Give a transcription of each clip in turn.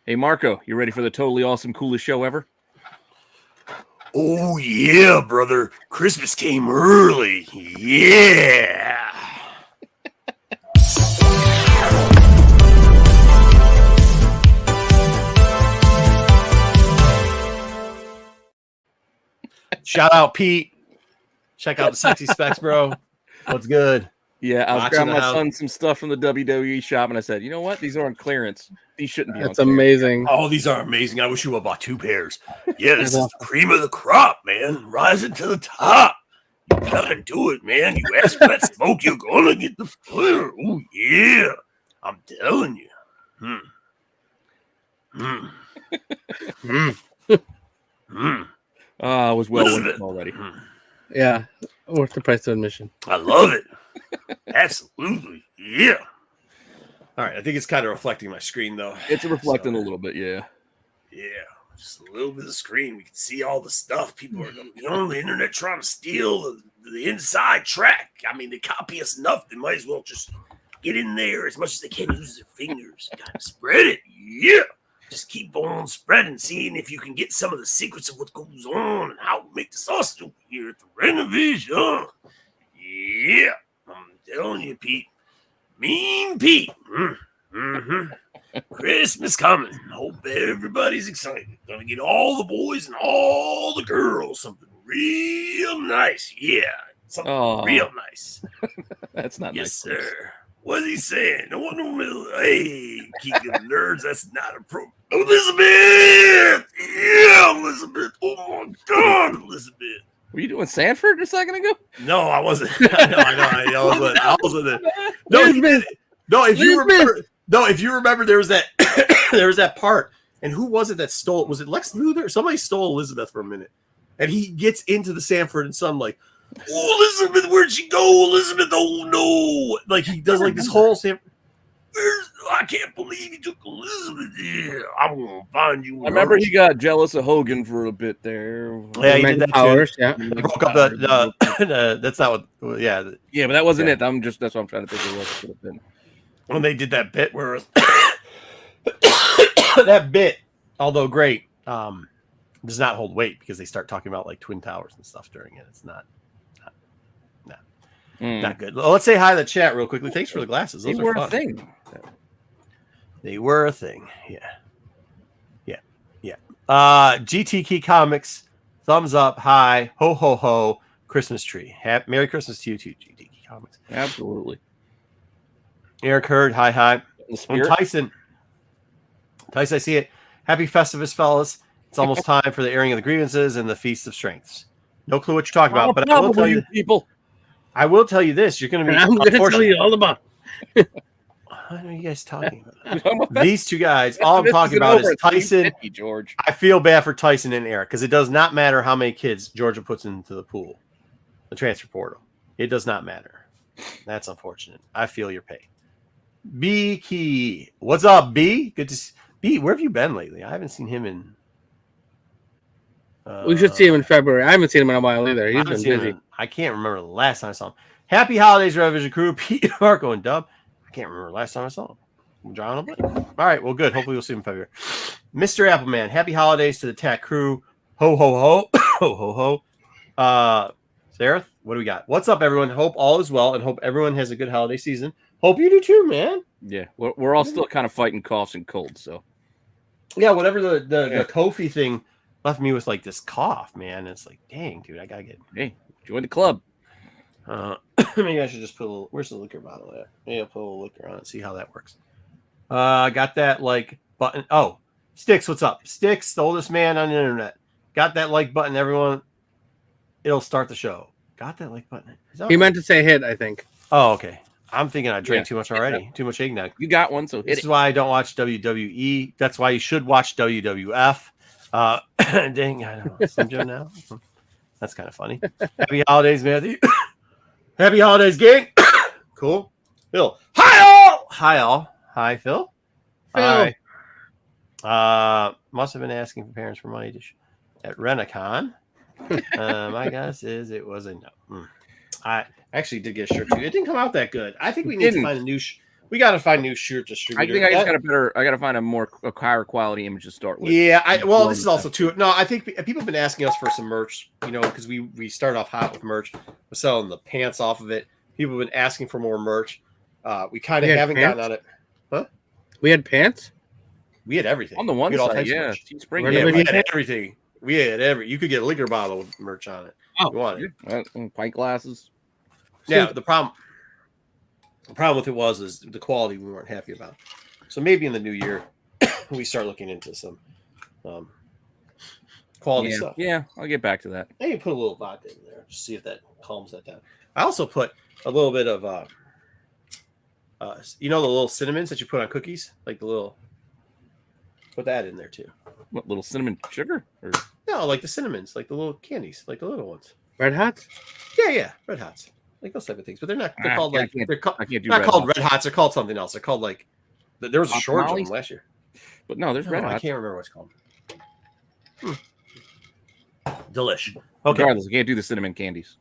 Hey, Marco, you ready for the totally awesome, coolest show ever? Oh, yeah, brother. Christmas came early. Yeah. Shout out, Pete. Check out the Sexy Specs, bro. What's good? Yeah, I was Watching grabbing the my house. son some stuff from the WWE shop, and I said, you know what? These are on clearance. These shouldn't be on That's clearance. amazing. Oh, these are amazing. I wish you would have bought 2 pairs. Yeah, this is the cream of the crop, man. Rising to the top. You gotta do it, man. You ask for that smoke, you're gonna get the flavor. Oh, yeah. I'm telling you. I was well Listen with it. it already. Yeah, worth the price of admission. I love it. Absolutely. Yeah. All right. I think it's kind of reflecting my screen, though. It's reflecting a little bit, yeah. Yeah. Just a little bit of screen. We can see all the stuff. People are going to be on the internet trying to steal the inside track. I mean, they copy us enough. They might as well just get in there as much as they can. Use their fingers. You gotta spread it. Yeah. Just keep on spreading, seeing if you can get some of the secrets of what goes on and how to make the sausage over here at the Rennavision. Yeah, I'm telling you, Pete. Mean Pete. Christmas coming. Hope everybody's excited. Gonna get all the boys and all the girls something real nice. Yeah, something real nice. That's not yes, nice. Yes, sir. What's he saying? No one will. Hey, keep the nerds. That's not appropriate. Elizabeth! Yeah, Elizabeth. Oh, my God, Elizabeth. Were you doing Sanford a second ago? No, I wasn't. I wasn't. No, he did it. No, if you remember, there was that part. And who was it that stole it? Was it Lex Luthor? Somebody stole Elizabeth for a minute. And he gets into the Sanford and Son like, oh, Elizabeth, where'd she go? Elizabeth, oh no. Like he does like this whole Sanford. I can't believe he took Elizabeth. Yeah, I'm gonna find you. I remember he got jealous of Hogan for a bit there. Yeah, he did that powers, too. Yeah, he broke up the that's not what. Yeah, but that wasn't it. That's what I'm trying to think of what it could have been. When they did that bit where that bit, although great, does not hold weight because they start talking about like Twin Towers and stuff during it. It's not good. Well, let's say hi to the chat real quickly. Thanks for the glasses. Those were fun. a thing. They were a thing. Yeah. GTK Comics, thumbs up, hi, ho ho ho, Christmas tree. Merry Christmas to you too, GTK Comics. Absolutely. Eric Hurd, hi. And Tyson, I see it. Happy Festivus, fellas. It's almost time for the airing of the grievances and the Feast of Strengths. No clue what you're talking about, but I will tell you, people. I will tell you this: you're going to be. I'm going to tell you all about. What are you guys talking about? These two guys. All I'm talking about is Tyson. George. I feel bad for Tyson and Eric because it does not matter how many kids Georgia puts into the pool, the transfer portal. It does not matter. That's unfortunate. I feel your pain. B Key, what's up, B? Good to see. B, where have you been lately? I haven't seen him in. We should see him in February. I haven't seen him in a while either. He's been busy. I can't remember the last time I saw him. Happy holidays, Rennavision crew. Pete, Marco, and Dub. I can't remember the last time I saw him. I'm drawing a blank. All right, well, good. Hopefully, we'll see him in February. Mr. Appleman, happy holidays to the TAC crew. Ho, ho, ho. Ho, ho, ho. Sarah, what do we got? What's up, everyone? Hope all is well and hope everyone has a good holiday season. Hope you do too, man. Yeah, we're all still kind of fighting coughs and colds, so. Yeah, whatever the Kofi thing left me with like this cough, man. It's like, dang, dude, I gotta get. Hey, join the club. Maybe I should just put a little. Where's the liquor bottle at? Maybe I'll put a little liquor on it. See how that works. Got that like button. Oh, Sticks, what's up? Sticks, the oldest man on the internet. Got that like button, everyone. It'll start the show. Got that like button. He meant to say hit, I think. Oh, okay. I'm thinking I drank too much already. Too much eggnog. You got one, so this is why I don't watch WWE. That's why you should watch WWF. Dang, I don't know. Slim Jim now. That's kind of funny. Happy holidays, Matthew. Happy holidays, gang. Cool. Phil. Hi all. Hi all. Hi, Phil. Hi. Must have been asking for parents for money at Renacon. My guess is it was a no. I actually did get a shirt too. It didn't come out that good. I think we need to find a new. We got to find new shirt I distributors. think I just got a better. I got to find a higher quality image to start with. Yeah, well, this is also too. No, I think people have been asking us for some merch. You know, because we started off hot with merch. We're selling the pants off of it. People have been asking for more merch. We kind of haven't gotten on it. Huh? We had pants. We had everything On the one we had all side, types of yeah. merch. Spring, Yeah, we had everything. We had you could get a liquor bottle with merch on it. Oh, you want it? Pint glasses. Yeah, the problem with it is the quality we weren't happy about. So maybe in the new year we start looking into some quality stuff. Yeah, I'll get back to that. Maybe put a little vodka in there, just see if that calms that down. I also put a little bit of the little cinnamons that you put on cookies, like the little. Put that in there too. What, little cinnamon sugar? Or... No, like the cinnamons, like the little candies, like the little ones. Red Hots? Yeah, Red Hots, like those type of things. But they're not. They're called like they're not called Red Hots. They're called something else. They're called like there was a shortage of them last year. But no, there's Red Hots. I can't remember what it's called. Delish. Okay. Regardless, I can't do the cinnamon candies.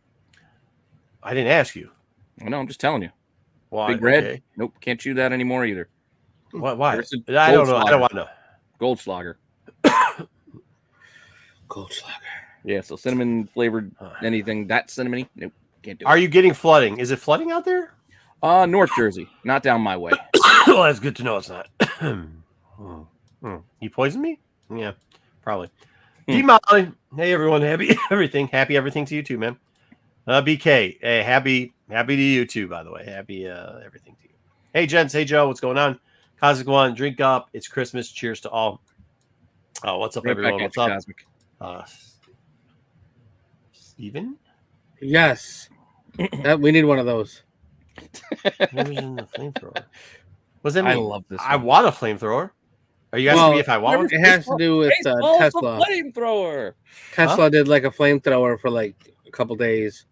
I didn't ask you. No, I'm just telling you. Why? Big Red. Okay. Nope, can't chew that anymore either. Why? I don't know. I don't want to know. Goldschlager. Goldschlager. Yeah, so cinnamon flavored anything that cinnamony. Nope, can't do it. Are you getting flooding? Is it flooding out there? North Jersey, not down my way. Well, that's good to know it's not. You poisoned me? Yeah, probably. D-Molly. Hey, everyone. Happy everything to you too, man. BK. Hey, happy to you too, by the way. Happy everything to you. Hey, gents. Hey, Joe. What's going on? Cosmic One, drink up. It's Christmas. Cheers to all. Oh, what's up, everyone? What's up? Steven? Yes. We need one of those. Rennavision the flamethrower. What's that mean? I love this. I want a flamethrower. Are you asking me if I want one? It has to do with Tesla. Flamethrower. Tesla did like a flamethrower for like a couple days,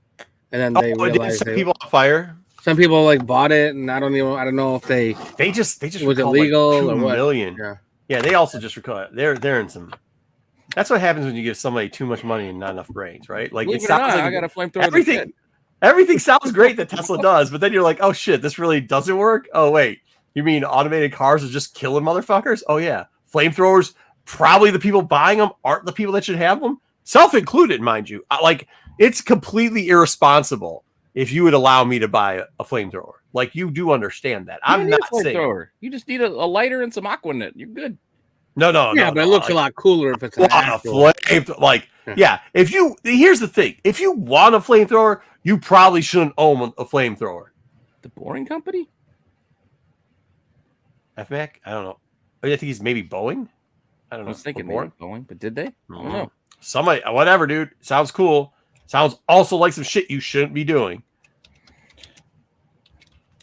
and then they realized people on fire. Some people like bought it, and I don't know if they just was illegal like or what. Million. Yeah, they also just recall. They're in some. That's what happens when you give somebody too much money and not enough brains, right? Like it sounds like I got a flamethrower. Everything sounds great that Tesla does, but then you're like, oh shit, this really doesn't work. Oh wait, you mean automated cars are just killing motherfuckers? Oh yeah, flamethrowers. Probably the people buying them aren't the people that should have them, self-included, mind you. Like it's completely irresponsible if you would allow me to buy a flamethrower. Like you do understand that. I'm not saying you just need a lighter and some aqua in it. You're good. No. Yeah, but it looks a lot cooler if it's a flame. Like, yeah. Here's the thing: if you want a flamethrower, you probably shouldn't own a flamethrower. The Boring Company, FMAC. I don't know. I think he's maybe Boeing. I don't know. I was thinking Boeing, but did they? I don't know. Somebody, whatever, dude. Sounds cool. Sounds also like some shit you shouldn't be doing.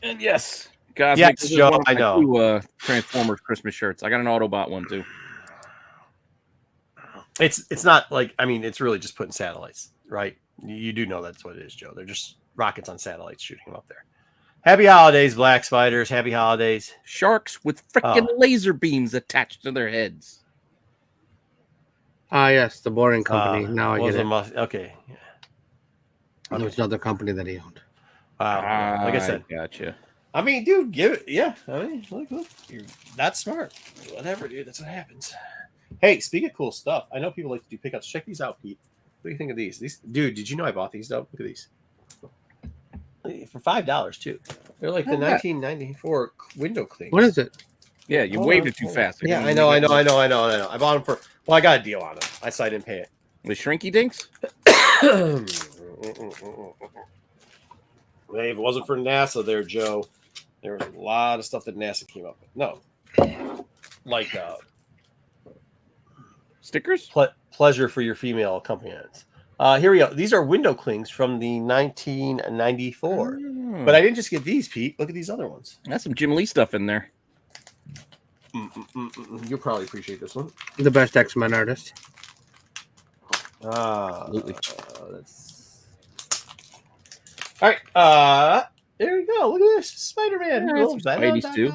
And yes. God, yes, Joe, I know. Two, Transformers Christmas shirts. I got an Autobot one too. It's not like, I mean, it's really just putting satellites, right? You do know that's what it is, Joe. They're just rockets on satellites shooting them up there. Happy holidays, Black Spiders. Happy holidays. Sharks with freaking laser beams attached to their heads. Yes, the Boring Company. Now I get it. Okay. Yeah. There was another company that he owned. Wow. Like I said. Gotcha. I mean, dude, give it. Yeah. I mean, look. You're that smart. Whatever, dude. That's what happens. Hey, speaking of cool stuff, I know people like to do pickups. Check these out, Pete. What do you think of these? Dude, did you know I bought these? Though? Look at these. For $5 too. They're like the 1994 window cleaners. What is it? Yeah, you waved it too fast. Yeah, I know. I bought them for. Well, I got a deal on them. So I didn't pay it. The shrinky dinks. Hey, if it wasn't for NASA, there, Joe, there was a lot of stuff that NASA came up with. No, like stickers. Pleasure for your female accompaniments. Here we go. These are window clings from the 1994. But I didn't just get these, Pete. Look at these other ones. That's some Jim Lee stuff in there. You'll probably appreciate this one. The best X-Men artist. Absolutely. All right. There we go. Look at this. Spider-Man. Yeah, Spidey's too.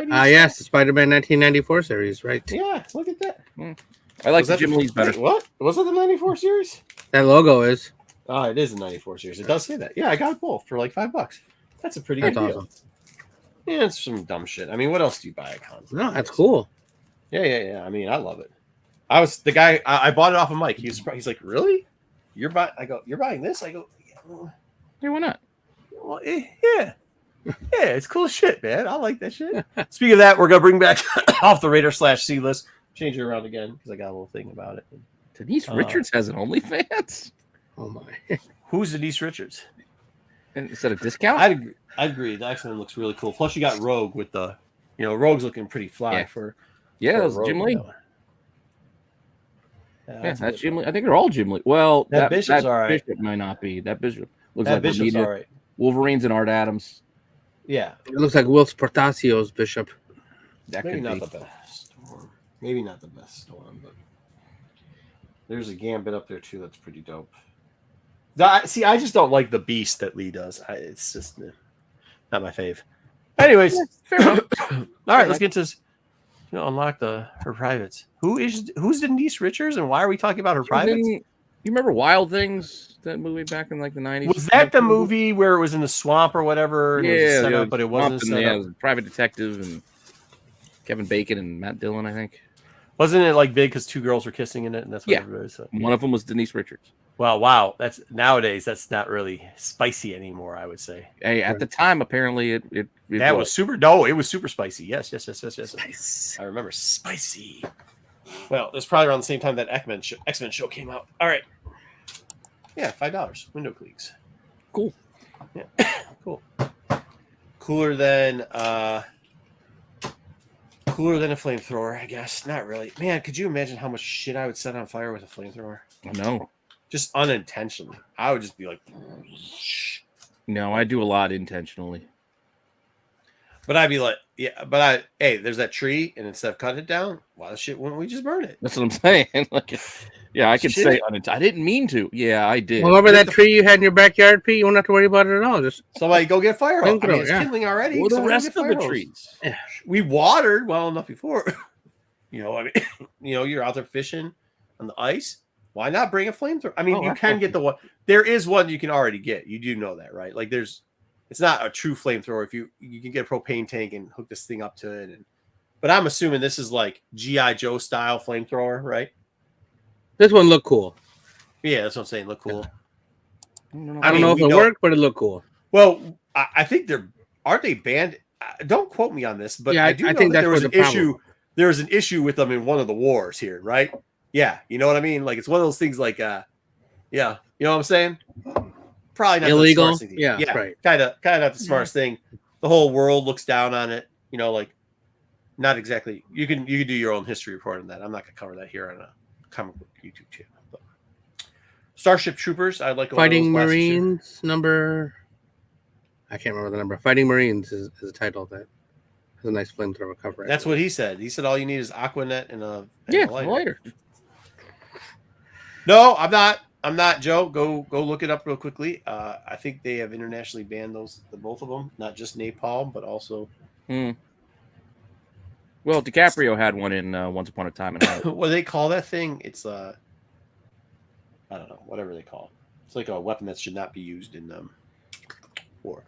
Yes, the Spider-Man 1994 series, right? Yeah, look at that. I like the Jim Lee's better. What? Was it the 94 series? That logo is. Oh, it is the 94 series. It does say that. Yeah, I got it both for like $5. That's a pretty good deal. Yeah, it's some dumb shit. I mean, what else do you buy at cons? No, that's cool. Yeah. I mean, I love it. I was the guy. I bought it off of Mike. He's like, really? You're buying? I go, you're buying this? I go, yeah. Hey, why not? Well, yeah, it's cool shit, man. I like that shit. Speaking of that, we're gonna bring back off the radar /C list. Change it around again because I got a little thing about it. Denise Richards has an OnlyFans. Oh my. Who's Denise Richards? And is that a discount? I agree. The X-Men looks really cool. Plus, you got Rogue with the, Rogue's looking pretty fly for. Yeah, for that's Jim Lee. Yeah, that's Jim Lee. I think they're all Jim Lee. Well, that Bishop's all right. Bishop might not be. That Bishop looks That like Bishop's all right. Wolverines and Art Adams. Yeah, It looks like Will Portacio's Bishop. That maybe could not be. the best storm. Maybe not the best storm, but there's a Gambit up there too. That's pretty dope. See, I just don't like the beast that Lee does. It's just not my fave. Anyways, Fair enough. all right, let's get to this. Unlock her privates. Who's Denise Richards, and why are we talking about her privates? You remember Wild Things? That movie back in like the 90s? Was that the movie where it was in the swamp or whatever? And it was a setup, but it wasn't a setup. Yeah, it was a Private Detective and Kevin Bacon and Matt Dillon, I think. Wasn't it like big because two girls were kissing in it, and that's what Yeah. everybody said? One of them was Denise Richards. Well, wow. That's nowadays. That's not really spicy anymore. I would say. Hey, at the time, apparently it That was super. No, it was super spicy. Yes. Spice. I remember spicy. Well, it's probably around the same time that X-Men show came out. All right. Yeah, $5. Window cleats. Cool. Yeah, cool. Cooler than a flamethrower, I guess. Not really. Man, could you imagine how much shit I would set on fire with a flamethrower? No. Just unintentionally. I would just be like, No, I do a lot intentionally. but I'd be like, yeah, hey, there's that tree, and instead of cutting it down, why the shit wouldn't we just burn it? That's what I'm saying. Like, yeah, I could Shit. say I didn't mean to. Yeah, I did. Well, remember that tree you had in your backyard, Pete? You won't have to worry about it at all. Just Somebody go get fire hose. I mean, it's Yeah. kindling already. Well, the Somebody rest get of fire the hose. trees. We watered well enough before. I mean, you're out there fishing on the ice. Why not bring a flamethrower? I mean, you can get the one. There is one you can already get. You do know that, right? Like, it's not a true flamethrower. If you can get a propane tank and hook this thing up to it. But I'm assuming this is like G.I. Joe style flamethrower, right? this one looked cool. Yeah, that's what I'm saying. Look cool. I don't know if it worked, but it looked cool. Well, I think aren't they banned? Don't quote me on this, but Yeah, I do know think that that's there was where an the problem issue. There was an issue with them in one of the wars here, right? Yeah, you know what I mean. Like, it's one of those things. Like, yeah, you know what I'm saying? Probably not Illegal. The smartest thing. Yeah, right. Kind of not the smartest thing. The whole world looks down on it. Like, not exactly. You can do your own history report on that. I'm not gonna cover that here on a comic book YouTube channel. But Starship Troopers, I'd like Fighting Marines number. I can't remember the number. Fighting Marines is the title of that. It's a nice flamethrower cover. That's what he said. He said all you need is Aquanet and a lighter. No, I'm not, Joe. Go look it up real quickly. I think they have internationally banned both of them, not just napalm, but also. Well, DiCaprio had one in Once Upon a Time in Hollywood. What do they call that thing? It's I don't know, whatever they call it. It's like a weapon that should not be used in war.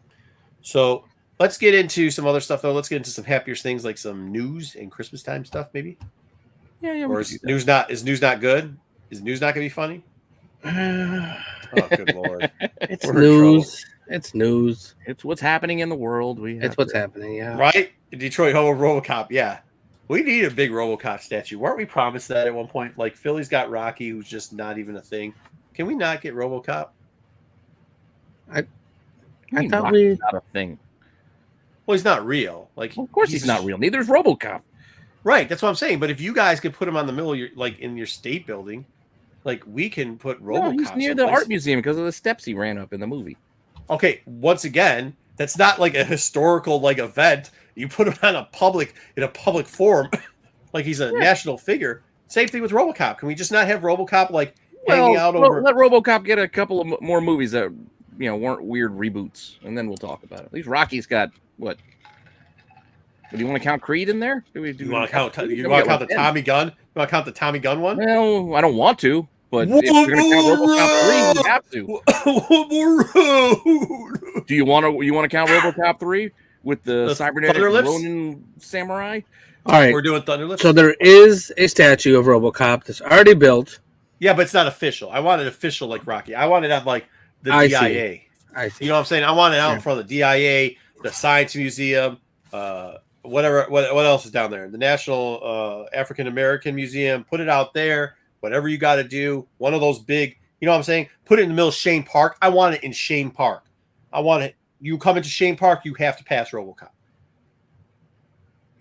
So let's get into some other stuff, though. Let's get into some happier things, like some news and Christmas time stuff, maybe. Yeah. Or is news not good? Is news not gonna be funny? Oh, good lord! It's We're in news. It's news. It's what's happening in the world. It's what's happening. Yeah. Right? Detroit Home of RoboCop. Yeah, we need a big RoboCop statue. Weren't we promised that at one point? Like, Philly's got Rocky, who's just not even a thing. Can we not get RoboCop? I thought we. Not a thing. Well, he's not real. Like, Well, of course he's not real. Neither is RoboCop. Right. That's what I'm saying. But if you guys could put him on the middle of your, like, in your state building, like, we can put RoboCop. No, he's near the art museum because of the steps he ran up in the movie. Okay. Once again, that's not like a historical like event. You put him in a public forum, like he's a national figure. Same thing with RoboCop. Can we just not have RoboCop like hanging out over? Let RoboCop get a couple of more movies that weren't weird reboots, and then we'll talk about it. At least Rocky's got what? Do you want to count Creed in there? You want to count? You want to count the Tommy Gunn? You want to count the Tommy Gunn one? Well, I don't want to, but if you're going to count RoboCop 3, we have to. Do you want to count RoboCop 3 with the cybernetic Thunderlips? Ronin samurai. All right. We're doing Thunderlips. So there is a statue of RoboCop that's already built. Yeah, but it's not official. I want it official like Rocky. I want it at like the I DIA. I see. You know what I'm saying? I want it out Yeah. in front of the DIA, the Science Museum, whatever. What else is down there? The National African American Museum. Put it out there. Whatever you got to do. One of those big. You know what I'm saying? Put it in the middle of Shane Park. I want it in Shane Park. I want it. You come into Shane Park, you have to pass RoboCop.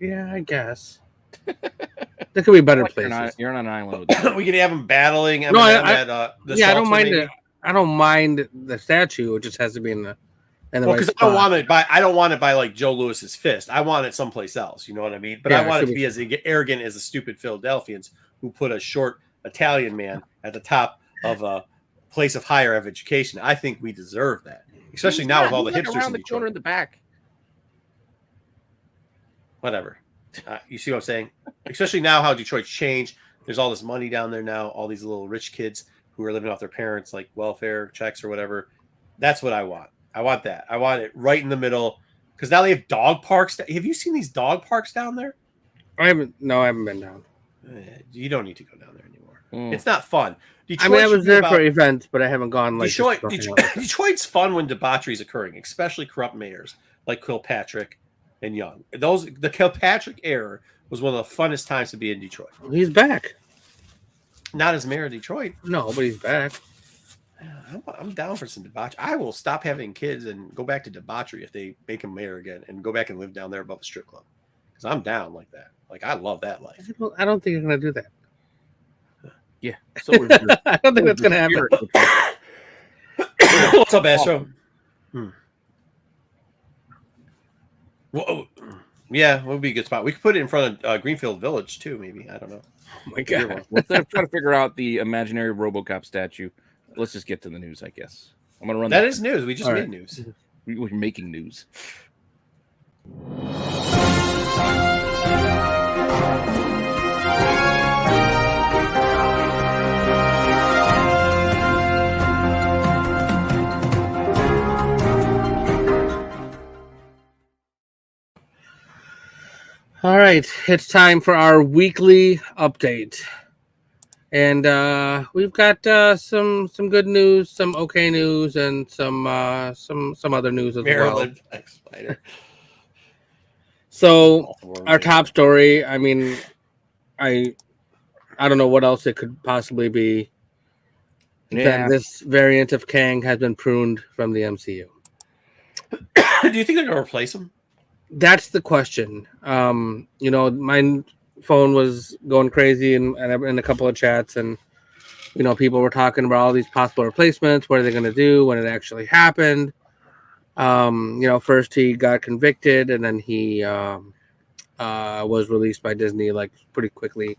Yeah, I guess. There could be better Like places. you're on an island. With that. We could have them battling. No, I the yeah, I don't Salter mind maybe. it. I don't mind the statue. It just has to be in the Well, right because spot. I don't want it by like Joe Lewis's fist. I want it someplace else. You know what I mean? But Yeah, I want it it to be as arrogant as the stupid Philadelphians who put a short Italian man at the top of a place of higher education. I think we deserve that, especially now with all the He's like hipsters around in the corner Detroit. in the back. Whatever. You see what I'm saying? Especially now how Detroit's changed. There's all this money down there now. All these little rich kids who are living off their parents' like welfare checks or whatever. That's what I want. I want that. I want it right in the middle because now they have dog parks. Have you seen these dog parks down there? I haven't been down. You don't need to go down there anymore. Mm. It's not fun. Detroit I mean, I should was be there about- for events, but I haven't gone like Detroit, just to hang out. Detroit's fun when debauchery is occurring, especially corrupt mayors like Kilpatrick and Young. The Kilpatrick era was one of the funnest times to be in Detroit. He's back. Not as mayor of Detroit. No, but he's back. I'm down for some debauchery. I will stop having kids and go back to debauchery if they make him mayor again and go back and live down there above the strip club. Because I'm down like that. Like I love that life. I don't think you're gonna do that. Yeah. So was your- I don't think that's gonna happen. What's up, Astro? Whoa. Yeah, it would be a good spot. We could put it in front of Greenfield Village too, maybe. I don't know. Oh my god. Let's try to figure out the imaginary RoboCop statue. Let's just get to the news, I guess. I'm gonna run. That is news. We just All made right. news. We're making news. All right, it's time for our weekly update, and we've got some good news, some okay news, and some other news as Maryland well. Spider. So our top story, I mean, I don't know what else it could possibly be. Yeah. That this variant of Kang has been pruned from the MCU. Do you think they're gonna replace him? That's the question. You know, my phone was going crazy in a couple of chats, and you know, people were talking about all these possible replacements. What are they going to do when it actually happened? You know, first he got convicted, and then he was released by Disney like pretty quickly.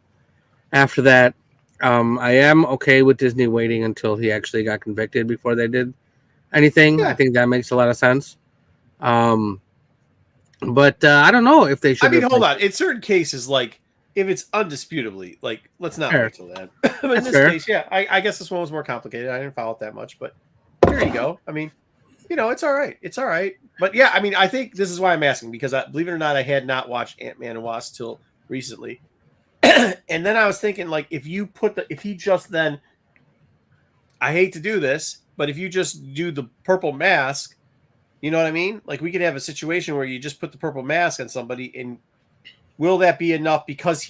After that, I am okay with Disney waiting until he actually got convicted before they did anything. Yeah. I think that makes a lot of sense. But I don't know if they should. I mean, hold on. In certain cases, like if it's undisputably, like let's not Fair. wait till then. But in That's this fair. case, yeah, I guess this one was more complicated. I didn't follow it that much, but here you go. I mean, you know, it's all right. It's all right. But yeah, I mean, I think this is why I'm asking because believe it or not, I had not watched Ant-Man and Wasp till recently, and then I was thinking like if he just then, I hate to do this, but if you just do the purple mask. You know what I mean? Like we could have a situation where you just put the purple mask on somebody, and will that be enough? Because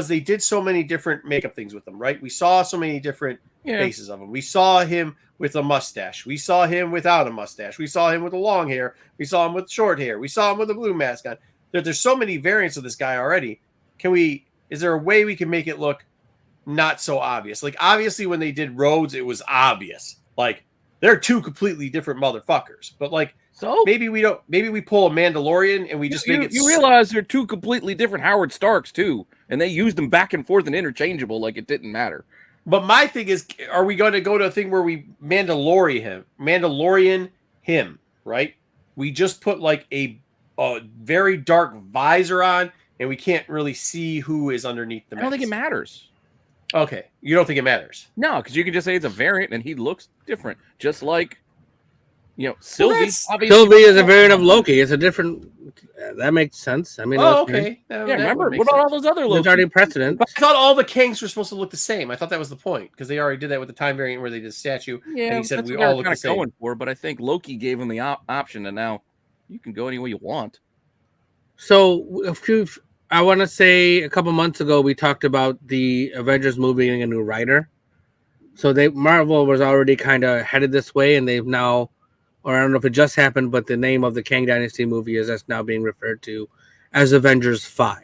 they did so many different makeup things with them, right? We saw so many different faces of him. We saw him with a mustache. We saw him without a mustache. We saw him with a long hair. We saw him with short hair. We saw him with a blue mask on. There's so many variants of this guy already. Is there a way we can make it look not so obvious? Like obviously when they did Rhodes, it was obvious. Like they're two completely different motherfuckers. But like. So Maybe we don't. Maybe we pull a Mandalorian and we just make it. You realize they're two completely different Howard Starks too, and they used them back and forth and interchangeable like it didn't matter. But my thing is, are we going to go to a thing where we Mandalorian him, right? We just put like a very dark visor on, and we can't really see who is underneath the mask. I don't think it matters. Okay, you don't think it matters? No, because you can just say it's a variant and he looks different, just like Sylvie. that's- Obviously, Sylvie is a variant of Loki. It's a different. That makes sense. I mean, Oh, that's fine. okay. That remember would what make about sense. all those other There's Loki? already precedent. But I thought all the Kangs were supposed to look the same. I thought that was the point because they already did that with the time variant where they did a statue. Yeah, and he said that's we what they're all look the kind of same. going for. But I think Loki gave him the option, and now you can go any way you want. So I want to say a couple months ago we talked about the Avengers movie getting a new writer. So Marvel was already kind of headed this way, and they've now, or I don't know if it just happened, but the name of the Kang Dynasty movie is that's now being referred to as Avengers 5.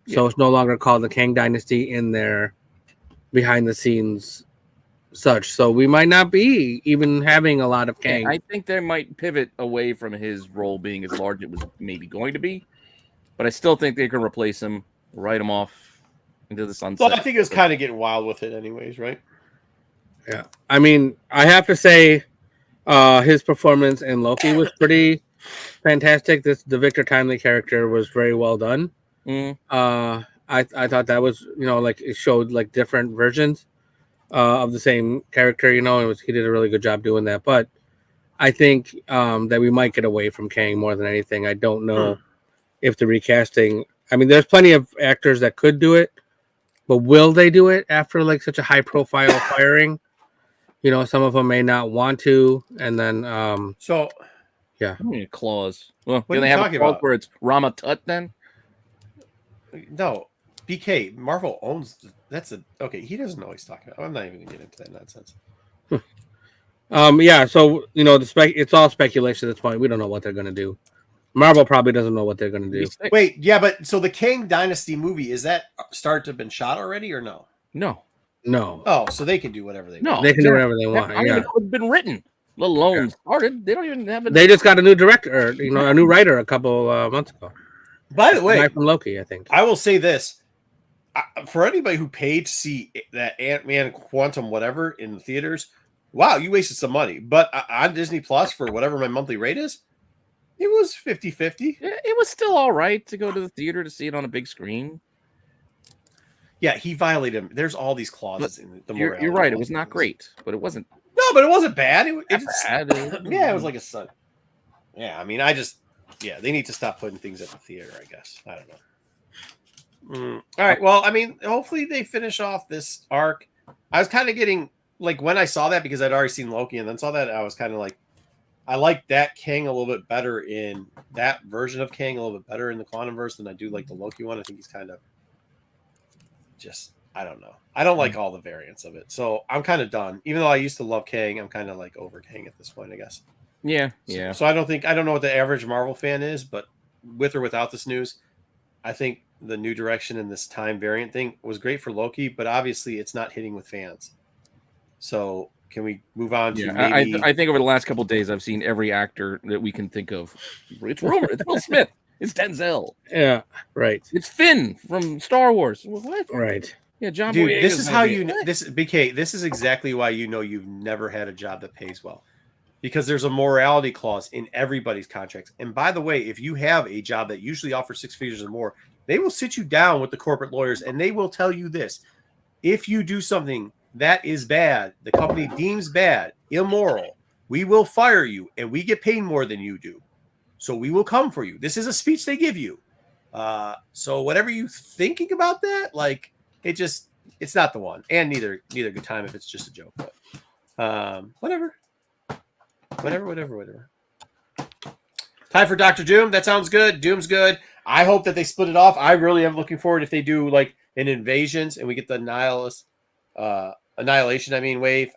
So it's no longer called the Kang Dynasty in their behind the scenes such. So we might not be even having a lot of Kang. I think they might pivot away from his role being as large as it was maybe going to be, but I still think they can replace him, write him off into the sunset. Well, I think it was kind of getting wild with it, anyways, right? Yeah, I mean, I have to say, his performance in Loki was pretty fantastic. The Victor Timely character was very well done. Mm. I thought that was like it showed like different versions of the same character. He did a really good job doing that. But I think that we might get away from Kang more than anything. I don't know if the recasting. I mean, there's plenty of actors that could do it, but will they do it after like such a high profile firing? Some of them may not want to, and then So I mean, a clause. Well, What do are they you have a talking clause about? where it's Rama Tut then? no, BK Marvel owns. Okay. He doesn't know what he's talking about. I'm not even gonna get into that nonsense. yeah. So it's all speculation at this point. We don't know what they're gonna do. Marvel probably doesn't know what they're gonna do. Wait, yeah, but so the Kang Dynasty movie is that start to have been shot already or no? No. Oh, so they can do whatever they No. want. They can do whatever they want. I mean, Yeah. it could have been written, let alone started. They don't even have it. They just got a new director, a new writer a couple months ago. By the The way, guy from Loki, I think. I will say this: for anybody who paid to see that Ant-Man Quantum whatever in the theaters, wow, you wasted some money. But on Disney Plus for whatever my monthly rate is, it was 50-50. It was still all right to go to the theater to see it on a big screen. Yeah, he violated him. There's all these clauses in the You're right. It was not great, but it wasn't No, but it wasn't bad. It just, bad. yeah, it was like a sun. Yeah, I mean, they need to stop putting things at the theater, I guess. I don't know. All right. Well, I mean, hopefully they finish off this arc. I was kind of getting like when I saw that because I'd already seen Loki and then saw that, I was kind of like, I like that King a little bit better in that version of King a little bit better in the Quantumverse than I do like the Loki one. I think he's kind of just, I don't know. I don't like all the variants of it. So I'm kind of done. Even though I used to love Kang, I'm kind of like over Kang at this point, I guess. Yeah. So I don't know what the average Marvel fan is, but with or without this news, I think the new direction in this time variant thing was great for Loki, but obviously it's not hitting with fans. So can we move on to maybe... I think over the last couple of days, I've seen every actor that we can think of. It's rumored. It's Will Smith. It's Denzel. Yeah, right. It's Finn from Star Wars. What? Right. Yeah, John Dude, Boyega's this is gonna how be- you know this BK, this is exactly why you know you've never had a job that pays well. Because there's a morality clause in everybody's contracts. And by the way, if you have a job that usually offers 6 figures or more, they will sit you down with the corporate lawyers and they will tell you this. If you do something that is bad, the company deems bad, immoral, we will fire you and we get paid more than you do. So we will come for you. This is a speech they give you. So whatever you thinking about that, like it's not the one. And neither good time if it's just a joke. But whatever. Time for Dr. Doom. That sounds good. Doom's good. I hope that they split it off. I really am looking forward if they do like an invasions and we get the annihilation wave.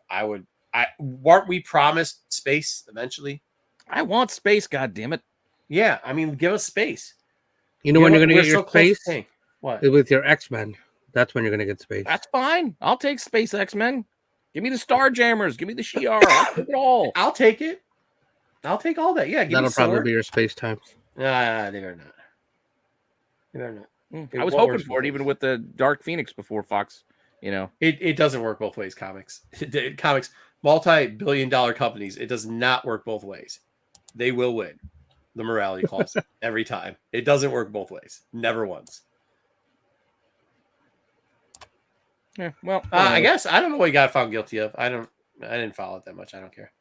Weren't we promised space eventually? I want space, goddammit. Yeah, I mean, give us space. You know when you're going to We're get your so close to space? Kang. What? With your X-Men. That's when you're going to get space. That's fine. I'll take Space X-Men. Give me the Star Jammers. Give me the Shi'ar. I'll take it all. I'll take it. I'll take all that. Yeah, give That'll me probably Sword. be your space times. Nah, they better not. They better not. I was hoping for it, even with the Dark Phoenix before Fox. It doesn't work both ways. Comics, multi-billion-dollar companies. It does not work both ways. They will win the morality clause every time. It doesn't work both ways. Never once. Yeah, well, I guess I don't know what he got found guilty of. I didn't follow it that much. I don't care.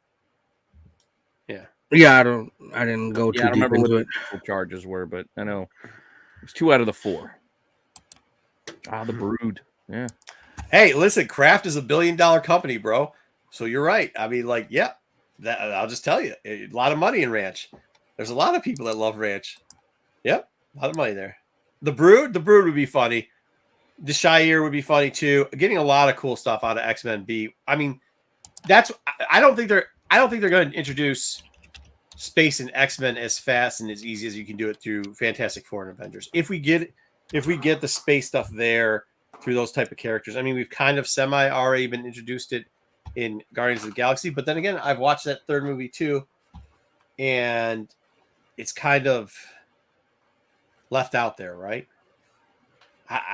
Yeah, I didn't go too Yeah, I don't deep remember what into the it. official charges were, but I know it's 2 out of the 4. The Brood. Yeah. Hey, listen, Kraft is $1 billion company, bro. So you're right. I mean, like, yeah, that I'll just tell you, a lot of money in ranch. There's a lot of people that love ranch. Yep, a lot of money there. The Brood would be funny. The Shire would be funny too. Getting a lot of cool stuff out of X-Men B. I mean, I don't think they're going to introduce space in X-Men as fast and as easy as you can do it through Fantastic Four and Avengers. If we get the space stuff there through those type of characters. I mean, we've kind of semi already been introduced it in Guardians of the Galaxy, but then again, I've watched that third movie too, and it's kind of left out there, right?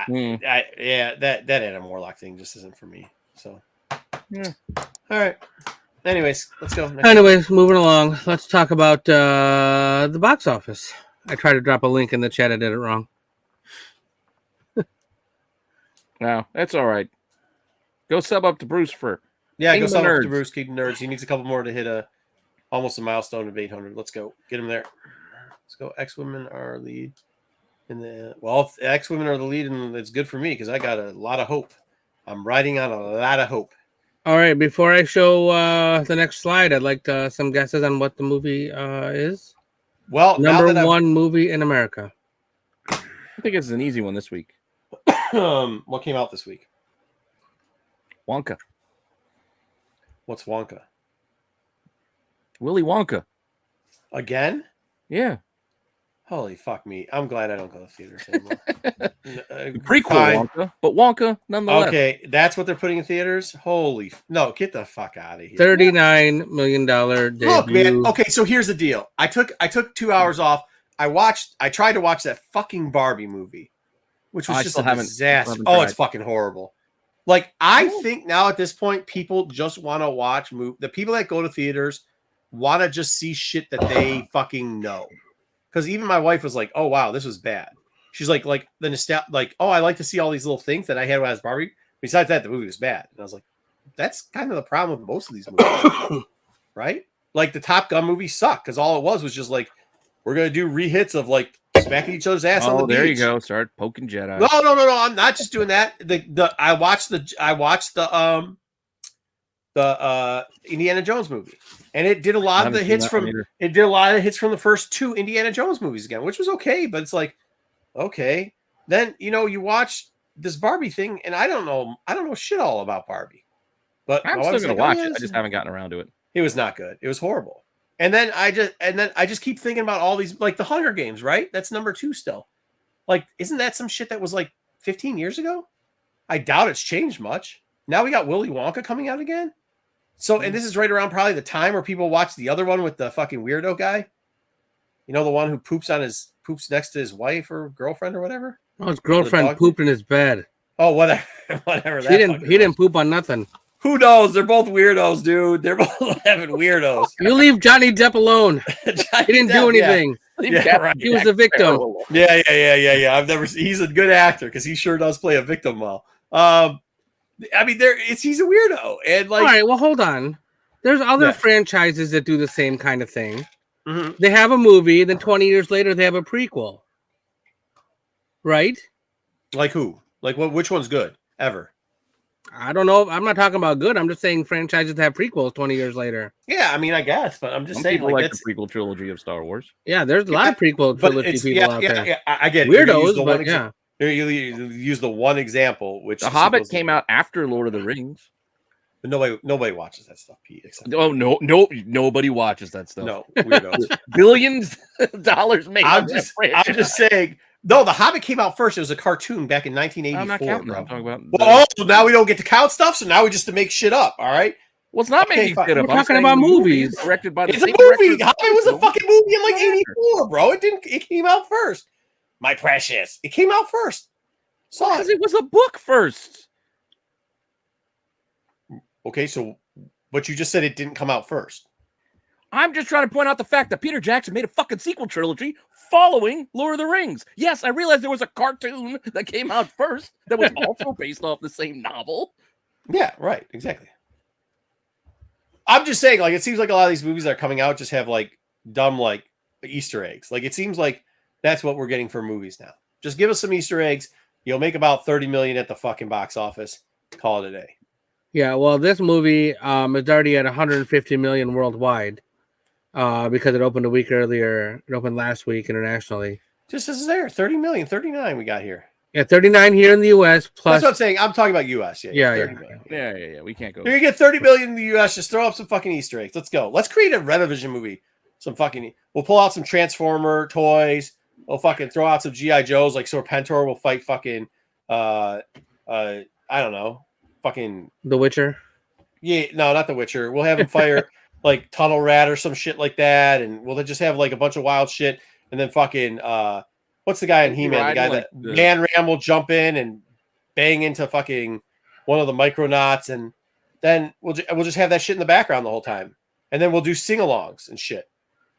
Yeah, that Adam Warlock thing just isn't for me. So, yeah. All right. Anyways, let's go. Anyways, moving along. Let's talk about the box office. I tried to drop a link in the chat. I did it wrong. No, that's all right. Go sub up to Bruce for Yeah, King go of the sub up to Nerds. Bruce, King of the Nerds. He needs a couple more to hit almost a milestone of 800. Let's go. Get him there. Let's go. X-Women are lead. If X-Women are the lead, and it's good for me because I got a lot of hope. I'm riding on a lot of hope. All right, before I show the next slide, I'd like some guesses on what the movie is. Well, number one movie in America. I think it's an easy one this week. What came out this week? Wonka. What's Wonka? Willy Wonka. Again? Yeah. Holy fuck me. I'm glad I don't go to theaters anymore. Prequel Wonka, but Wonka nonetheless. Okay, that's what they're putting in theaters? No, get the fuck out of here. $39 million debut. Look, man. Okay, so here's the deal. I took 2 hours off. I tried to watch that fucking Barbie movie, which was just a disaster. Oh, it's fucking horrible. Like, I think now at this point, people just want to watch the people that go to theaters want to just see shit that they fucking know. Because even my wife was like, "Oh wow, this was bad." She's like the nostalgia, like, "Oh, I like to see all these little things that I had when I was Barbie." Besides that, the movie was bad, and I was like, "That's kind of the problem with most of these movies, right?" Like the Top Gun movie sucked because all it was just like, we're gonna do rehits of like smacking each other's ass on the beach. There you go. Start poking Jedi. No. I'm not just doing that. I watched the Indiana Jones movie, and it did a lot of the hits from the first 2 Indiana Jones movies again, which was okay. But it's like, okay, then you watch this Barbie thing, and I don't know shit all about Barbie, but I'm still gonna watch it. I just haven't gotten around to it. It was not good. It was horrible. And then I just keep thinking about all these, like the Hunger Games, right? That's number 2 still. Like, isn't that some shit that was like 15 years ago? I doubt it's changed much. Now we got Willy Wonka coming out again. So, and this is right around probably the time where people watch the other one with the fucking weirdo guy. You know, the one who poops next to his wife or girlfriend or whatever. Oh, his girlfriend pooped in his bed. Oh, whatever. He didn't poop on nothing. Who knows? They're both weirdos, dude. They're both having weirdos. You leave Johnny Depp alone. He didn't do anything. Yeah, right. He was a victim. Yeah. He's a good actor because he sure does play a victim well. I mean, he's a weirdo, and like. All right, well, hold on. There's other franchises that do the same kind of thing. Mm-hmm. They have a movie, then 20 years later they have a prequel, right? Like who? Like what? Which one's good ever? I don't know. I'm not talking about good. I'm just saying franchises that have prequels 20 years later. Yeah, I mean, I guess, but I'm just Some saying, people like that's the prequel trilogy of Star Wars. Yeah, there's a lot of prequel trilogy people out there. Yeah, I get it. Weirdos, but yeah. You use the one example, which The Hobbit came out after Lord of the Rings. But nobody watches that stuff, Pete. Nobody watches that stuff. No, weirdos. Billions of dollars made. I'm just saying. No, The Hobbit came out first. It was a cartoon back in 1984. I'm not counting. Bro. I'm talking about. Well, so now we don't get to count stuff. So now we just to make shit up. All right. Well, it's not making shit up. We're talking about movies. Directed by it's a movie. Hobbit was a fucking movie in like 84, bro. It came out first. My precious. It came out first. Because it was a book first. Okay, so but you just said it didn't come out first. I'm just trying to point out the fact that Peter Jackson made a fucking sequel trilogy following Lord of the Rings. Yes, I realized there was a cartoon that came out first that was also based off the same novel. Yeah, right, exactly. I'm just saying, like, it seems like a lot of these movies that are coming out just have like dumb like Easter eggs. Like, it seems like that's what we're getting for movies now. Just give us some Easter eggs. You'll make about 30 million at the fucking box office. Call it a day. Yeah, well, this movie is already at 150 million worldwide because it opened a week earlier. It opened last week internationally. Just as there, 30 million, 39 we got here. Yeah, 39 here in the U.S. plus. That's what I'm saying. I'm talking about U.S. Yeah. 30 million. Yeah. We can't go. You're gonna get 30 million in the U.S. Just throw up some fucking Easter eggs. Let's go. Let's create a Rennavision movie. We'll pull out some Transformer toys. We'll fucking throw out some GI Joes. Like, so Pentor will fight fucking I don't know, fucking The Witcher. Yeah, no, not The Witcher. We'll have him fire like Tunnel Rat or some shit like that, and we'll just have like a bunch of wild shit, and then fucking what's the guy in He-Man? The guy like that Man Ram will jump in and bang into fucking one of the Micronauts, and then we'll just have that shit in the background the whole time, and then we'll do sing-alongs and shit.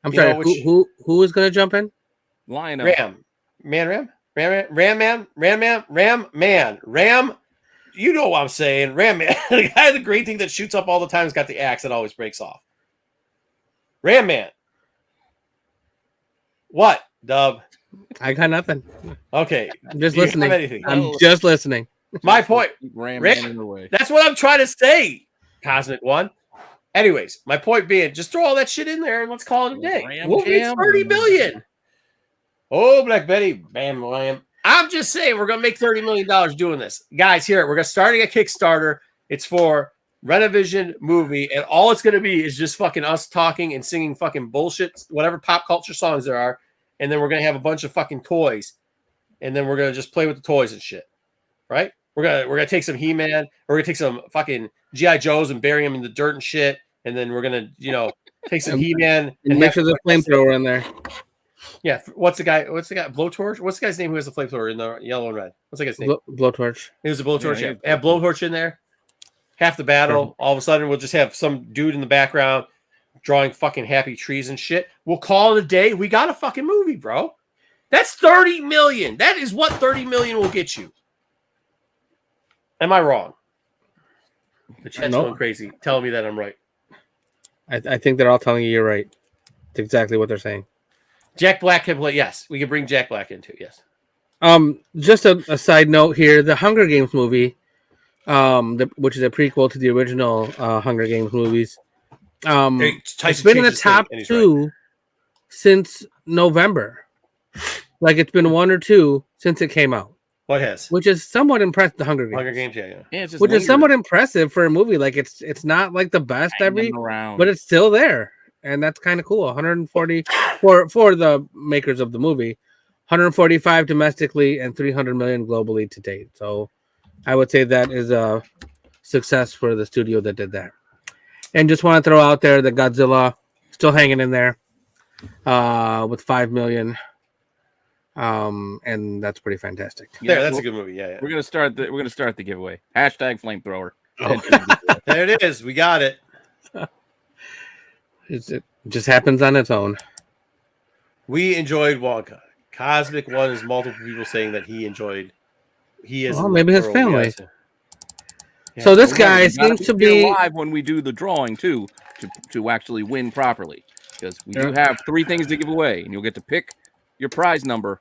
I'm sorry, who is gonna jump in? Lionel. Ram. You know what I'm saying. Ram Man. The guy, the green thing that shoots up all the time, has got the axe that always breaks off. Ram Man. What, Dub? I got nothing. Okay. I'm just Do you have listening. anything? I'm just listening. My point. Ram Ram- in the way. That's what I'm trying to say, Cosmic One. Anyways, my point being, just throw all that shit in there and let's call it a day. Ram We'll make jam. 30 million. Oh, Black Betty. Bam, bam. I'm just saying we're going to make $30 million doing this. Guys, here, we're starting a Kickstarter. It's for Rennavision movie, and all it's going to be is just fucking us talking and singing fucking bullshit, whatever pop culture songs there are, and then we're going to have a bunch of fucking toys, and then we're going to just play with the toys and shit, right? We're gonna take some He-Man, or we're going to take some fucking G.I. Joes and bury them in the dirt and shit, and then we're going to, take some He-Man And make sure there's a flamethrower in there. Yeah, what's the guy? Blowtorch? What's the guy's name who has the flamethrower in the yellow and red? What's the guy's name? Blowtorch. It was a blowtorch. Yeah, Yeah, have blowtorch in there. Half the battle. Sure. All of a sudden, we'll just have some dude in the background drawing fucking happy trees and shit. We'll call it a day. We got a fucking movie, bro. That's 30 million. That is what 30 million will get you. Am I wrong? The chat's going crazy, telling me that I'm right. I think they're all telling you you're right. It's exactly what they're saying. Jack Black can play. Yes, we can bring Jack Black into. Yes. Just a side note here: the Hunger Games movie, which is a prequel to the original Hunger Games movies. It's been in the top two since November. Like, it's been 1 or 2 since it came out. What has? Which is somewhat impressive. The Hunger Games. Hunger Games, yeah. It's just Which is lingering. somewhat impressive for a movie. Like, it's not like the best Hanging around. but it's still there, and that's kind of cool. 140 for the makers of the movie, 145 domestically and 300 million globally to date. So, I would say that is a success for the studio that did that. And just want to throw out there that Godzilla still hanging in there with 5 million. And that's pretty fantastic. Yeah, that's a good movie. Yeah. We're gonna start the giveaway. Hashtag flamethrower. There it is. We got it. It just happens on its own. We enjoyed Wonka. Cosmic One is multiple people saying that he enjoyed. He is. Well, maybe his family. Yes. Yeah. So this guy seems to be live when we do the drawing too, to actually win properly, because we do have 3 things to give away, and you'll get to pick your prize number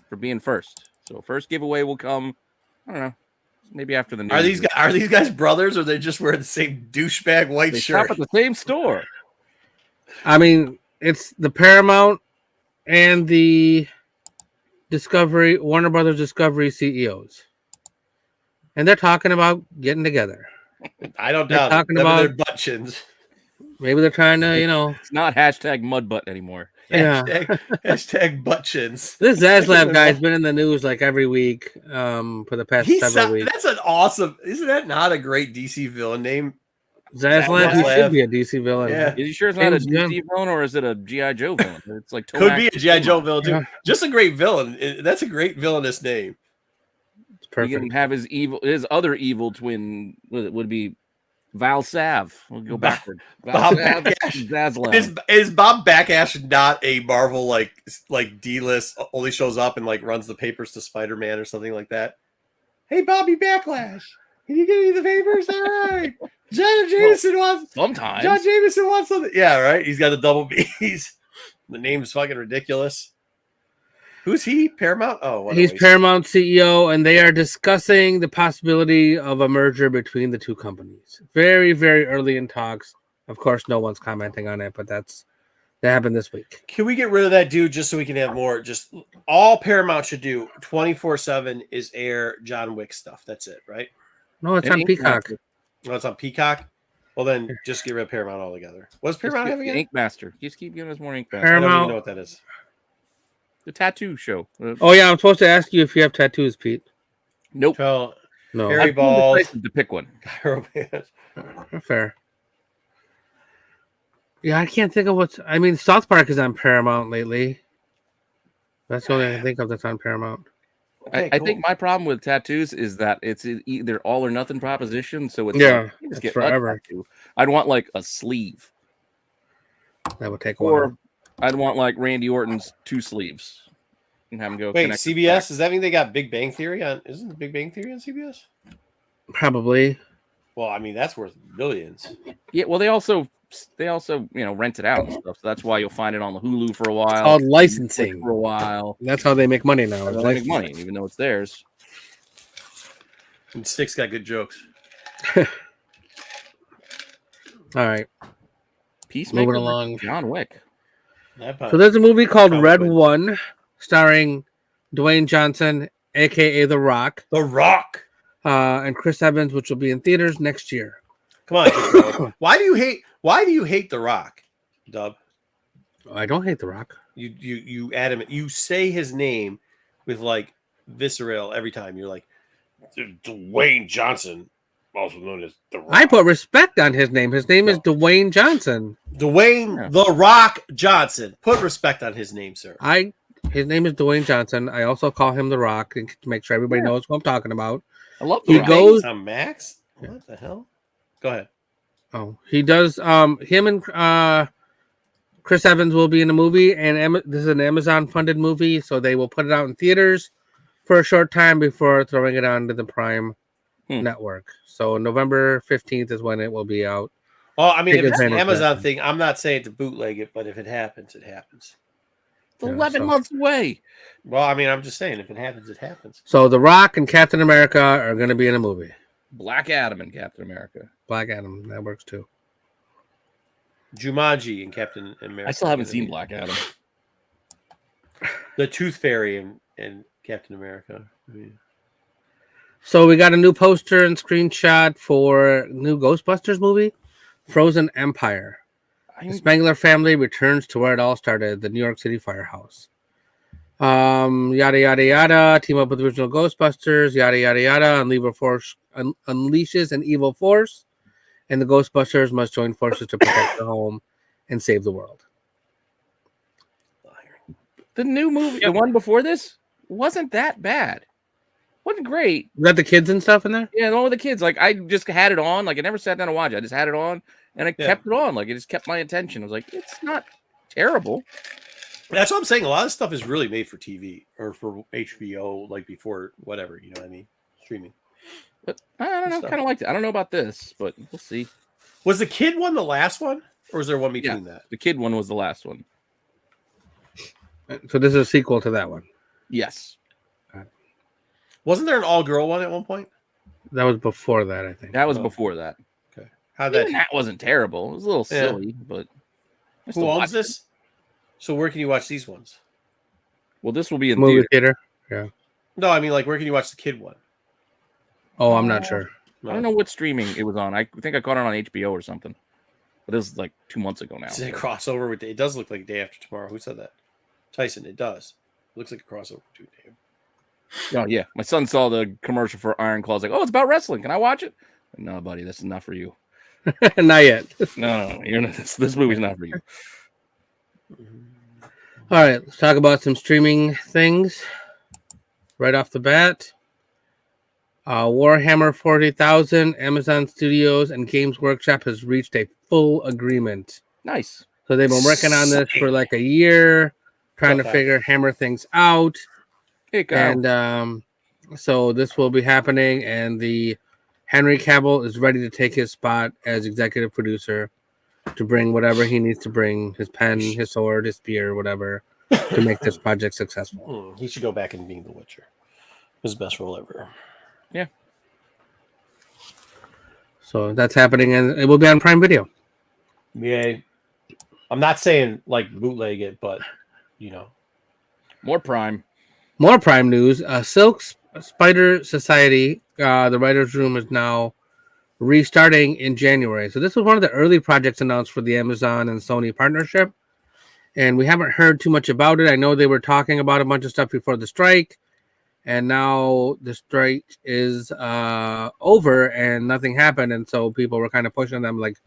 for being first. So first giveaway will come, I don't know, maybe after the news. Are these guys brothers, or they just wear the same douchebag white They shirt? shop at the same store. I mean, it's the Paramount and the Warner Brothers Discovery CEOs. And they're talking about getting together. I don't They're doubt talking it. about- Their butt chins. Maybe they're trying to, It's not hashtag mudbutt anymore. Yeah. Hashtag butt chins. This Zaslav guy's been in the news like every week for the past several weeks. That's an awesome. Isn't that not a great DC villain name? Zaslav, he should be a DC villain. Yeah. Is he sure it's not a James Gunn. DC villain, or is it a G.I. Joe villain? It's like Could be a G.I. Joe villain too. Yeah. Just a great villain. That's a great villainous name. It's You can perfect. have his other evil twin would be Val Sav. We'll go backward. Bob Val Sav, Backlash. Zaslav. Is Bob Backlash not a Marvel like D-list? Only shows up and like runs the papers to Spider-Man or something like that. Hey, Bobby Backlash. Can you give me the papers? All right. John Jameson wants. Sometimes. John Jameson wants something. Yeah, right. He's got the double B's. The name's fucking ridiculous. Who's he? Paramount? Oh, what a He's waste. Paramount CEO, and they are discussing the possibility of a merger between the two companies. Very, very early in talks. Of course, no one's commenting on it, but that happened this week. Can we get rid of that dude just so we can have more? Just all Paramount should do 24/7 is air John Wick stuff. That's it, right? No, it's And on Ink Peacock. Master. Oh, it's on Peacock. Well, then just get rid of Paramount altogether. What's Paramount having again? Ink Master. Just keep giving us more Ink Master. I don't even Paramount. know what that is. The tattoo show. Oh yeah, I'm supposed to ask you if you have tattoos, Pete. Nope. Well, No, Harry I've been Balls. decided to pick one. fair. Yeah, I can't think of what's. I mean, South Park is on Paramount lately. That's the only thing I can think of that's on Paramount. Okay, I cool. think my problem with tattoos is that it's either all or nothing proposition. So it's Yeah, like, you just it's get a forever. tattoo. I'd want like a sleeve, That would take a while. or I'd want like Randy Orton's 2 sleeves, and have him go. Wait, connect the CBS? back. Does that mean they got Big Bang Theory on? Isn't the Big Bang Theory on CBS? Probably. Well, I mean that's worth billions. Yeah. Well, they also rent it out and stuff. So that's why you'll find it on the Hulu for a while. It's called Netflix licensing. for a while. That's how they make money now. They is make money, licensing. even though it's theirs. And Stick's got good jokes. All right. Peacemaker. Moving along. John Wick. So there's a movie called Probably. Red One, starring Dwayne Johnson, aka The Rock, The Rock. and Chris Evans, which will be in theaters next year. Come on, bro. Why do you hate The Rock, Dub? I don't hate The Rock. You adamant. You say his name with like visceral every time. You're like Dwayne Johnson, also known as The Rock. I put respect on his name. His name is Dwayne Johnson. Dwayne The Rock Johnson. Put respect on his name, sir. His name is Dwayne Johnson. I also call him The Rock to make sure everybody knows who I'm talking about. I love He the Rock. goes- on Max. What the hell? Go ahead. Oh, he does. Him and Chris Evans will be in the movie, and this is an Amazon-funded movie, so they will put it out in theaters for a short time before throwing it onto the Prime network. So November 15th is when it will be out. Well, I mean, Take if it's an advantage of Amazon that. thing, I'm not saying to bootleg it, but if it happens, it happens. It's 11 so- months away. Well, I mean, I'm just saying, if it happens, it happens. So The Rock and Captain America are going to be in a movie. Black Adam and Captain America. Black Adam, that works too. Jumanji and Captain America. I still haven't seen Black Adam. The Tooth Fairy and Captain America. I mean, So we got a new poster and screenshot for new Ghostbusters movie, Frozen Empire. The Spangler family returns to where it all started, the New York City firehouse. Yada yada yada. Team up with original Ghostbusters. Yada yada yada. Unleashes an evil force, and the Ghostbusters must join forces to protect their home and save the world. The new movie, the one before this, wasn't that bad. Wasn't great. You got the kids and stuff in there? Yeah, the one with the kids. Like, I just had it on. Like, I never sat down to watch it. I just had it on, and I kept it on. Like, it just kept my attention. I was like, it's not terrible. that's what I'm saying. A lot of stuff is really made for TV or for HBO, like before whatever. You know what I mean? Streaming. But I don't know. Kind of liked it. I don't know about this, but we'll see. Was the kid one the last one, or was there one between that? The kid one was the last one. So this is a sequel to that one. Yes. Wasn't there an all-girl one at one point? That was before that, I think. That was before that. Okay. How'd that? Even that wasn't terrible. It was a little silly, but I still Who owns watched it. this? So where can you watch these ones? Well, this will be in Movie theater. theater. No, I mean like where can you watch the kid one? Oh, I'm not sure. I don't know what streaming it was on. I think I caught it on HBO or something. But this is like 2 months ago now. Is it a crossover with? It does look like Day After Tomorrow. Who said that? Tyson. It does. It looks like a crossover too. Dave. Oh yeah, my son saw the commercial for Iron Claw. He's like, "Oh, it's about wrestling. Can I watch it?" No, buddy, this is not for you. Not yet. No, you're not, this movie's not for you. All right, let's talk about some streaming things. Right off the bat, Warhammer 40,000, Amazon Studios, and Games Workshop has reached a full agreement. Nice. So they've been working on this for like a year, trying to hammer things out. Hey, And so this will be happening, and the Henry Cavill is ready to take his spot as executive producer to bring whatever he needs to bring, his pen, his sword, his spear, whatever, to make this project successful. He should go back and being The Witcher. His best role ever. Yeah. So that's happening, and it will be on Prime Video. Yeah. I'm not saying like bootleg it, but More Prime. More Prime news. Silk Spider Society, the writer's room is now restarting in January. So this was one of the early projects announced for the Amazon and Sony partnership. And we haven't heard too much about it. I know they were talking about a bunch of stuff before the strike. And now the strike is over and nothing happened. And so people were kind of pushing them like,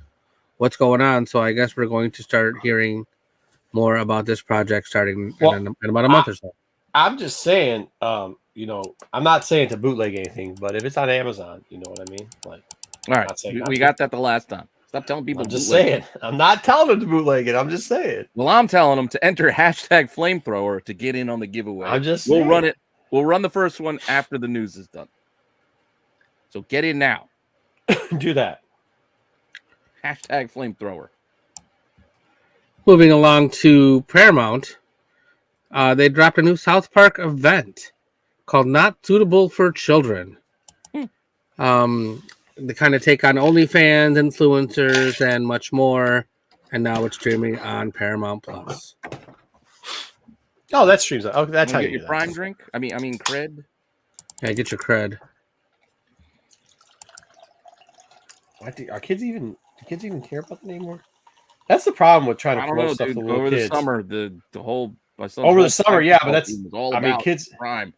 what's going on? So I guess we're going to start hearing more about this project starting in about a month or so. I'm just saying, I'm not saying to bootleg anything, but if it's on Amazon, you know what I mean? Like, all right, we got that the last time. Stop telling people. I'm just saying. I'm not telling them to bootleg it. I'm just saying. Well, I'm telling them to enter hashtag flamethrower to get in on the giveaway. I'm just we'll saying. run it. We'll run the first one after the news is done. So get in now. Do that. Hashtag flamethrower. Moving along to Paramount, they dropped a new South Park event called Not Suitable for Children. They kind of take on OnlyFans, influencers, and much more. And now it's streaming on Paramount Plus. Oh, that streams. Okay, that's how you get do your that. Prime drink. I mean, cred. Yeah, get your cred. Do kids even care about that anymore? That's the problem with trying to I don't promote know, stuff dude. to little Over kids. the summer, the whole over the summer, yeah, but that's all I mean, about kids Prime.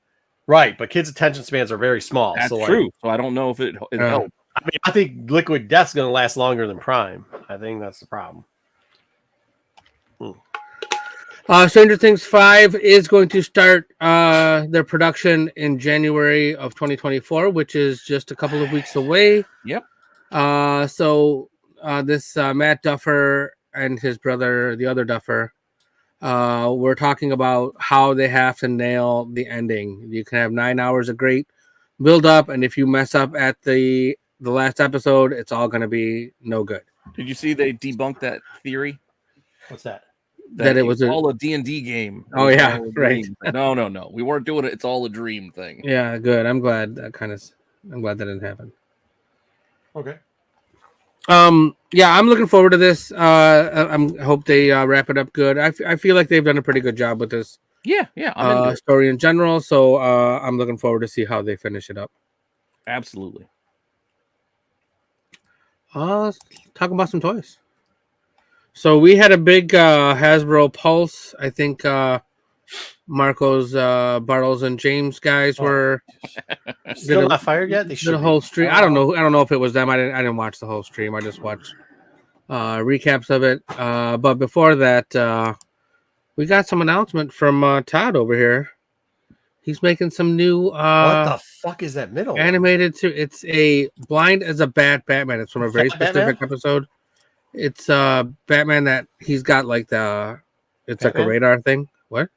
Right, but kids' attention spans are very small. That's so true. So I don't know if it helps. I mean, I think Liquid Death's going to last longer than Prime. I think that's the problem. Stranger Things 5 is going to start their production in January of 2024, which is just a couple of weeks away. Yep. So this Matt Duffer and his brother, the other Duffer, we're talking about how they have to nail the ending. You can have 9 hours of great build up, and if you mess up at the last episode, it's all going to be no good. Did you see they debunked that theory? What's that? That it was all a D&D game. Oh yeah, right. No. We weren't doing it. It's all a dream thing. Yeah, good. I'm glad that didn't happen. Okay. Yeah, I'm looking forward to this. I hope they wrap it up good. I feel like they've done a pretty good job with this. Yeah. I'm into it. Story in general. So I'm looking forward to see how they finish it up. Absolutely. Let's talk about some toys. So we had a big Hasbro Pulse. I think Marco's, Bartles, and James guys were still not fired yet. They did a whole stream. I don't know if it was them. I didn't watch the whole stream. I just watched recaps of it. But before that, we got some announcement from Todd over here. He's making some new what the fuck is that middle animated to it's a Blind as a Bat Batman. It's from a very specific episode. It's Batman that he's got like it's Batman? Like a radar thing. What?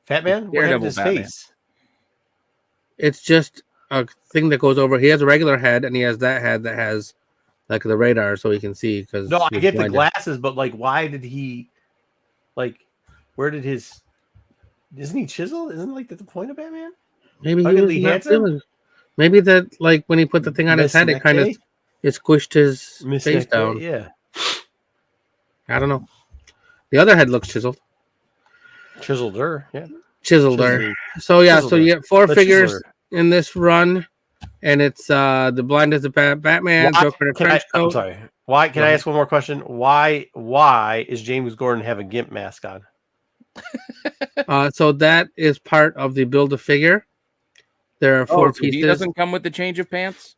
Fat Man? What happened to his face? It's just a thing that goes over. He has a regular head, and he has that head that has like the radar, so he can see. Because no, I get the glasses, but like, why did he? Like, where did his? Isn't he chiseled? Isn't like the point of Batman? Maybe he was handsome. Maybe that like when he put the thing on his head, it kind of squished his face down. Yeah. I don't know. The other head looks chiseled. Chiseled-er, yeah. Chiseled-er. So yeah, so you get 4 figures in this run, and it's the Blind as a Batman, Joker in a trench coat. I'm sorry. Why? Can I ask one more question? Why is James Gordon have a GIMP mask on? So that is part of the build a figure. There are 4 pieces. He doesn't come with the change of pants.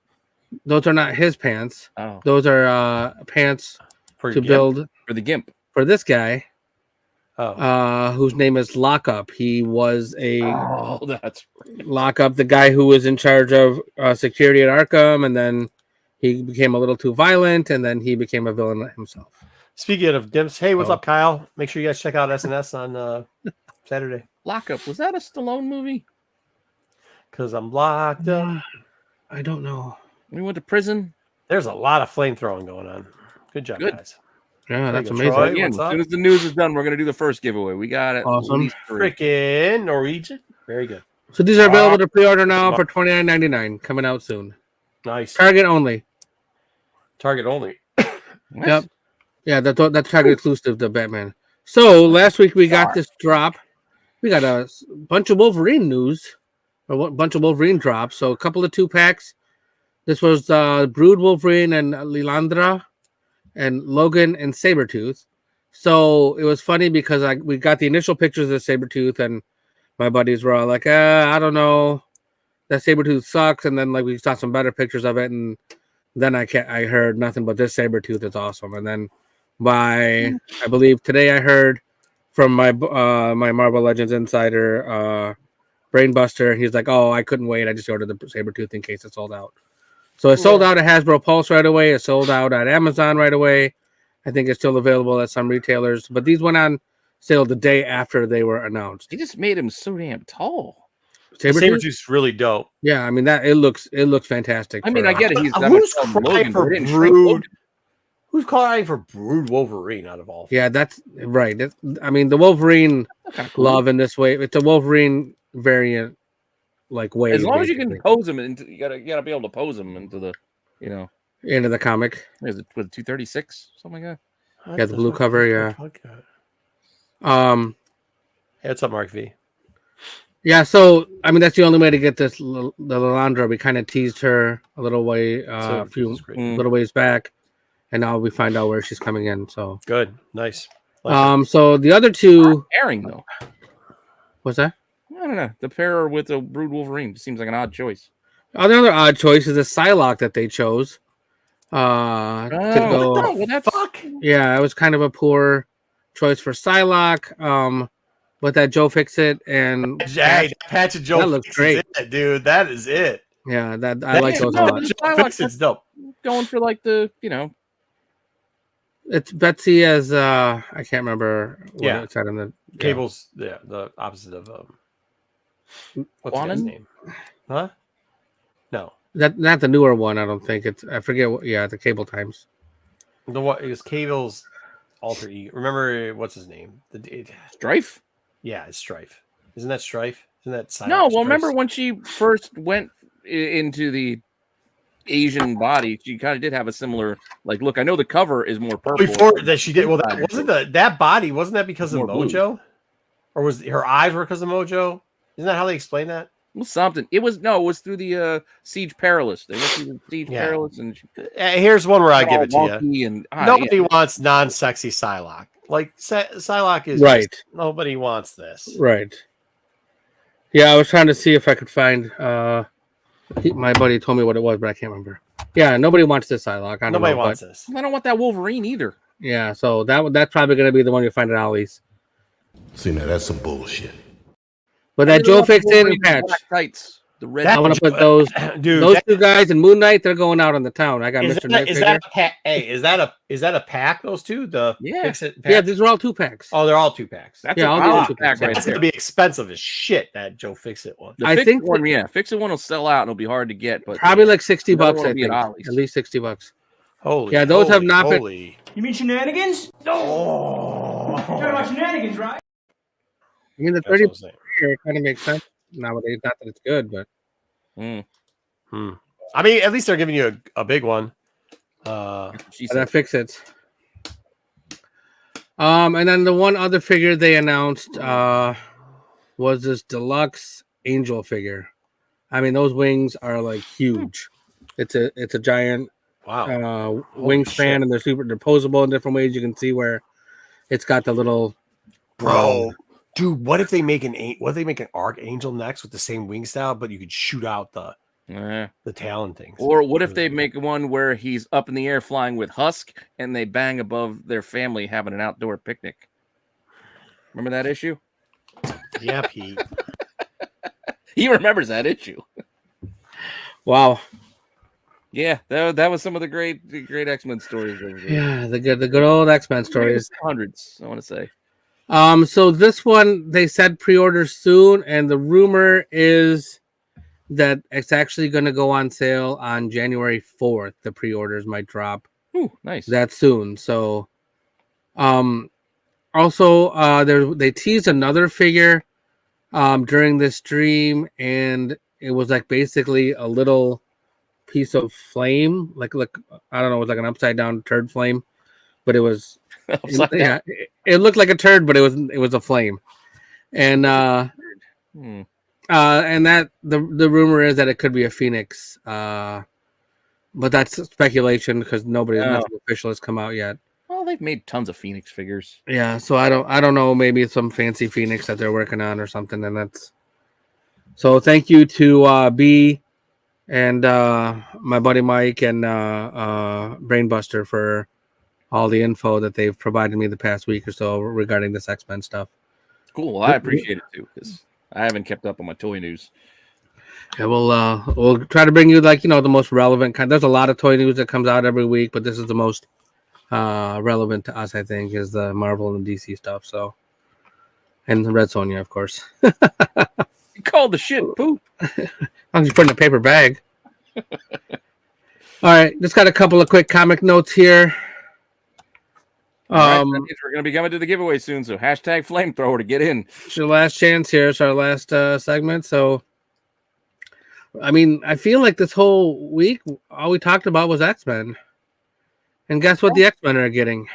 Those are not his pants. Oh. Those are pants to build for the GIMP for this guy. Whose name is Lockup. He was that's right. Lockup, the guy who was in charge of security at Arkham, and then he became a little too violent, and then he became a villain himself. Speaking of dimps, hey, what's up, Kyle? Make sure you guys check out SNS on Saturday. Lockup, was that a Stallone movie? Because I'm locked up. I don't know. We went to prison. There's a lot of flame throwing going on. Good job, Good. guys. Yeah, that's There you amazing. go, Troy. Again, what's as up? soon as the news is done, we're gonna do the first giveaway. We got it. Awesome. At least 3. Freaking Norwegian. Very good. So these are available to pre-order now for $29.99, coming out soon. Nice. Target only. Target only. What? Yep. Yeah, that's Target exclusive to Batman. So last week we got this drop. We got a bunch of Wolverine news, or a bunch of Wolverine drops. So a couple of 2-packs. This was Brood Wolverine and Lilandra, and Logan and Sabretooth. So it was funny because we got the initial pictures of Sabretooth, and my buddies were all like, I don't know, that Sabretooth sucks. And then like we saw some better pictures of it, and then I heard nothing but this Sabretooth is awesome. And then I believe today I heard from my my Marvel Legends insider, Brainbuster, he's like, oh, I couldn't wait. I just ordered the Sabretooth in case it sold out. So it sold out at Hasbro Pulse right away. It sold out at Amazon right away. I think it's still available at some retailers. But these went on sale the day after they were announced. He just made him so damn tall. Sabretooth's really dope. Yeah, I mean it looks fantastic. I mean, I get it. He's Who's Logan, crying but for they didn't show Brood? Logan. Who's crying for Brood Wolverine out of all? Yeah, that's right. I mean, the Wolverine Kinda cool. love in this way. It's a Wolverine variant, like way. As long as you basically, can pose him into, you gotta be able to pose him into the, into the comic. is it with 236 something like that? Yeah, the blue cover, yeah. Hey, what's up, Mark V? Yeah. So I mean, that's the only way to get this. The Lilandra, we kind of teased her a little way, a few little ways back, and now we find out where she's coming in. So Good, nice. So the other two, Pairing though, what's that? I don't know. The pair with a Brood Wolverine seems like an odd choice. Another odd choice is a Psylocke that they chose. To go. Well, that's Fuck. Yeah, it was kind of a poor choice for Psylocke. But that Joe Fixit and Hey, Patch and Joe that looks Fix great. is it, dude. That is it. Yeah, I like those a lot. Joe Fixit's dope. going for like the, It's Betsy as I can't remember what Yeah. it said in the Cable's the opposite of what's Quanon? his name? Huh? No. That not the newer one. I don't think it's. I forget. The Cable Times. The what is Cable's alter ego? Remember what's his name? Strife. Yeah, it's Strife. Isn't that Strife? Isn't that Psylocke? No, well, Strife's- remember when she first went into the Asian body, she kind of did have a similar look. I know the cover is more purple. before that she did? Well, that wasn't that body. Wasn't that because of More blue. Mojo? Or was her eyes were because of Mojo? Isn't that how they explain that? Well, something. It was through the Siege Perilous. They went through the Siege Yeah. Perilous, and she Here's one where I give it to you. wonky and Nobody wants non-sexy Psylocke. Like Psylocke is Right. just- nobody wants this. Right. Yeah, I was trying to see if I could find. My buddy told me what it was, but I can't remember. Yeah, nobody wants this Psylocke. I don't Nobody know, wants but, this. I don't want that Wolverine either. Yeah, so that's probably going to be the one you find at Ollie's. See, now that's some bullshit. But that Joe Fixit and Patch. Black tights. The red. I want to put those Dude, those two guys in Moon Knight. They're going out on the town. I got Mr. Knight is figure. that a pack? Hey, is that a pack? Those two, the Yeah. Fix-It pack? Yeah, these are all 2-packs. Oh, they're all 2-packs. That's Yeah, a I'll wow do it. pack right That's there. gonna be expensive as shit. That Joe Fix-It one. The I Fix-It think one, that- Fix-It one will sell out and it'll be hard to get, but Probably like $60 Another bucks. one I will be at think Ollie's. at least $60. Holy, Yeah, those have not been- holy. You mean shenanigans? Oh, You're talking about shenanigans, right? I mean, the That's what 30 I'm saying. here kind of makes sense nowadays. Not that it's good, but I mean, at least they're giving you a big one. she that said, Fix-Its. And then the one other figure they announced was this deluxe angel figure. I mean, those wings are like huge. It's a giant Wow. wingspan, shit. and they're posable in different ways. You can see where it's got the little Bro, dude, what if they make an archangel next with the same wing style, but you could shoot out the talon things? or what if they make one where he's up in the air flying with Husk and they bang above their family having an outdoor picnic? Remember that issue? Yeah, Pete. He remembers that issue. wow. Yeah, that was some of the great X-Men stories. Yeah, the good old X-Men stories. Hundreds, I want to say. So this one they said pre-order soon, and the rumor is that it's actually going to go on sale on January 4th. The pre-orders might drop Ooh, nice. that soon. So, also, they teased another figure during this stream, and it was like basically a little piece of flame, like I don't know, it was like an upside down turd flame, but it was Upside down. yeah, it looked like a turd, but it was a flame, and and that the rumor is that it could be a phoenix, but that's speculation because nothing official has come out yet. Well, they've made tons of Phoenix figures. Yeah, so I don't know, maybe it's some fancy phoenix that they're working on or something, and that's so. Thank you to B and my buddy Mike and Brainbuster for all the info that they've provided me the past week or so regarding this X-Men stuff. Cool. Well, I appreciate it too because I haven't kept up on my toy news. Yeah, we'll try to bring you the most relevant kind. There's a lot of toy news that comes out every week, but this is the most relevant to us, I think, is the Marvel and DC stuff. So, and the Red Sonja, of course. You called the shit poop. I'm just putting a paper bag. All right, just got a couple of quick comic notes here. All right, that means we're going to be coming to the giveaway soon, so hashtag flamethrower to get in. It's your last chance here. It's our last segment. So, I mean, I feel like this whole week, all we talked about was X-Men. And guess what the X-Men are getting?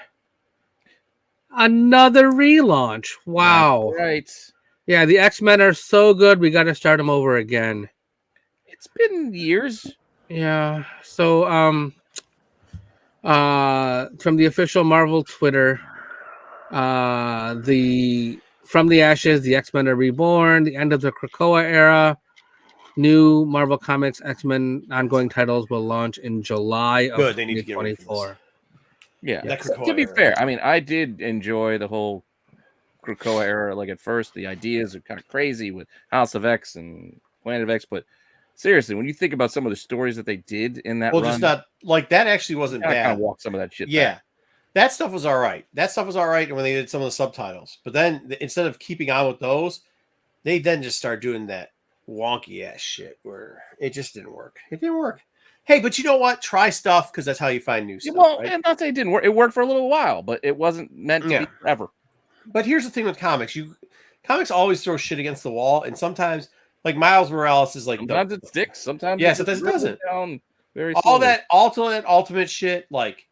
Another relaunch. Wow. That's right. Yeah, the X-Men are so good, we got to start them over again. It's been years. Yeah. So, from the official Marvel Twitter, From the Ashes, the X-Men are reborn, the end of the Krakoa era. New Marvel Comics X-Men ongoing titles will launch in July of 2024. Yeah. To be fair, I mean, I did enjoy the whole Krakoa era. Like at first, the ideas are kind of crazy with House of X and Planet of X, but seriously, when you think about some of the stories that they did in that run, just not like that actually wasn't bad. Kind of walk some of that shit. Yeah. back. That stuff was all right. And when they did some of the subtitles, but then instead of keeping on with those, they then just started doing that wonky ass shit where it just didn't work. It didn't work. Hey, but you know what? Try stuff because that's how you find new stuff. Well, right? and not say it didn't work. It worked for a little while, but it wasn't meant to be forever. But here's the thing with comics: comics always throw shit against the wall, and sometimes, like Miles Morales is like sometimes it sticks, sometimes sometimes it doesn't. Down very all slowly. that ultimate shit, like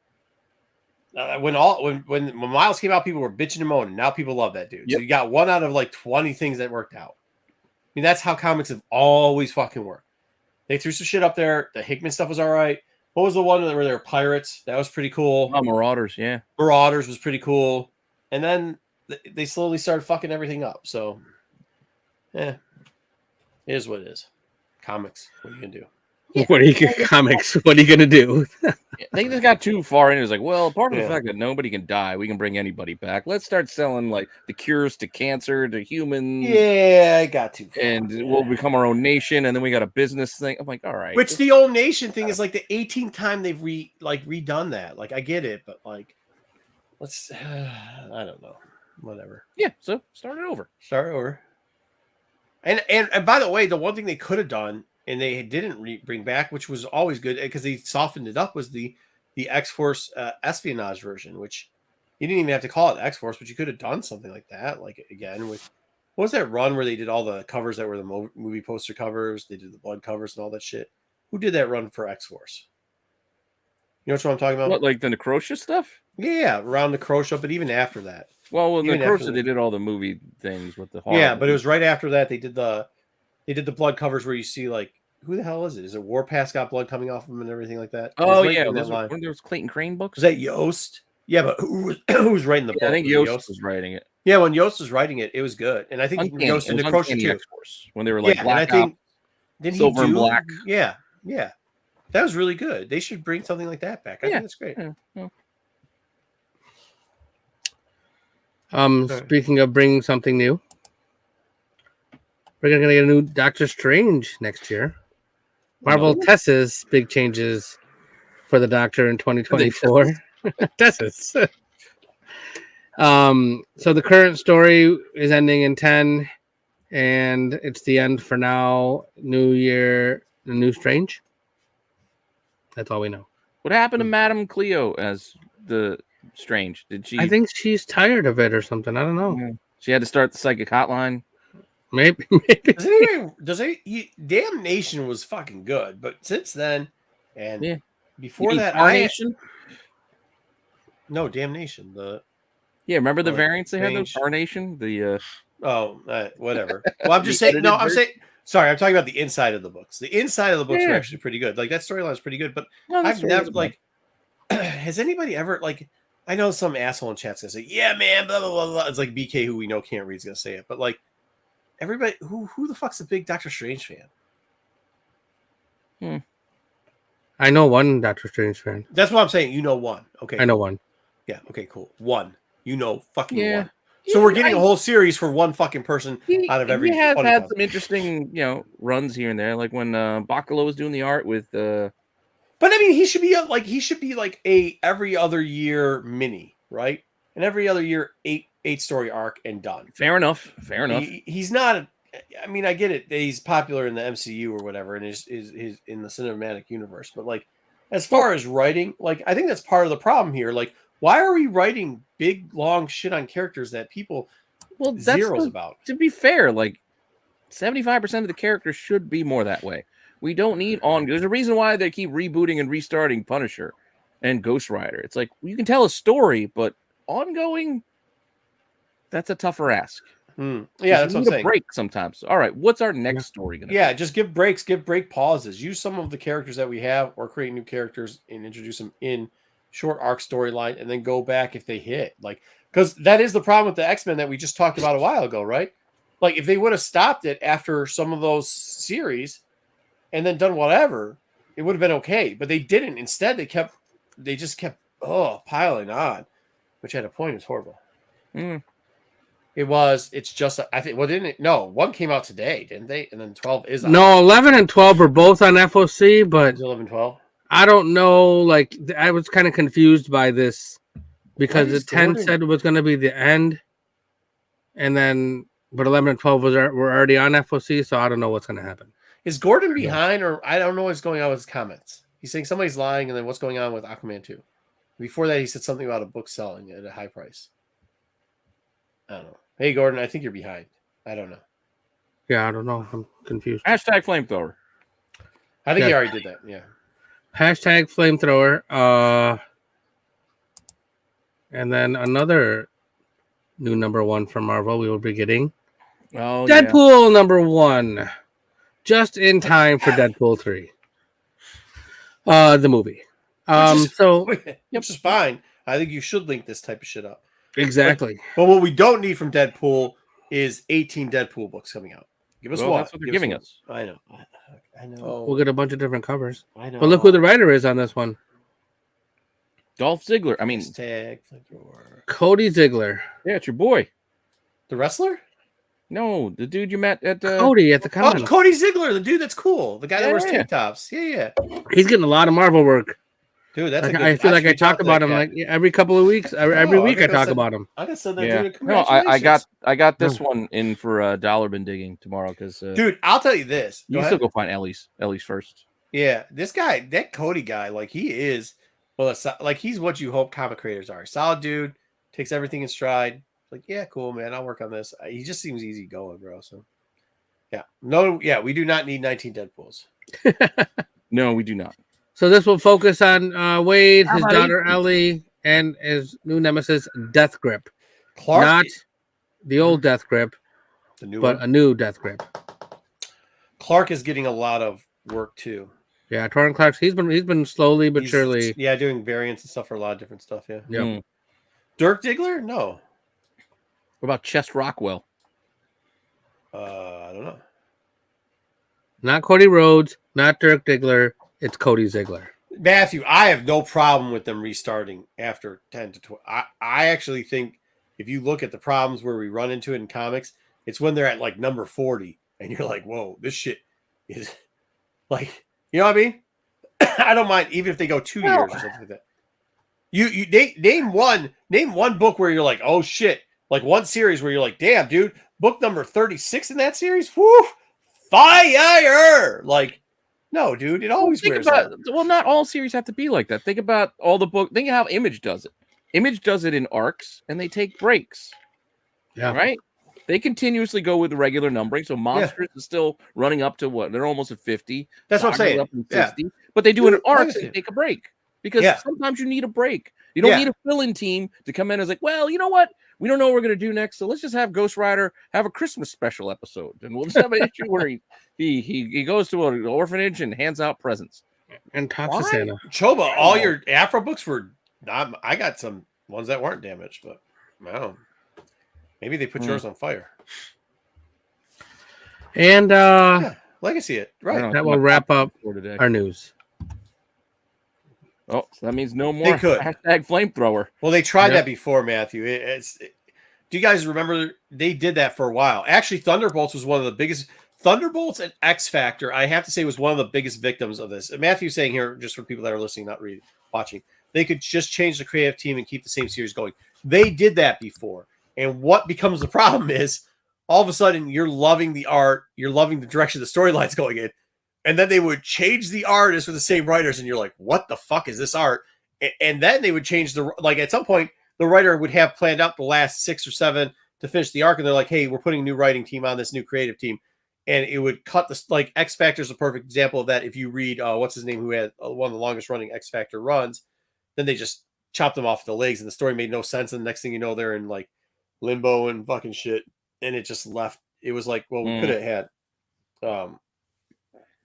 when Miles came out, people were bitching and moaning. Now people love that dude. So you got one out of like 20 things that worked out. I mean, that's how comics have always fucking worked. They threw some shit up there. The Hickman stuff was all right. What was the one where they were pirates? That was pretty cool. Oh, Marauders, yeah. Marauders was pretty cool. And then they slowly started fucking everything up. So, it is what it is. Comics. What are you going to do? Comics. What are you gonna do? They just got too far in. It was like, well, apart from the fact that nobody can die, we can bring anybody back. Let's start selling like the cures to cancer to humans. Yeah, I got too far. And we'll become our own nation, and then we got a business thing. I'm like, all right. Which the own nation thing is like the 18th time they've redone that. Like I get it, but like, let's I don't know, whatever. Yeah, so start it over. Start over. And by the way, the one thing they could have done. And they didn't bring back, which was always good because they softened it up, was the X-Force espionage version, which you didn't even have to call it X-Force, but you could have done something like that. Like, again, with what was that run where they did all the covers that were the movie poster covers? They did the blood covers and all that shit. Who did that run for X-Force? You know what I'm talking about? What, like the Necrotia stuff? Yeah, around the Necrotia, but even after that. Well, Necrotia, they did all the movie things with the horror. Yeah, but it was right after that they did the blood covers where you see like, who the hell is it? Is it Warpath got blood coming off him and everything like that? Oh yeah, weren't those Clayton Crane books? Was that Yost? Yeah, but who was writing the book? I think Yost was writing it. Yeah, when Yost was writing it, it was good, and I think Yost and Necrotia too. When they were like black, and I think silver and black. Yeah, that was really good. They should bring something like that back. I think that's great. Speaking of bringing something new, we're gonna get a new Doctor Strange next year. Marvel Tessa's big changes for the Doctor in 2024. Tessa's. So the current story is ending in 10. and it's the end for now. New Year, the new Strange. That's all we know. What happened to Madame Cleo as the Strange? Did she? I think she's tired of it or something. I don't know. Yeah. She had to start the psychic hotline. Maybe. Damnation was fucking good, but since then, and Yeah. before that, Carnation. No, Damnation. Yeah, remember the Oh, variants they had? Those Strange. Carnation. The whatever. Well, I'm just The saying. No, edited I'm version? saying. Sorry, I'm talking about the inside of the books. The inside of the books were Yeah. actually pretty good. Like that storyline is pretty good, but no, I've never like. Has anybody ever like? I know some asshole in chat's gonna say, "Yeah, man," blah blah blah blah. It's like BK, who we know can't read, is gonna say it, but like everybody, who the fuck's a big Doctor Strange fan? I know one Doctor Strange fan. That's what I'm saying. You know one. Okay, I know one. Yeah. Okay. Cool. One. You know, fucking Yeah. one. So we're getting a whole series for one fucking person out of every. He has 20,000. had some interesting, runs here and there, like when Bacalo was doing the art with. But I mean, he should be like a every other year mini, right? And every other year eight story arc and done. Fair enough. He's not. I mean, I get it. He's popular in the MCU or whatever, and is in the cinematic universe. But like, as far as writing, like, I think that's part of the problem here. Like, why are we writing big long shit on characters that people zeros about? To be fair, like 75% of the characters should be more that way. We don't need There's a reason why they keep rebooting and restarting Punisher and Ghost Rider. It's like you can tell a story, but ongoing, that's a tougher ask. Yeah, that's what I'm saying. Break sometimes. All right, what's our next story gonna be? Just give breaks, give break pauses. Use some of the characters that we have, or create new characters and introduce them in short arc storyline, and then go back if they hit. Like, because that is the problem with the X-Men that we just talked about a while ago, right? Like, if they would have stopped it after some of those series and then done whatever, it would have been okay. But they didn't. Instead, they just kept piling on, which at a point is horrible. It's just, I think, well, didn't it? No, one came out today, didn't they? And then 12 is on. No, 11 and 12 were both on FOC, but 11, 12. I don't know. Like, I was kind of confused by this because the 10 said it was going to be the end, and then, but 11 and 12 were already on FOC, so I don't know what's going to happen. Is Gordon behind, or I don't know what's going on with his comments? He's saying somebody's lying, and then what's going on with Aquaman 2? Before that, he said something about a book selling at a high price. I don't know. Hey, Gordon, I think you're behind. I don't know. Yeah, I don't know. I'm confused. Hashtag flamethrower. I think he already did that. Yeah. Hashtag flamethrower. And then another new number one from Marvel we will be getting. Oh, Deadpool number one. Just in time for Deadpool 3. The movie. Which is fine. I think you should link this type of shit up. Exactly. But what we don't need from Deadpool is 18 Deadpool books coming out. Give us one. That's what they're giving us. I know. I know. We'll get a bunch of different covers. I know. But look who the writer is on this one. Dolph Ziggler. I mean, Cody Ziggler. Yeah, it's your boy. The wrestler? No, the dude you met at Cody at the con. Oh, Cody Ziggler, the dude that's cool. The guy that wears tank tops. Yeah. He's getting a lot of Marvel work. Dude, that's I feel like I talk about him like every couple of weeks. Every week I talk about him. I just said that dude. No, I got this one in for dollar bin digging tomorrow because dude, I'll tell you this. You still go find Ellie's first. Yeah, this guy, that Cody guy, like he is, well, like he's what you hope comic creators are. Solid dude, takes everything in stride. Like, yeah, cool, man. I'll work on this. He just seems easy going, bro. So, we do not need 19 Deadpools. No, we do not. So this will focus on Wade, his daughter Ellie, and his new nemesis, Death Grip. Clark, not the old Death Grip, but a new Death Grip. Clark is getting a lot of work too. Yeah, Torrin Clark's he's been slowly but surely. Yeah, doing variants and stuff for a lot of different stuff. Yeah. Yeah. Dirk Diggler? No. What about Chest Rockwell? I don't know. Not Cody Rhodes, not Dirk Diggler. It's Cody Ziggler. Matthew, I have no problem with them restarting after 10 to 12. I actually think if you look at the problems where we run into it in comics, it's when they're at like number 40 and you're like, whoa, this shit is like, you know what I mean? I don't mind even if they go 2 years or something like that. You name one book where you're like, oh shit, Like one series where you're like, damn, dude, book number 36 in that series, whoo, fire! Like, no, dude, it always think wears about out. well, not all series have to be like that. Think about all the book. Think how Image does it. Image does it in arcs, and they take breaks. Yeah. Right. They continuously go with the regular numbering. So Monsters is still running up to what? They're almost at 50. That's what I'm Saga's saying. Up in Yeah. 60. But they do it in Dude, arcs Legacy. and take a break. Because Yeah. sometimes you need a break. You don't Yeah. need a fill-in team to come in as like, well, you know what? We don't know what we're gonna do next. So let's just have Ghost Rider have a Christmas special episode. And we'll just have an issue where he goes to an orphanage and hands out presents. And talks to Why? Santa. Choba, all your Afro books were not. I got some ones that weren't damaged, but I don't know. Maybe they put yours on fire. And Yeah, Legacy it. Right. that will wrap up for today. our news. Oh, so that means no more could. hashtag flamethrower. Well, they tried Yep. that before, Matthew. Do you guys remember they did that for a while? Actually, Thunderbolts was one of the biggest. Thunderbolts and X Factor, I have to say, was one of the biggest victims of this. Matthew's saying here, just for people that are listening, not reading, watching, they could just change the creative team and keep the same series going. They did that before. And what becomes the problem is all of a sudden you're loving the art, you're loving the direction the storyline's going in. And then they would change the artists with the same writers, and you're like, what the fuck is this art? And then they would change like at some point, the writer would have planned out the last 6 or 7 to finish the arc, and they're like, hey, we're putting a new writing team on this new creative team. And it would cut this, like X Factor is a perfect example of that. If you read, what's his name, who had one of the longest running X Factor runs, then they just chopped them off the legs, and the story made no sense. And the next thing you know, they're in like limbo and fucking shit, and it just left. It was like, well, we could have had,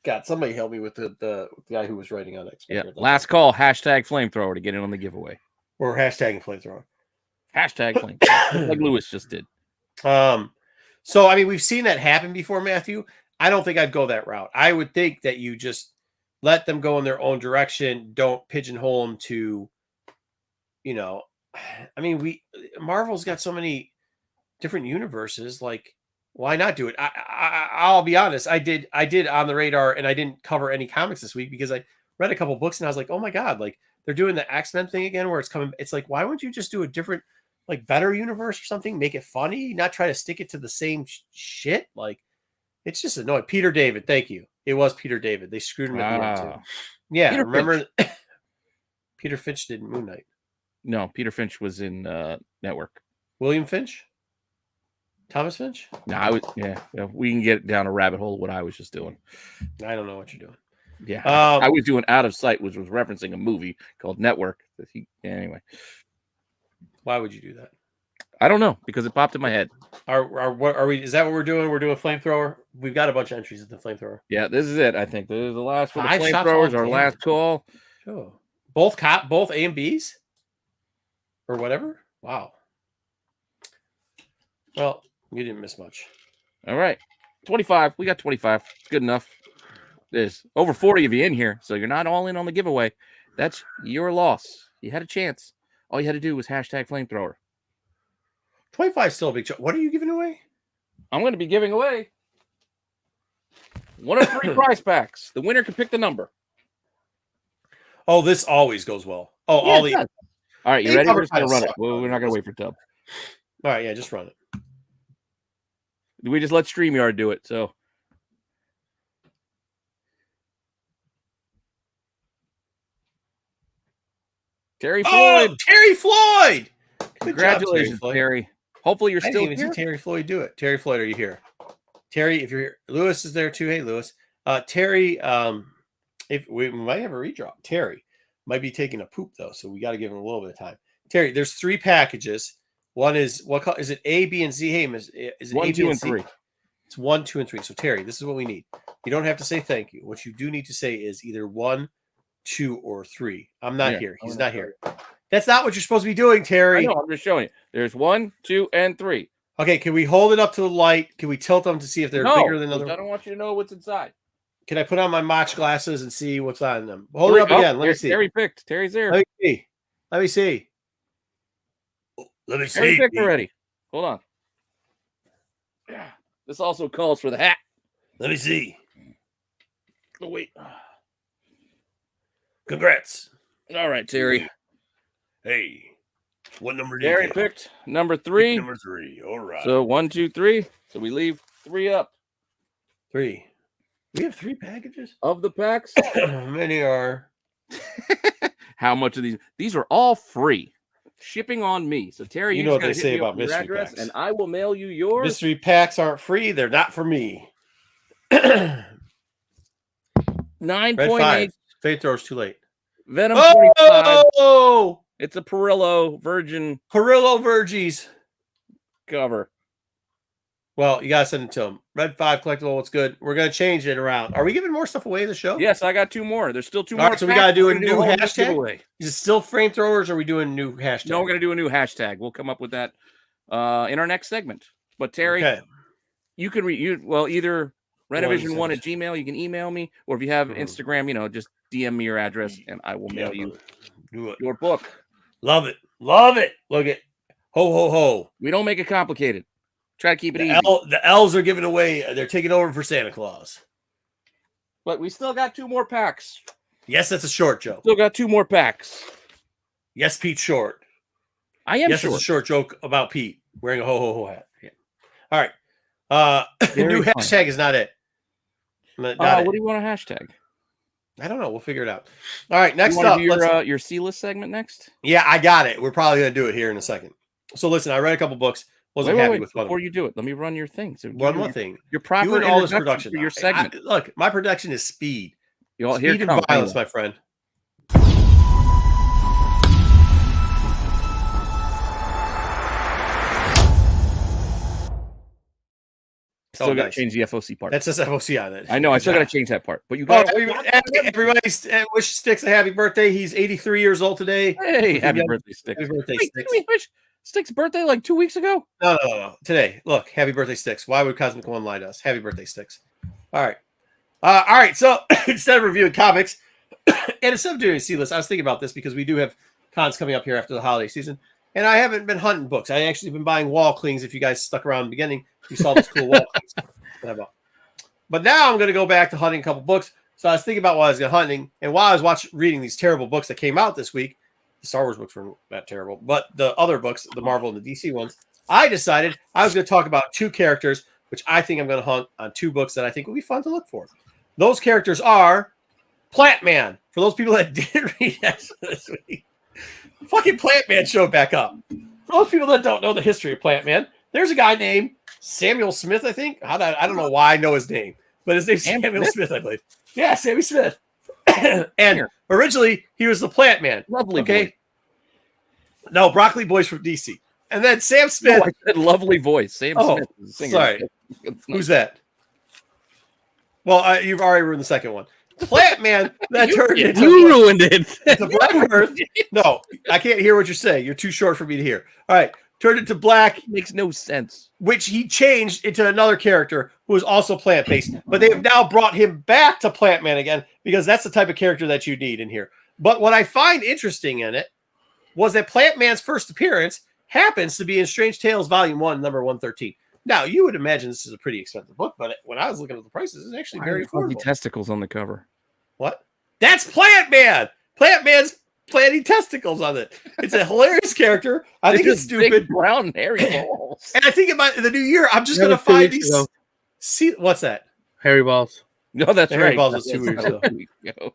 God, somebody help me with the guy who was writing on X Factor. Yeah, last call, hashtag flamethrower to get in on the giveaway. Or hashtagging flamethrower. Hashtag flamethrower, like Lewis just did. So, I mean, we've seen that happen before, Matthew. I don't think I'd go that route. I would think that you just let them go in their own direction. Don't pigeonhole them to, you know, I mean, Marvel's got so many different universes. Like, why not do it? I'll be honest. I did On the Radar, and I didn't cover any comics this week because I read a couple books and I was like, oh my God, like they're doing the X-Men thing again where it's coming. It's like, why wouldn't you just do a different, like better universe or something, make it funny, not try to stick it to the same shit. Like, it's just annoying. Peter David, thank you. It was Peter David. They screwed him at the end too. Yeah, Peter remember Peter Finch did Moon Knight. No, Peter Finch was in Network. William Finch? Thomas Finch? No, yeah, we can get down a rabbit hole what I was just doing. I don't know what you're doing. Yeah, I was doing Out of Sight, which was referencing a movie called Network. Anyway. Why would you do that? I don't know, because it popped in my head. Are we? Is that what we're doing? We're doing flamethrower. We've got a bunch of entries in the flamethrower. Yeah, this is it. I think this is the last for the 5 shots flamethrowers. on Our damage. last call. Oh, both A and B's, or whatever. Wow. Well, you didn't miss much. All right, 25. We got 25. Good enough. There's over 40 of you in here, so you're not all in on the giveaway. That's your loss. You had a chance. All you had to do was hashtag flamethrower. 25 is still a big chunk. What are you giving away? I'm going to be giving away one of 3 prize packs. The winner can pick the number. Oh, this always goes well. Oh, Yeah, all it the. does. All right, you They ready? cover We're just going to kind of run it. suck, Well, we're not going to wait for Tub. All right, yeah, just run it. We just let StreamYard do it. So Terry Floyd. Oh, Terry Floyd! Good job, Congratulations, Floyd. Terry. Hopefully you're I still didn't even here. see Terry Floyd do it. Terry Floyd, are you here? Terry, if you're here, Lewis is there too. Hey, Lewis. Terry, if we might have a redraw. Terry might be taking a poop though, so we got to give him a little bit of time. Terry, there's 3 packages. One is is it A, B, and Z? Hey, is it 1, A, B, 2, and and C? 3. It's 1, 2, and 3. So Terry, this is what we need. You don't have to say thank you. What you do need to say is either 1, 2, or 3. I'm not here. He's not here. That's not what you're supposed to be doing, I Terry. know. I'm just showing you. There's 1, 2, and 3. Okay, can we hold it up to the light? Can we tilt them to see if they're bigger than other? I don't want you to know what's inside. Can I put on my Mach glasses and see what's on them? Hold it 3. up again. Let me see. Terry picked. Terry's there. Let me see. Let me see. Let me Terry see. picked already. Hold on. Yeah. This also calls for the hat. Let me see. Oh, wait. Congrats. All right, Terry. Hey, What number do you Gary pick? picked number Pick 3. number 3. All right. So 1, 2, 3. So we leave 3 up 3. We have 3 packages. of the packs. How many are? How much of these? These are all free. Shipping on me. So Terry, You you know what just they gotta say hit me up about with your mystery address, packs. and I will mail you yours. Mystery packs aren't free. They're not for me. 9.8 Fade thrower's too late. Venom 25. Oh, It's a Perillo Virgin Perillo Virgies. cover. Well, you gotta send it to them. Red 5 collectible. What's good? We're gonna change it around. Are we giving more stuff away in the show? Yes, I got 2 more. There's still 2 All more. right, so we packs. gotta do We're a gonna new whole hashtag? giveaway. Is it still flamethrowers? Or are we doing a new hashtag? No, we're gonna do a new hashtag. We'll come up with that in our next segment. But Terry, Okay. you can either Rennavision1 One at Gmail. You can email me, or if you have Mhm. Instagram, just DM me your address, and I will mail you Do it. your book. Love it. Love it. Look at ho ho ho. We don't make it complicated. Try to keep it easy. The elves are giving away. They're taking over for Santa Claus. But we still got 2 more packs. Yes, that's a short joke. Still got 2 more packs. Yes, Pete's short. I am Yes, sure. it's a short joke about Pete wearing a ho ho ho hat. Yeah. All right. Very New funny. hashtag is not it. Not What it. do you want a hashtag? I don't know. We'll figure it out. All right. Next You wanna up. do your C-list segment next? Yeah, I got it. We're probably going to do it here in a second. So listen, I read a couple books. Wasn't happy with one. Before you do it, let me run your thing. So One more thing. Your proper Doing all this introduction production for your segment. Look, my production is speed. Here Speed and comes. violence, my friend. Still got to nice. change the FOC part. That says FOC on it. I know. I still got to change that part. But you got. Everybody wish Sticks a happy birthday. He's 83 years old today. Hey, happy Yeah. birthday, Sticks. Happy birthday, Wait, Sticks. didn't we wish Sticks' birthday like 2 weeks ago? No. Today. Look, happy birthday, Sticks. Why would Cosmic One lie to us? Happy birthday, Sticks. All right. So instead of reviewing comics and instead of doing a C-list, I was thinking about this because we do have cons coming up here after the holiday season. And I haven't been hunting books. I actually been buying wall clings. If you guys stuck around in the beginning, you saw this cool wall clings that I bought. But now I'm going to go back to hunting a couple books. So I was thinking about while I was hunting, and while I was reading these terrible books that came out this week, the Star Wars books weren't that terrible, but the other books, the Marvel and the DC ones, I decided I was going to talk about 2 characters, which I think I'm going to hunt on 2 books that I think will be fun to look for. Those characters are Plant Man. For those people that didn't read that this week, fucking Plant Man showed back up. For those people that don't know the history of Plant Man, there's a guy named Samuel Smith, I think. I don't know why I know his name, but his name's Samuel Smith, I believe. Yeah, Sammy Smith. And originally, he was the Plant Man. Lovely Okay. voice. No, Broccoli Boys from DC. And then Sam Smith. No, I said lovely voice. Sam Smith is a singer. Sorry. Who's that? Well, you've already ruined the second one. Plant Man that turned into You ruined it. the Black Earth. No, I can't hear what you're saying. You're too short for me to hear. All right. Turned into black, Makes no sense. which he changed into another character who is also plant-based. But they have now brought him back to Plant Man again because that's the type of character that you need in here. But what I find interesting in it was that Plant Man's first appearance happens to be in Strange Tales Volume 1, number 113. Now, you would imagine this is a pretty expensive book, but when I was looking at the prices, it's actually very affordable. Testicles on the cover. What? That's Plant Man! Plant Man's planting testicles on it. It's a hilarious character. I think it's stupid. Big brown hairy balls. And I think in the new year, I'm just That going to was 2 find weeks these. ago. See, what's that? Hairy balls. No, that's The hairy right. balls was 2 weeks ago. ago.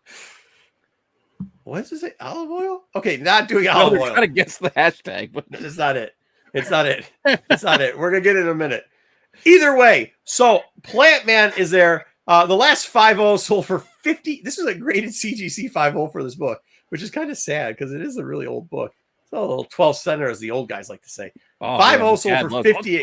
What does it say? Olive oil? Okay, not doing No, olive they're oil. trying to guess the hashtag, but It's not it. It's not it. It's not it. We're going to get it in a minute. Either way, so Plant Man is there. The last 5.0 sold for 50. This is a graded CGC 5.0 for this book, which is kind of sad because it is a really old book. It's a little 12 center, as the old guys like to say. 5.0 sold for 58.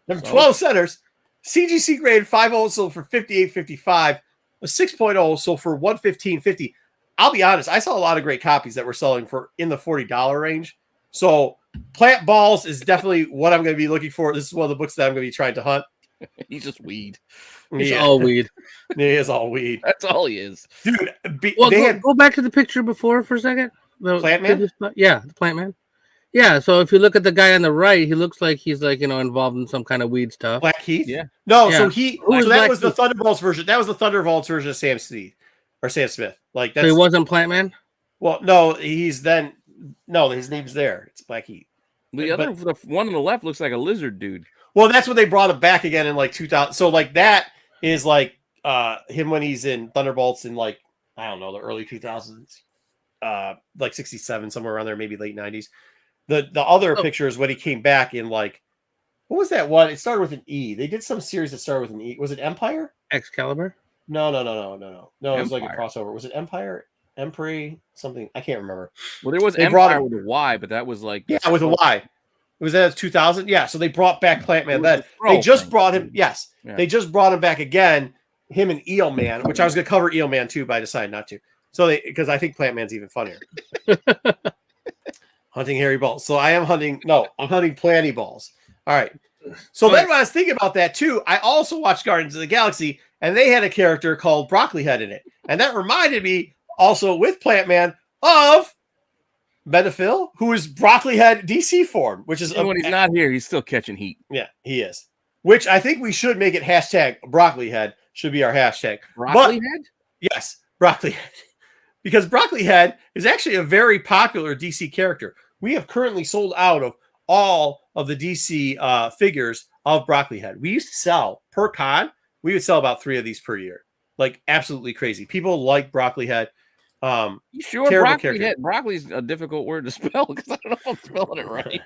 Them 12 centers. CGC grade 5.0 sold for 58.55. A 6.0 sold for 115.50. I'll be honest, I saw a lot of great copies that were selling for in the $40 range. So Plant Balls is definitely what I'm going to be looking for. This is one of the books that I'm going to be trying to hunt. He's just weed. It's all weed. He is all weed. That's all he is. Dude, Well, they go, had go back to the picture before for a second. The Plant Man? Yeah, the Plant Man. Yeah, so if you look at the guy on the right, he looks like he's involved in some kind of weed stuff. Black Heath. Yeah. No, Yeah. so Who was that Black was the Heath? Thunderbolts version. That was the Thunderbolts version of Sam Smith. Like So that's he wasn't Plant Man? well, no, he's then No, his name's there. It's Black Heat. The other, the one on the left looks like a lizard dude. Well, that's when they brought him back again in like 2000. So like that is like him when he's in Thunderbolts in like, I don't know, the early 2000s, like 67, somewhere around there, maybe late 90s. The other picture is when he came back in like, what was that one? It started with an E. They did some series that started with an E. Was it Empire? Excalibur? No. No, it was like a Empire. crossover. Was it Empire? Empire? Something. I can't remember. Well, there was They brought Empire him- with a Y, but that was like Yeah, with a Y. Was that 2000? Yeah, so they brought back Plant Man It was then. the Skrull They just thing. brought him, yes. Yeah. They just brought him back again, him and Eel Man, which I was going to cover Eel Man too, but I decided not to. So because I think Plant Man's even funnier. Hunting hairy balls. So I'm hunting planty balls. All right. So then when I was thinking about that too, I also watched Guardians of the Galaxy, and they had a character called Broccoli Head in it. And that reminded me also with Plant Man of Metaphil, who is Broccoli Head DC form, which is And when he's not here, he's still catching heat. yeah, he is. Which I think we should make it hashtag Broccoli Head should be our hashtag. Broccoli head? Yes, Broccoli Head. Because Broccoli Head is actually a very popular DC character. We have currently sold out of all of the DC figures of Broccoli Head. We used to sell per con, we would sell about 3 of these per year. Like absolutely crazy. People like Broccoli Head. You sure Terrible broccoli character. head? Broccoli's a difficult word to spell because I don't know if I'm spelling it right.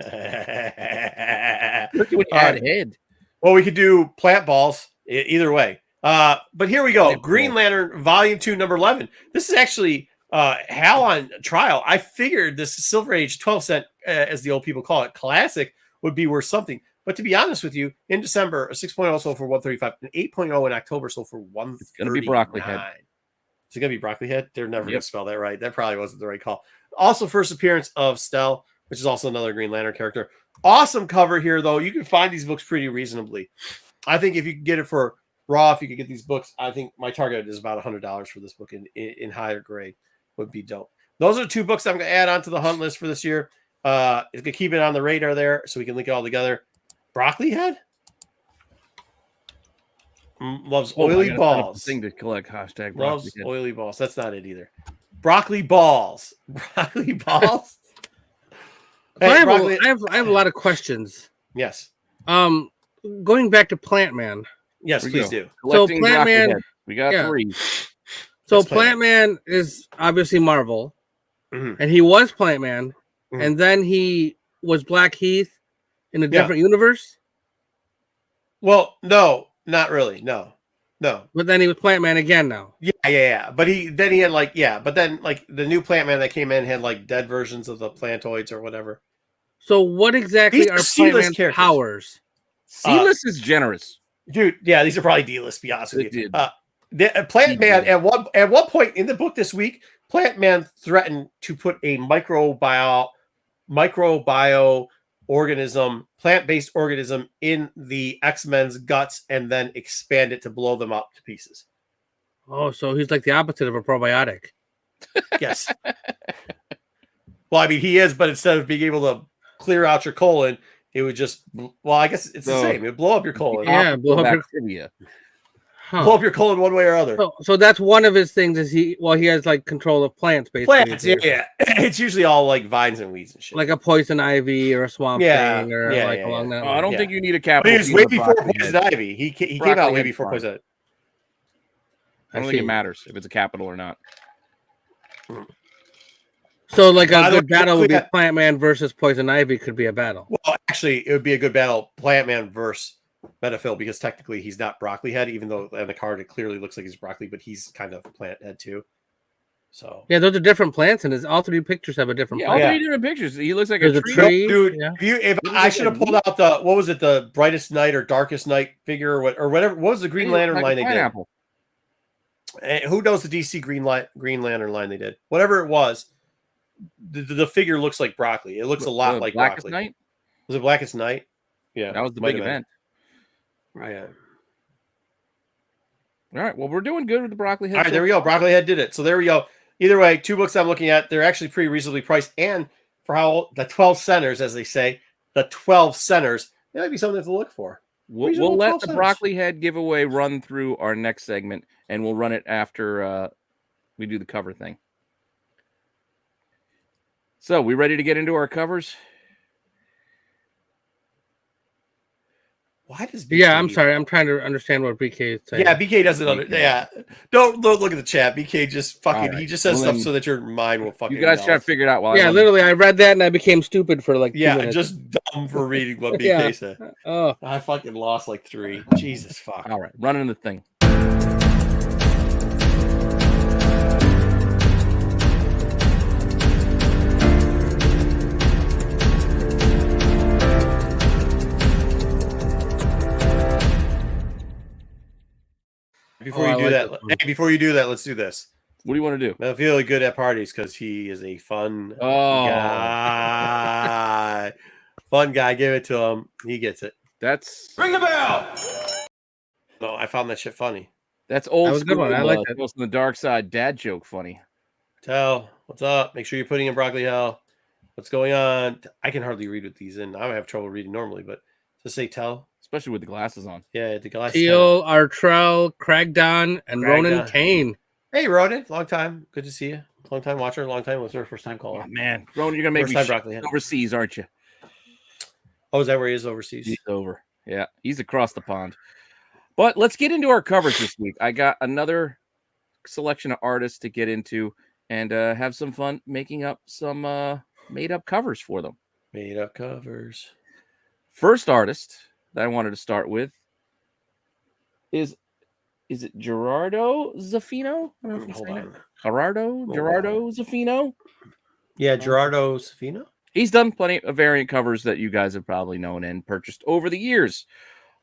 Especially when you add head. Well, we could do plant balls either way. But here we go. Plant Green balls. Lantern Volume 2, number 11. This is actually Hal on trial. I figured this Silver Age 12 cent, as the old people call it, classic would be worth something. But to be honest with you, in December, a 6.0 sold for 135, an 8.0 in October sold for 139. It's gonna be Broccoli Head. Is it going to be Broccoli Head? They're never going Yep. to spell that right. That probably wasn't the right call. Also, first appearance of Stell, which is also another Green Lantern character. Awesome cover here, though. You can find these books pretty reasonably. I think if you can get it for raw, if you could get these books, I think my target is about $100 for this book in higher grade would be dope. Those are the 2 books I'm going to add onto the hunt list for this year. It's going to keep it on the radar there so we can link it all together. Broccoli Head? Loves Oh, I oily gotta set up a balls. thing to collect hashtag broccoli Loves head. oily balls. That's not it either. Broccoli balls. Broccoli balls. So Hey, I broccoli- have a lot of questions. Yes. Going back to Plant Man. Yes, Here we please go. do. Collecting Plant broccoli Man- head. We got yeah. 3. So That's Plant Plant Man is obviously Marvel, Mhm. and he was Plant Man, Mhm. and then he was Black Heath in a Yeah. different universe. Well, no, not really. No. But then he was Plant Man again now. Yeah. But he had like, but then like the new Plant Man that came in had like dead versions of the plantoids or whatever. So what exactly These are are Plant C-list Man's characters. powers? C-list is generous. Dude, yeah, these are probably D-list, to be honest with It you. did. Plant Man at one point in the book this week, Plant Man threatened to put a microbio organism, plant-based organism, in the X-Men's guts and then expand it to blow them up to pieces. Oh, so he's like the opposite of a probiotic. Yes. Well, I mean, he is, but instead of being able to clear out your colon, it would just, well, I guess it's the So- same. It would blow up your colon. Yeah, blow up your- Bacteria. Huh. Blow up your colon one way or other. So that's one of his things. Is he has like control of plants, basically. Plants, yeah. It's usually all like vines and weeds and shit. Like a poison ivy or a swamp Yeah, thing or yeah, like yeah, along yeah. that. Oh, I line. don't Yeah. think you need a But capital. he was T way for before broccoli Poison head. Ivy. He came Broccoli out way head's before fine. Poison Ivy. I don't think it matters if it's a capital or not. So like By a the good way, battle would be quick- Plant Man versus Poison Ivy could be a battle. Well, actually, it would be a good battle, Plant Man versus Metaphil, because technically he's not Broccoli Head, even though on the card it clearly looks like he's Broccoli, but he's kind of Plant Head too. So, Yeah, those are different plants, and all 3 pictures have a different Yeah, all plant. 3 different pictures. He looks like There's a a tree. tree. dude, Yeah. if What is I it, should have like pulled out the, what was it, the Brightest Night or Darkest Night figure or whatever. What was the Green Hey, Lantern like a line they did? pineapple. Who knows the DC Green Lantern line they did? Whatever it was, the figure looks like Broccoli. It looks a lot The like Blackest Broccoli. Night. Was it Blackest Night? Yeah, That was the might big have been. event. Right. All right. Well, we're doing good with the broccoli head. All right, there we go. Broccoli Head did it. So there we go. Either way, 2 books I'm looking at. They're actually pretty reasonably priced. And for how the 12 centers, as they say, the 12 centers, that might be something to look for. We'll Reasonable let 12 the cents. broccoli head giveaway run through our next segment, and we'll run it after we do the cover thing. So we ready to get into our covers? Why does Yeah, I'm sorry. I'm trying to understand what BK is saying. Yeah, BK doesn't BK. Don't look at the chat. BK just fucking All right. he just says Well, stuff then, so that your mind will fucking You guys try to melt. figure it out while Yeah, I literally, I read that and I became stupid for like 2 Yeah, minutes. just dumb for reading what BK Yeah. said. Oh, I fucking lost like 3. Jesus fuck. All right, running the thing. Before I you do like that, this one. hey, before you do that, let's do this. What do you want to do? I feel really good at parties because he is a fun guy. Fun guy. Give it to him. He gets it. That's Ring the bell. No, I found that shit funny. that's old That was a good school. one. I like that. Tales from the Dark Side dad joke funny. Tell, what's up? Make sure you're putting in broccoli hell. What's going on? I can hardly read with these in. I have trouble reading normally, but to say tell. Especially with the glasses on. Yeah, the glasses. Teal, Artrell, Cragdon, and Ronan Cragdon. Kane. Hey, Ronan. Long time. Good to see you. Long time watcher. Long time listener. First time caller. Oh man, Ronan, you're gonna make First me time shit broccoli head. overseas, aren't you? Oh, is that where he is overseas? He's over. Yeah, he's across the pond. But let's get into our covers this week. I got another selection of artists to get into and have some fun making up some made up covers for them. Made up covers. First artist that I wanted to start with is it Gerardo Zaffino? I don't know if I'm Hold saying it. on. Gerardo Zaffino? Yeah, Gerardo Safino. He's done plenty of variant covers that you guys have probably known and purchased over the years.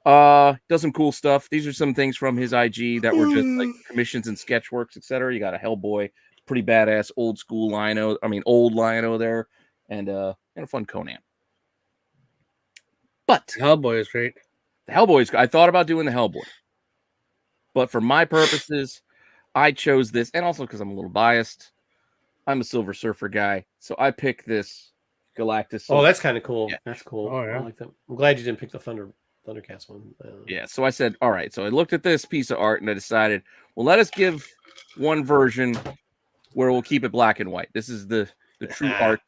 Does some cool stuff. These are some things from his IG that were just like commissions and sketchworks, etc. You got a Hellboy, pretty badass old school old Lino there, and a fun Conan. But Hellboy is great. the Hellboy's, I thought about doing the Hellboy, but for my purposes, I chose this, and also because I'm a little biased. I'm a Silver Surfer guy, so I picked this Galactus. Oh, that's kind of cool. Yeah. That's cool. Oh, yeah. I like that. I'm glad you didn't pick the Thundercats one. Yeah, so I said, all right. So I looked at this piece of art and I decided, well, let us give one version where we'll keep it black and white. This is the true art.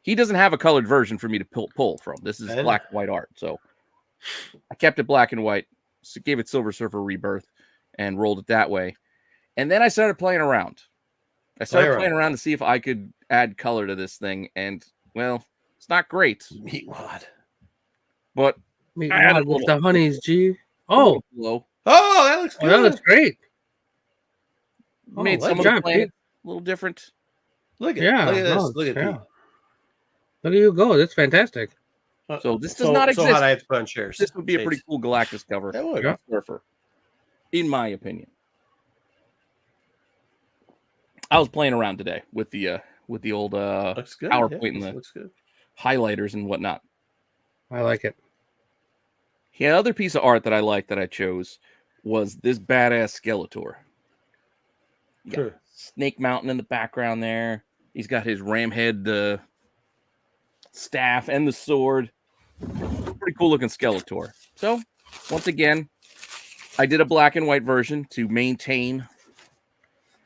He doesn't have a colored version for me to pull from. This is black and white art. So I kept it black and white, so gave it Silver Surfer Rebirth and rolled it that way. And then I started playing around. I started playing around to see if I could add color to this thing. And, well, it's not great. Meatwad. With But the honeys, G. Oh, low. Oh, that looks good. that looks great. Made Oh, some of good the job, planet Pete. a little different. Look at Yeah, look at this. no, Look at yeah. Pete. Look at you go. That's fantastic. So this does not exist. So how do I have to put on chairs? This would be a pretty Shades. cool Galactus cover. That would. Yeah. Surfer, in my opinion. I was playing around today with the old Looks good. PowerPoint and the looks good. highlighters and whatnot. I like it. Yeah, another piece of art that I liked that I chose was this badass Skeletor. You got Sure. Snake Mountain in the background there. He's got his ram head, the staff, and the sword. Pretty cool looking Skeletor. So, once again, I did a black and white version to maintain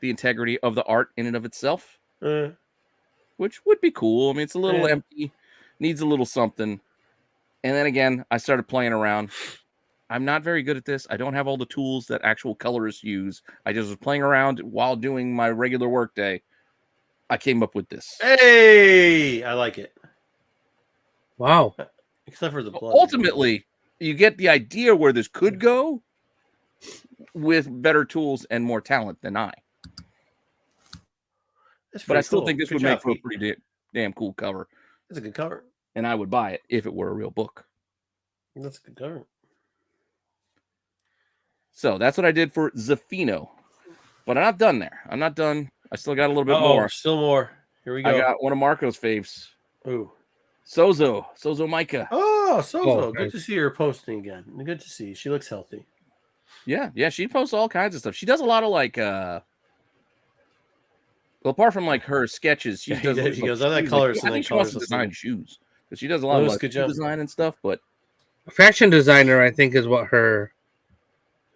the integrity of the art in and of itself, which would be cool. I mean, it's a little empty, needs a little something. And then again, I started playing around. I'm not very good at this. I don't have all the tools that actual colorists use. I just was playing around while doing my regular work day. I came up with this. Hey, I like it. Wow. Except for the blood. Ultimately, you get the idea where this could go with better tools and more talent than I. But I still think this would make for a pretty damn cool cover. That's a good cover. And I would buy it if it were a real book. That's a good cover. So that's what I did for Zaffino. But I'm not done there. I'm not done. I still got a little bit more. Still more. Here we go. I got one of Marco's faves. Ooh. Sozo Micah. Oh, Sozo. Oh, Good to see her posting again. Good to see. She looks healthy. Yeah, she posts all kinds of stuff. She does a lot of like well, apart from like her sketches, she goes, I like colors I and then think she wants colors. to design shoes. Because she does a lot of like, good shoe job. design and stuff, but Fashion designer, I think, is what her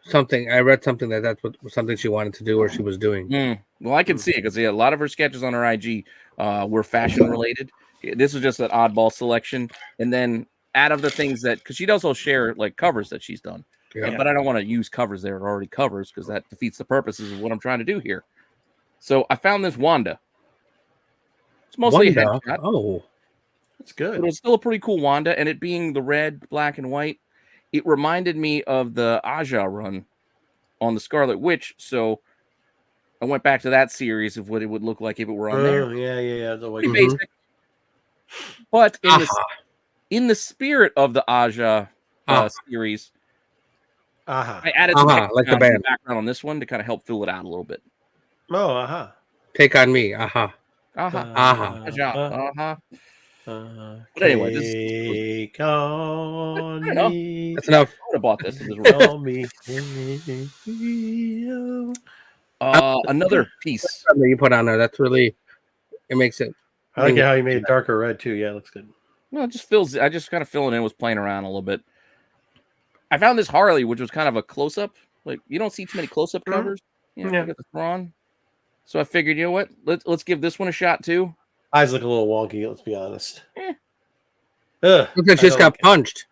something. I read something that's what something she wanted to do or she was doing. Well, I can see it because a lot of her sketches on her IG were fashion related. This was just an oddball selection, and then out of the things that because she does also share like covers that she's done, Yeah. but I don't want to use covers that are already covers because that defeats the purposes of what I'm trying to do here. So I found this Wanda. It's mostly a Wanda. headshot. Oh, That's good. But it was still a pretty cool Wanda, and it being the red, black, and white, it reminded me of the Aja run on the Scarlet Witch. So I went back to that series of what it would look like if it were on there. Yeah. The Pretty way basic. But in the spirit of the Aja series, I added some like the band. background on this one to kind of help fill it out a little bit. Oh, Take on me. Aja. Aja. But anyway, this take on I don't know. me. That's enough. I would have bought this. Call me. Another piece. That you put on there. That's really. It makes it. I like how you made it darker red too. Yeah, looks good. No, it just fills. I just kind of filling in, was playing around a little bit. I found this Harley, which was kind of a close up. Like you don't see too many close up covers. You know, Yeah. get the Thrawn. So I figured, you know what? Let's give this one a shot too. Eyes look a little wonky. Let's be honest. Look like she just got punched.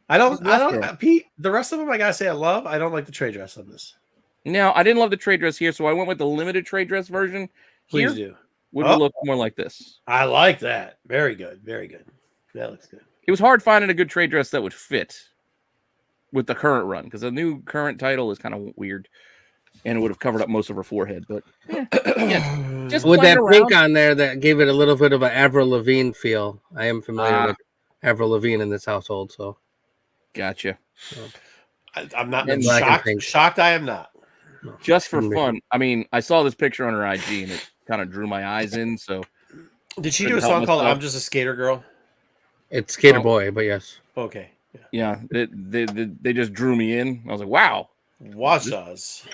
I don't. Pete, the rest of them, I gotta say, I love. I don't like the trade dress on this. Now I didn't love the trade dress here, so I went with the limited trade dress version. Please Here do. would look more like this. I like that. Very good. Very good. That looks good. It was hard finding a good trade dress that would fit with the current run because the new current title is kind of weird, and it would have covered up most of her forehead. But yeah, just With that playing pink around. on there, that gave it a little bit of an Avril Lavigne feel. I am familiar with Avril Lavigne in this household, so Gotcha. I'm not And black and shocked. pink. Shocked I am not. Just for fun. I mean, I saw this picture on her IG and it kind of drew my eyes in. So Did she do Couldn't a help song called myself. "I'm Just a Skater Girl"? it's Skater Oh. Boy, but yes. Okay. yeah, they just drew me in. I was like, wow. Watch us.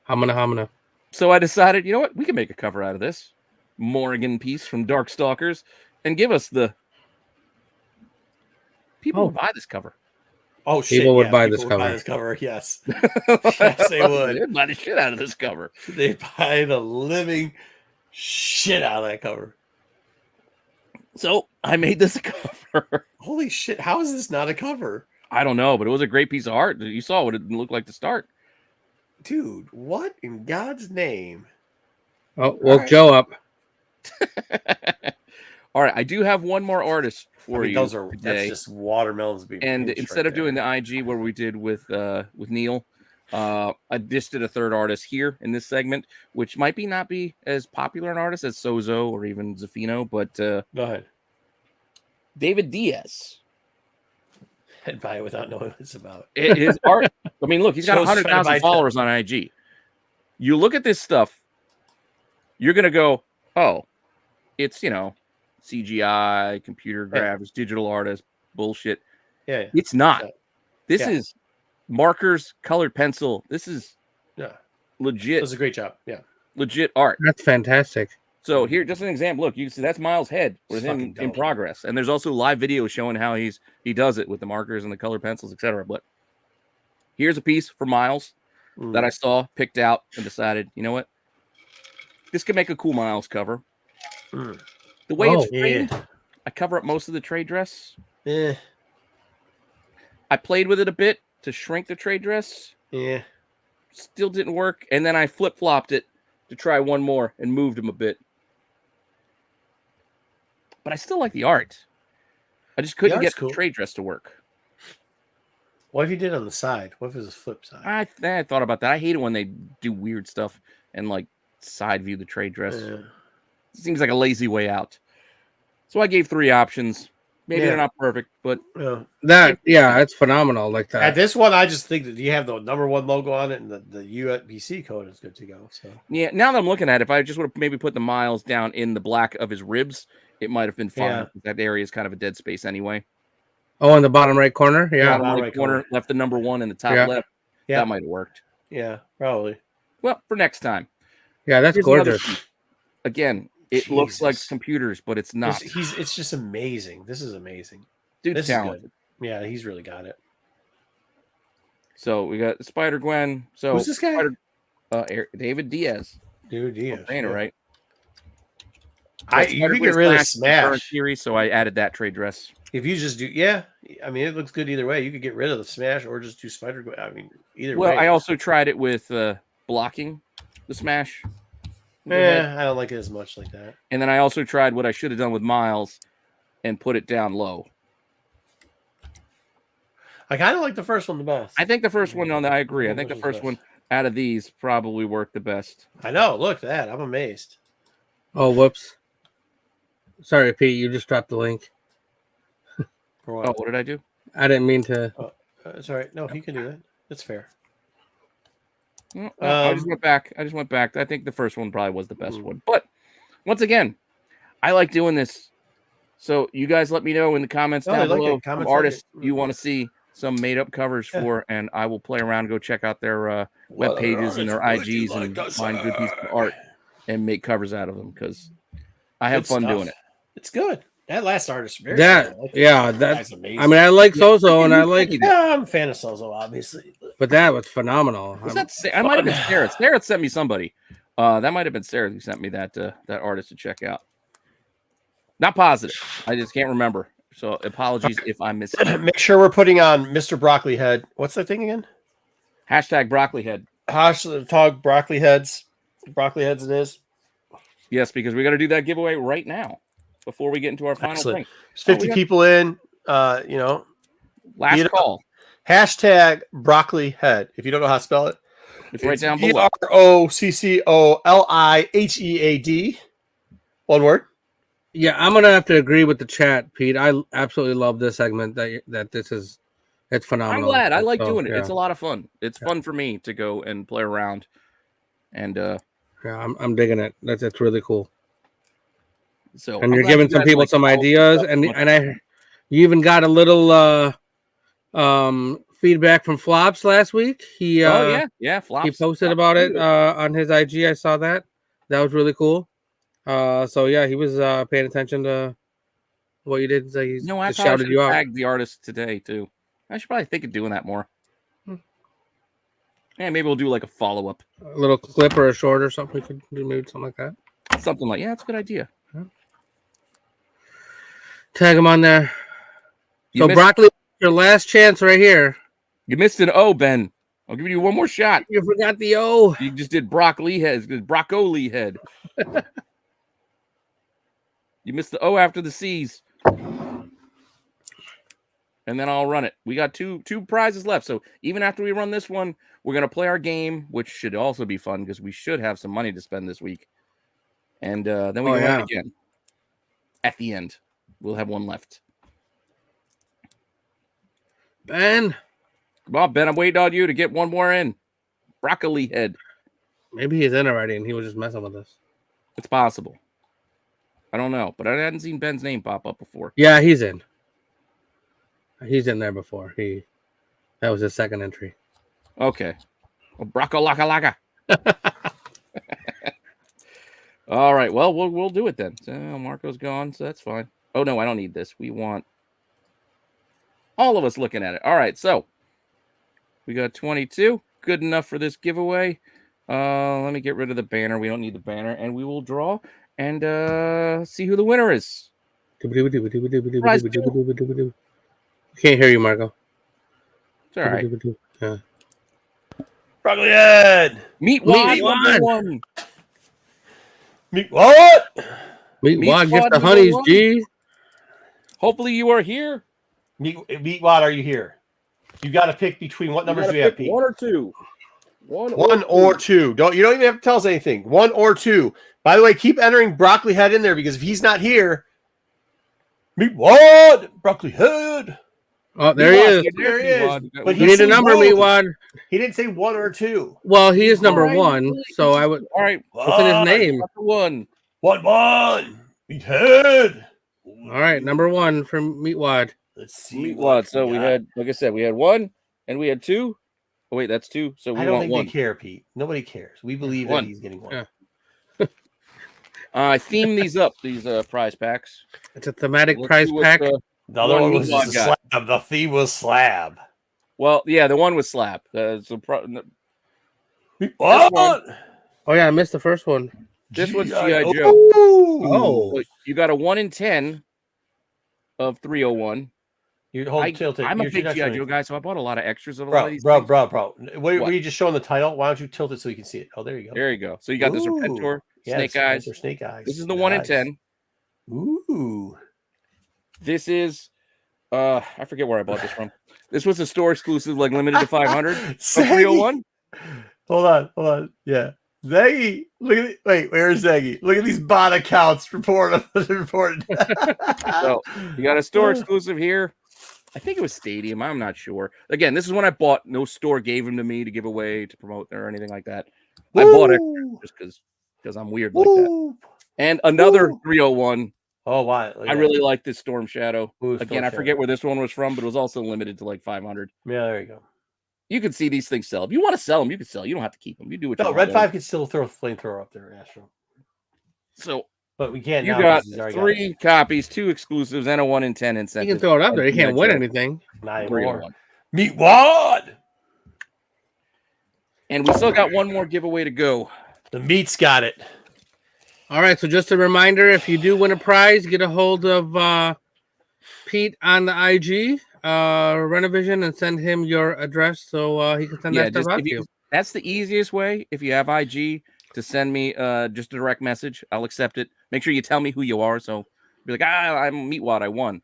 Hamana. So I decided, you know what? We can make a cover out of this Morrigan piece from Darkstalkers and give us the people would buy this cover. Oh shit! People would yeah, buy people this would cover. Buy this cover. Yes. Yes, they would. They'd buy the shit out of this cover. They buy the living shit out of that cover. So I made this a cover. Holy shit! How is this not a cover, I don't know, but it was a great piece of art. You saw what it looked like to start. dude? What in God's name? Oh, woke right. Joe up. All right, I do have one more artist for you those are today. that's just watermelons being. And pinched instead right of doing there. the IG where we did with Neil, I just did a third artist here in this segment, which might not be as popular an artist as Sozo or even Zafino, but Go ahead. David Diaz. I'd buy it without knowing what it's about. His art. I mean, look, he's got Joe's trying to 100,000 buy followers on IG. You look at this stuff, you're gonna go, oh, it's CGI, computer graphics, digital artist bullshit. Yeah. It's not. Yeah. This Yeah. is markers, colored pencil. This is Yeah. legit, Does a great job. Yeah. legit art. That's fantastic. So here, just an example. Look, you can see that's Miles' head with him Fucking in dope. progress, and there's also live video showing how he does it with the markers and the colored pencils, etc. But here's a piece for Miles that I saw, picked out, and decided, you know what, this could make a cool Miles cover. Mm. The way it's Yeah. framed, I cover up most of the trade dress. Yeah. I played with it a bit to shrink the trade dress. Yeah. Still didn't work, and then I flip-flopped it to try one more and moved him a bit. But I still like the art. I just couldn't art's get cool. the trade dress to work. What if you did on the side? What if it was a flip side? I thought about that. I hate it when they do weird stuff and like side view the trade dress. Yeah. It seems like a lazy way out. So I gave 3 options. Maybe Yeah. they're not perfect, but Yeah. That's phenomenal. Like At that. this one, I just think that you have the number 1 logo on it, and the USB code is good to go. So yeah, now that I'm looking at it, if I just would have maybe put the Miles down in the black of his ribs, it might have been fine. Yeah. That area is kind of a dead space anyway. Oh, in the bottom right corner. Yeah. Bottom bottom right right corner, corner. left the number 1 in the top Yeah. left. Yeah. That might have worked. yeah, probably. Well, for next time. Yeah, that's Here's another gorgeous. piece. Again, it looks like Jesus. computers, but it's not. It's just amazing. This is amazing. Dude's This is talented. good. Yeah, he's really got it. So we got Spider Gwen. So Who's this guy? David Diaz. Dude, yeah. I'm saying it right. You could get rid of Smash. Series, so I added that trade dress. If you just do, yeah, I mean, it looks good either way. You could get rid of the Smash or just do Spider. I mean, either way. Well, I also tried it with blocking the Smash. I don't like it as much like that. And then I also tried what I should have done with Miles and put it down low. I kind of like the first one the best. I think the first one, I agree. I think the first one out of these probably worked the best. I know. Look at that. I'm amazed. Oh, whoops. Sorry, Pete. You just dropped the link. For what? Oh, what did I do? I didn't mean to. It's all right. No, he can do that. That's fair. I just went back. I think the first one probably was the best one. But once again, I like doing this. So you guys let me know in the comments down below some artists you want to see some made-up covers for, and I will play around, go check out their web pages and their IGs and find good pieces of art and make covers out of them because I have fun doing it. It's good. That last artist, very That, good. yeah, That that. guy's amazing. I mean, I like Sozo, and I like, Yeah, I'm a fan of Sozo, obviously. but that was phenomenal. Was that I might have been Sarah. Sarah sent me somebody. That might have been Sarah who sent me that artist to check out. Not positive. I just can't remember. So apologies if I missed it. Make sure we're putting on Mr. Broccoli Head. What's that thing again? Hashtag broccoli head. Hashtag Broccoli Heads. Broccoli Heads it is. Yes, because we got to do that giveaway right now before we get into our final thing. There's 50 people in. Last call. Hashtag Broccoli Head. If you don't know how to spell it, It's right down below. BROCCOLIHEAD. One word. Yeah, I'm gonna have to agree with the chat, Pete. I absolutely love this segment. That this is, it's phenomenal. I'm glad. I like doing it. Yeah. It's a lot of fun. It's fun for me to go and play around. And yeah, I'm digging it. That's really cool. so And you're giving some people some ideas, and you even got a little feedback from Flops last week. He Flops. He posted about it on his IG. I saw that. That was really cool. So yeah, he was paying attention to what you did. So he I shouted you out. Tagged the artist today too. I should probably think of doing that more. Yeah, maybe we'll do like a follow-up. A little clip or a short or something. We could do maybe something like that. Something like that's a good idea. Tag him on there. Broccoli, your last chance right here. You missed an O, Ben. I'll give you one more shot. You forgot the O. You just did broccoli head. Broccoli head. You missed the O after the C's. And then I'll run it. We got two prizes left. So even after we run this one, we're going to play our game, which should also be fun because we should have some money to spend this week. And then we can run it again. At the end, we'll have one left. Ben. Come on, Ben. I'm waiting on you to get one more in. Broccoli head. Maybe he's in already and he was just messing with us. It's possible. I don't know, but I hadn't seen Ben's name pop up before. Yeah, he's in. He's in there before. That was his second entry. Okay. Well, Brocco-laka-laka. All right. Well, we'll do it then. So Marco's gone, so that's fine. Oh, no, I don't need this. We want all of us looking at it. All right. So we got 22. Good enough for this giveaway. Let me get rid of the banner. We don't need the banner. And we will draw and see who the winner is. Can't hear you, Marco. It's all right. Yeah. Broccoli Head. Meet one. Meet what? Meatwad gets the honeys, G. Hopefully you are here. Meatwad, are you here? You got to pick between what numbers do we have, Pete? One or two. One or two. You don't even have to tell us anything. One or two. By the way, keep entering Broccoli Head in there because if he's not here, Meatwad, Broccoli Head. Oh, there he is. There he is. But you need a number, Meatwad. He didn't say one or two. Well, he is number one, so I would. All right. What's in his name? One. Meathead. All right, number one from Meatwad. Let's see. Meatwad. So we had, like I said, we had one and we had two. Oh, wait, that's two. So we I don't want think one. they care, Pete. Nobody cares. We believe that he's getting one. Yeah. I theme these up, these prize packs. It's a thematic Let's prize see what, pack. The other one was Meatwad just a got. slab. The theme was slab. Well, yeah, the one with slap. What? Oh yeah, I missed the first one. This one's G.I. G.I. Joe. Oh. So you got a 1 in 10 of 301. You hold tilted. I'm a You're big not G.I. showing Joe it. guy, so I bought a lot of extras of a lot of Bro, these bro, things. bro. Were you just showing the title? Why don't you tilt it so you can see it? Oh, there you go. There you go. So you got this Ooh. Repentor, Yes, Snake Eyes. Repentor, Snake Eyes. This is the 1 in 10. Ooh. This is I forget where I bought this from. This was a store exclusive, like limited to 500 of 301. Hold on. Yeah. Zaggy, look at it. Wait, where's Zaggy? Look at these bot accounts reported. So you got a store exclusive here. I think it was Stadium. I'm not sure. Again, this is one I bought. No store gave them to me to give away, to promote, or anything like that. I bought it just because I'm weird like that. And another 301. Oh, wow. I really like this Storm Shadow. Ooh, Again, I forget where this one was from, but it was also limited to like 500. Yeah, there you go. You can see these things sell. If you want to sell them, you can sell. You don't have to keep them. You do what you No, want. Red 5 can still throw a flamethrower up there, Astro. So, but we can't. You now got because he's already 3 copies, 2 exclusives, and a 1 in 10 incentive. You can throw it up there. You can't win anything. Not anymore. 301. Meet Wad. And we still got one more giveaway to go. The meat's got it. All right. So just a reminder: if you do win a prize, get a hold of Pete on the IG, Rennavision, and send him your address so he can send that stuff out to you. That's the easiest way. If you have IG, to send me just a direct message, I'll accept it. Make sure you tell me who you are. So be like, I'm Meatwad, I won.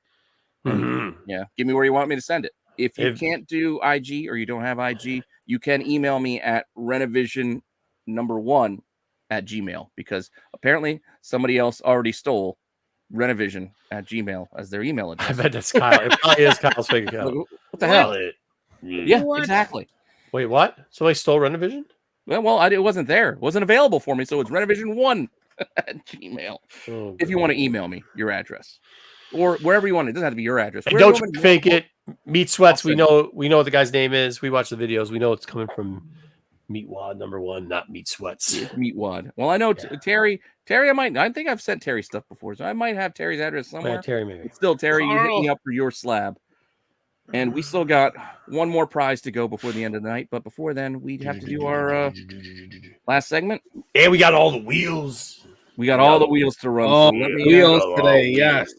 Yeah, give me where you want me to send it. If you can't do IG or you don't have IG, you can email me at Rennavision1@gmail, because apparently somebody else already stole Rennavision@gmail as their email address. I bet that's Kyle. It probably is Kyle's fake account. What the hell? Yeah, exactly. Wait, what? Somebody stole Rennavision? Well, it wasn't there. It wasn't available for me, so it's Rennavision1@gmail. Oh, if you want to email me your address, or wherever you want, it doesn't have to be your address. And don't fake it. Meat Sweats. We know what the guy's name is. We watch the videos. We know it's coming from Meatwad #1, not Meat Sweats. Meatwad. Well, I know Terry. I think I've sent Terry stuff before, so I might have Terry's address somewhere. Yeah, Terry, maybe. But still, Terry, you hit me up for your slab. And we still got one more prize to go before the end of the night. But before then, we have to do our last segment. And we got all the wheels. We got all the wheels to run. Oh, So let me, wheels today, yes.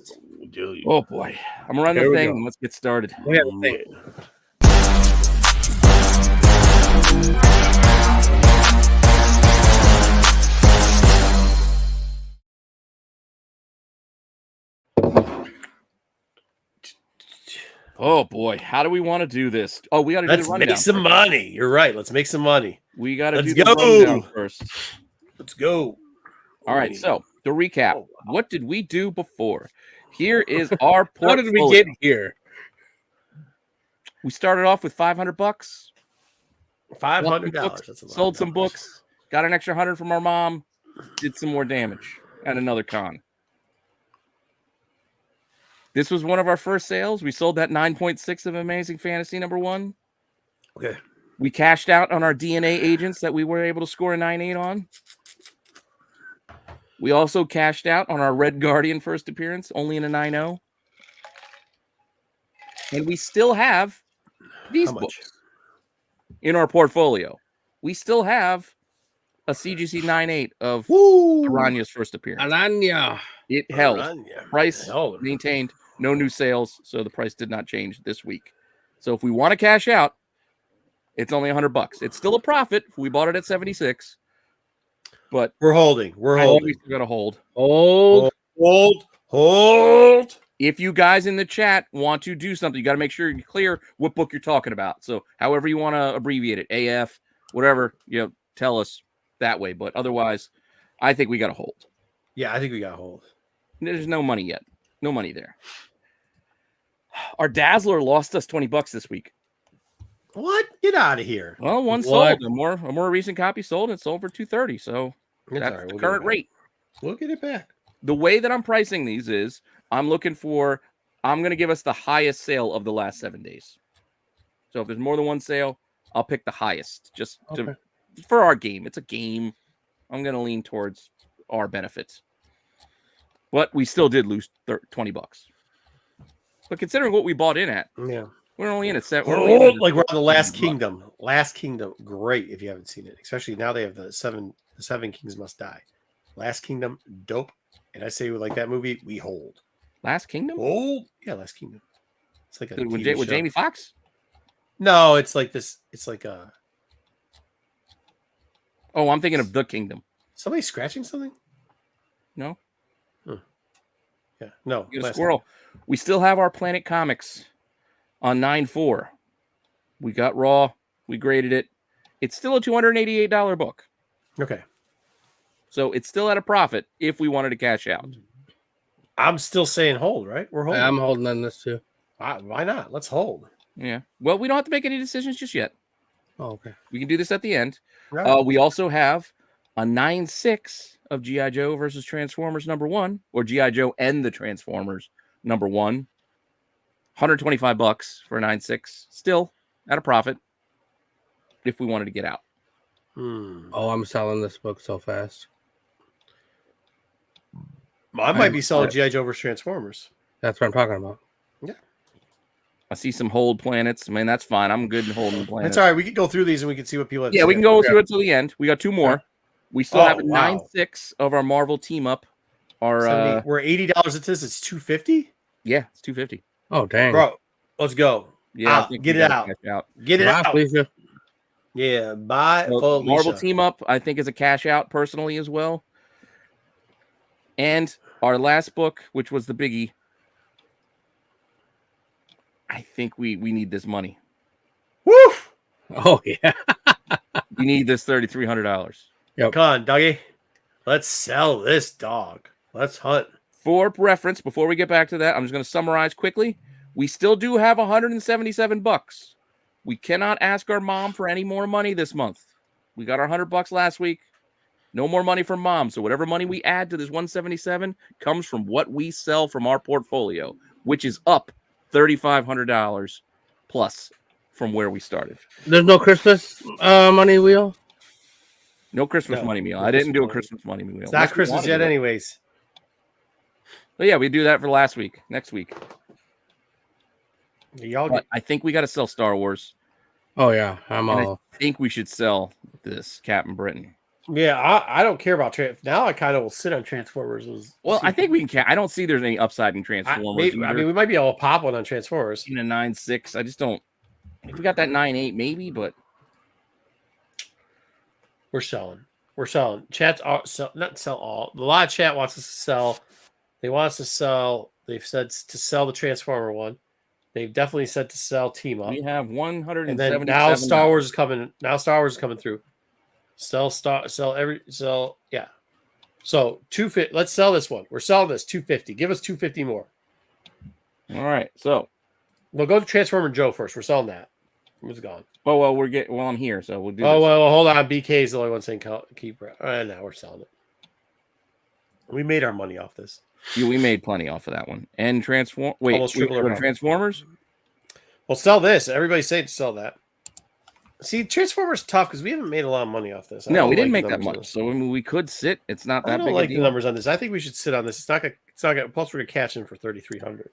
Oh boy, I'm running the thing. Let's get started. We have a thing. Oh boy, how do we want to do this? Oh, we got to do the Let's rundown make some first. money. You're right. Let's make some money. We got to Let's do the go. rundown first. Let's go. All right, so the recap. What did we do before? Here is our portfolio. How did we get here? We started off with $500. $500. Sold some books. Got an extra 100 from our mom. Did some more damage. And another con. This was one of our first sales. We sold that 9.6 of Amazing Fantasy #1. Okay. We cashed out on our DNA agents that we were able to score a 9.8 on. We also cashed out on our Red Guardian first appearance, only in a 9.0. And we still have these books in our portfolio. We still have a CGC 9.8 of Aranya's first appearance. Aranya. It held. Aranya. Price maintained. No new sales, so the price did not change this week. So if we want to cash out, it's only $100. It's still a profit. We bought it at 76, but we're holding. We're holding. We still got to hold. Hold. If you guys in the chat want to do something, you got to make sure you're clear what book you're talking about. So however you want to abbreviate it, AF, whatever, tell us that way. But otherwise, I think we got to hold. Yeah, I think we got to hold. There's no money yet. No money there. Our Dazzler lost us $20 this week. What? Get out of here. Well, one sold. A more recent copy sold. It sold for $230. So that's the current rate. We'll get it back. The way that I'm pricing these is I'm going to give us the highest sale of the last 7 days. So if there's more than one sale, I'll pick the highest for our game. It's a game. I'm going to lean towards our benefits. But we still did lose $20. But considering what we bought in at, We're only in it. Like we're on the Last Kingdom. Last Kingdom, great if you haven't seen it. Especially now they have the seven kings must die. Last Kingdom, dope. And I say like that movie, we hold. Last Kingdom? Oh yeah, Last Kingdom. It's like a with TV show. Jamie Foxx? No, it's like this. It's like a. Oh, I'm thinking of The Kingdom. Somebody scratching something? No. Yeah, no. Get a squirrel. We still have our Planet Comics on 9.4. We got Raw. We graded it. It's still a $288 book. Okay. So it's still at a profit if we wanted to cash out. I'm still saying hold, right? We're holding. I'm holding on this too. Why not? Let's hold. Yeah. Well, we don't have to make any decisions just yet. Oh, okay. We can do this at the end. Right. We also have a 9.6 of G.I. Joe versus Transformers #1, or G.I. Joe and the Transformers #1. $125 for a 9.6. Still at a profit if we wanted to get out. Oh, I'm selling this book so fast. I might be selling G.I. Joe versus Transformers. That's what I'm talking about. Yeah. I see some hold planets. Man, that's fine. I'm good in holding planets. That's all right. We can go through these and we can see what people have to Yeah, say. we can go through it till the end. We got two more. We still have a 9.6 of our Marvel team up. Our we're $80 into this. It's $250. Yeah, it's $250. Oh, dang. Bro, let's go. Yeah, get it out. Get it out. Felicia. Yeah, buy So Marvel team up, I think, is a cash out personally as well. And our last book, which was the biggie, I think we need this money. Woo! Oh, yeah. We need this $3,300. Come on, doggy. Let's sell this dog. Let's hunt. For reference, before we get back to that, I'm just going to summarize quickly. We still do have $177. We cannot ask our mom for any more money this month. We got our $100 last week. No more money from mom. So whatever money we add to this 177 comes from what we sell from our portfolio, which is up $3,500 plus from where we started. There's no Christmas money wheel? No Christmas money meal. I didn't do a Christmas money meal. It's not Christmas yet anyways. But yeah, we do that for last week. Next week. I think we got to sell Star Wars. Oh, yeah. I think we should sell this Captain Britain. Yeah, I don't care about now. I kind of will sit on Transformers. Well, I think we can. I don't see there's any upside in Transformers. I mean, we might be able to pop one on Transformers. In a 9.6, I just don't. If we got that 9.8, maybe, but we're selling. Chat's not sell all. A lot of chat wants us to sell. They want us to sell. They've said to sell the Transformer one. They've definitely said to sell Team Up. We have 177. And then now Star Wars is coming. Now Star Wars is coming through. Sell. Yeah. So $250. Let's sell this one. We're selling this $250. Give us $250 more. All right. So we'll go to Transformer Joe first. We're selling that. It's gone. Well, I'm here, so we'll do. Oh, well, hold on. BK is the only one saying keep. Now we're selling it. We made our money off this. Yeah, we made plenty off of that one. And Transformers. Well, sell this. Everybody's saying to sell that. See, Transformers tough because we haven't made a lot of money off this. No, we didn't make that much. So I mean, we could sit. It's not that big. I don't like the numbers on this. I think we should sit on this. It's not gonna. Plus, we're gonna cash in for $3,300.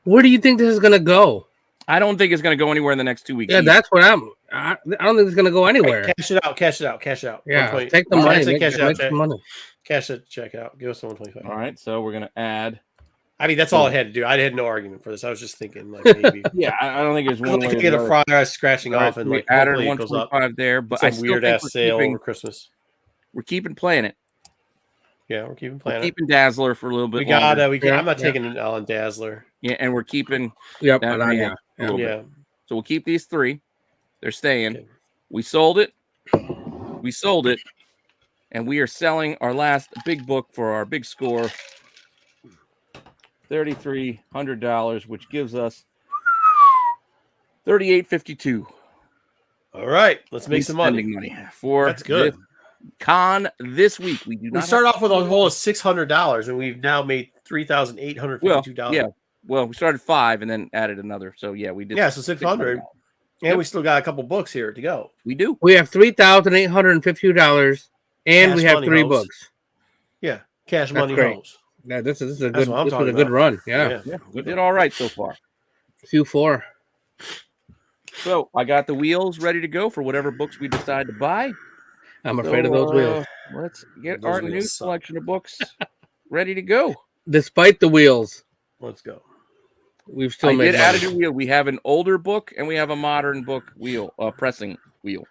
Where do you think this is gonna go? I don't think it's gonna go anywhere in the next 2 weeks. Yeah, that's what I don't think it's gonna go anywhere. Right, cash it out. Yeah, take the money. Cash out. The money. Cash it. Check it out. Give us the 125. All right, so we're gonna add. I mean, that's all I had to do. I had no argument for this. I was just thinking, like, maybe. Yeah, I don't think there's one way to get a fryer scratching off, and like added hopefully it goes up. 125 there, but some weird ass sale over Christmas. We're keeping playing it. Yeah, we're keeping playing. We're keeping Dazzler for a little bit. We got it. I'm not taking an L on Dazzler. Yeah, and we're keeping. Yep. Yeah. So we'll keep these three. They're staying. Okay. We sold it. And we are selling our last big book for our big score. $3,300, which gives us $3,852. All right, let's make some money for that's good. Con this week. We start off with a whole of $600, and we've now made $3,852. Yeah. Well, we started 5 and then added another. So yeah, we did. Yeah, so 600. And we still got a couple books here to go. We do. We have $3,852, and we have 3 books. Yeah, cash money hoes. Yeah, this is a That's good. what I'm This was talking a good about. run. Yeah, Yeah, we did all right so far. Q4. So I got the wheels ready to go for whatever books we decide to buy. I'm afraid of those wheels. Let's get Those our wheels new suck. selection of books ready to go. Despite the wheels, Let's go. we've still I made did add a money. new wheel. We have an older book and we have a modern book wheel, pressing wheel.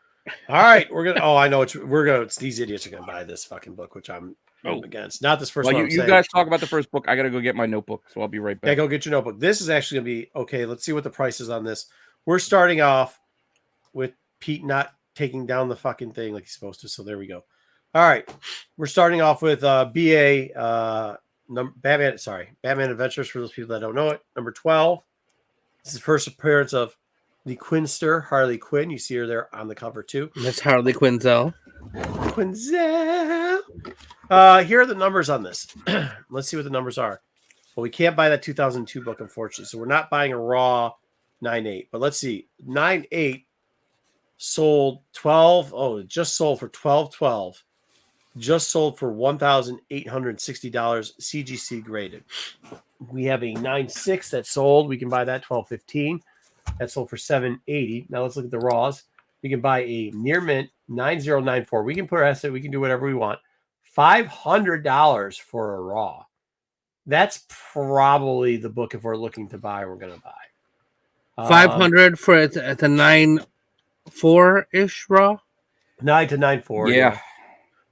All right, we're gonna. Oh, I know. It's these idiots are gonna buy this fucking book, which I'm against. Not this first Well, one. you guys talk about the first book. I gotta go get my notebook, so I'll be right back. Yeah, go get your notebook. This is actually gonna be okay. Let's see what the price is on this. We're starting off with Pete not taking down the fucking thing like he's supposed to. So there we go. All right, we're starting off with BA Batman. Sorry, Batman Adventures for those people that don't know it. Number 12. This is the first appearance of the Quinster, Harley Quinn. You see her there on the cover too. Miss Harley Quinzel. Quinzel. Here are the numbers on this. Let's see what the numbers are. Well, we can't buy that 2002 book, unfortunately. So we're not buying a raw 9.8. But let's see. 9.8 sold 12. Oh, it just sold for 12.12. Just sold for $1,860 CGC graded. We have a 9.6 that sold. We can buy that 12.15. That sold for $780. Now let's look at the raws. We can buy a near mint 9094. We can put our estimate. We can do whatever we want. $500 for a raw. That's probably the book if we're looking to buy. We're going to buy 500 for it's a 9.4 ish raw. 9 to 9.4. Yeah,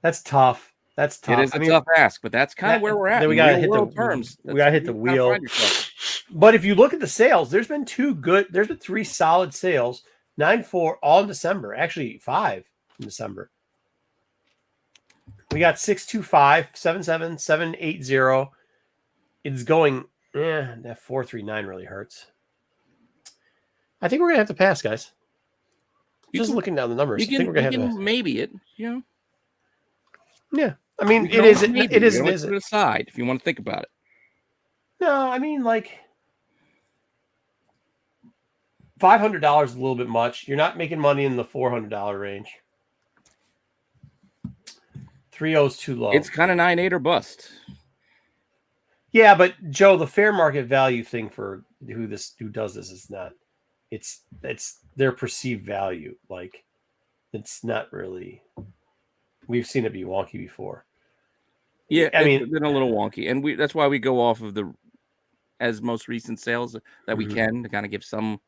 that's tough. That's tough. it is a tough ask, but that's kind of where we're at. Then we in gotta real hit the world terms. we gotta hit the You gotta wheel. find yourself. But if you look at the sales, there's been three solid sales. 9.4 all in December. Actually, 5 in December. We got 625, 77, 780. It's going, that 439 really hurts. I think we're gonna have to pass, guys. Looking down the numbers. I think we're gonna have to maybe it, you know. Yeah. I mean, It is. It is. Put it aside if you want to think about it. No, I mean, like $500 is a little bit much. You're not making money in the $400 range. 3.0 is too low. It's kind of 9.8 or bust. Yeah, but Joe, the fair market value thing for who does this is not. It's their perceived value. Like, it's not really. We've seen it be wonky before. Yeah, I mean, it's been a little wonky, and that's why we go off of the most recent sales that we can to kind of give some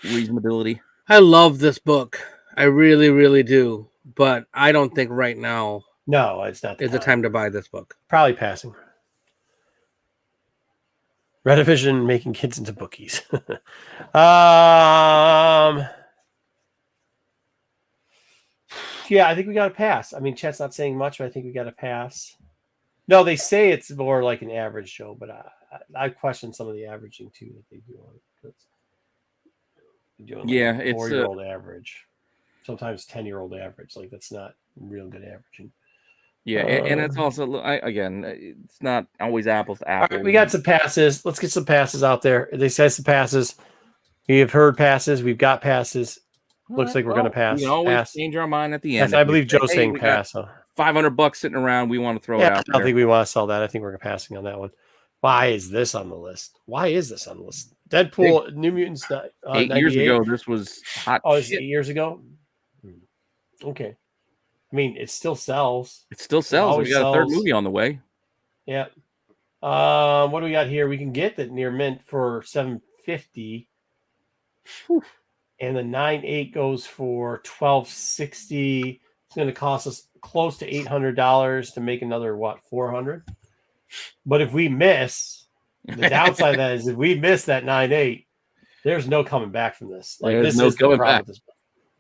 reasonability. I love this book. I really, really do. But I don't think right now no, it's not. Is the time to buy this book. Probably passing. Rennavision making kids into bookies. Yeah, I think we got to pass. I mean, Chet's not saying much, but I think we got to pass. No, they say it's more like an average show, but I question some of the averaging too that they do on it. Yeah, it's 4-year-old a average, sometimes 10-year-old average. Like, that's not real good averaging. Yeah, and it's also again, it's not always apples to apples. Right, we got some passes. Let's get some passes out there. They say some passes. We have heard passes. We've got passes. Looks like we're going to pass. We can always pass. change our mind at the end. Yes, I believe Joe's saying pass. So. $500 sitting around. We want to throw it out. I don't think we want to sell that. I think we're passing on that one. Why is this on the list? Deadpool, New Mutants. 8 years ago, this was hot. Oh, it's 8 years ago. Okay. I mean, it still sells. It still sells. We got a third movie on the way. Yeah. What do we got here? We can get the near mint for $750. And the 9.8 goes for $1,260. It's going to cost us close to $800 to make another $400. But if we miss, the downside of that is if we miss that 9.8, there's no coming back from this. Like, there's this no is coming the problem back. with this.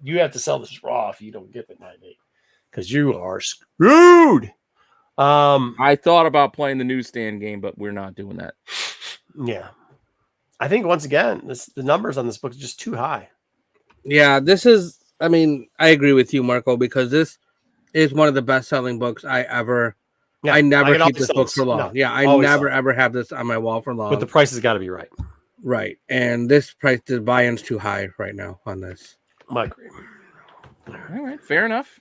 You have to sell this raw if you don't get the 9.8 because you are screwed. I thought about playing the newsstand game, but we're not doing that. Yeah. I think once again, the numbers on this book is just too high. Yeah, this is. I mean, I agree with you, Marco, because this is one of the best-selling books I ever. Yeah, I never keep this book for long. No, yeah, I never ever have this on my wall for long. But the price has got to be right. Right, and this price, the buy-in's too high right now on this. I agree. All right, fair enough.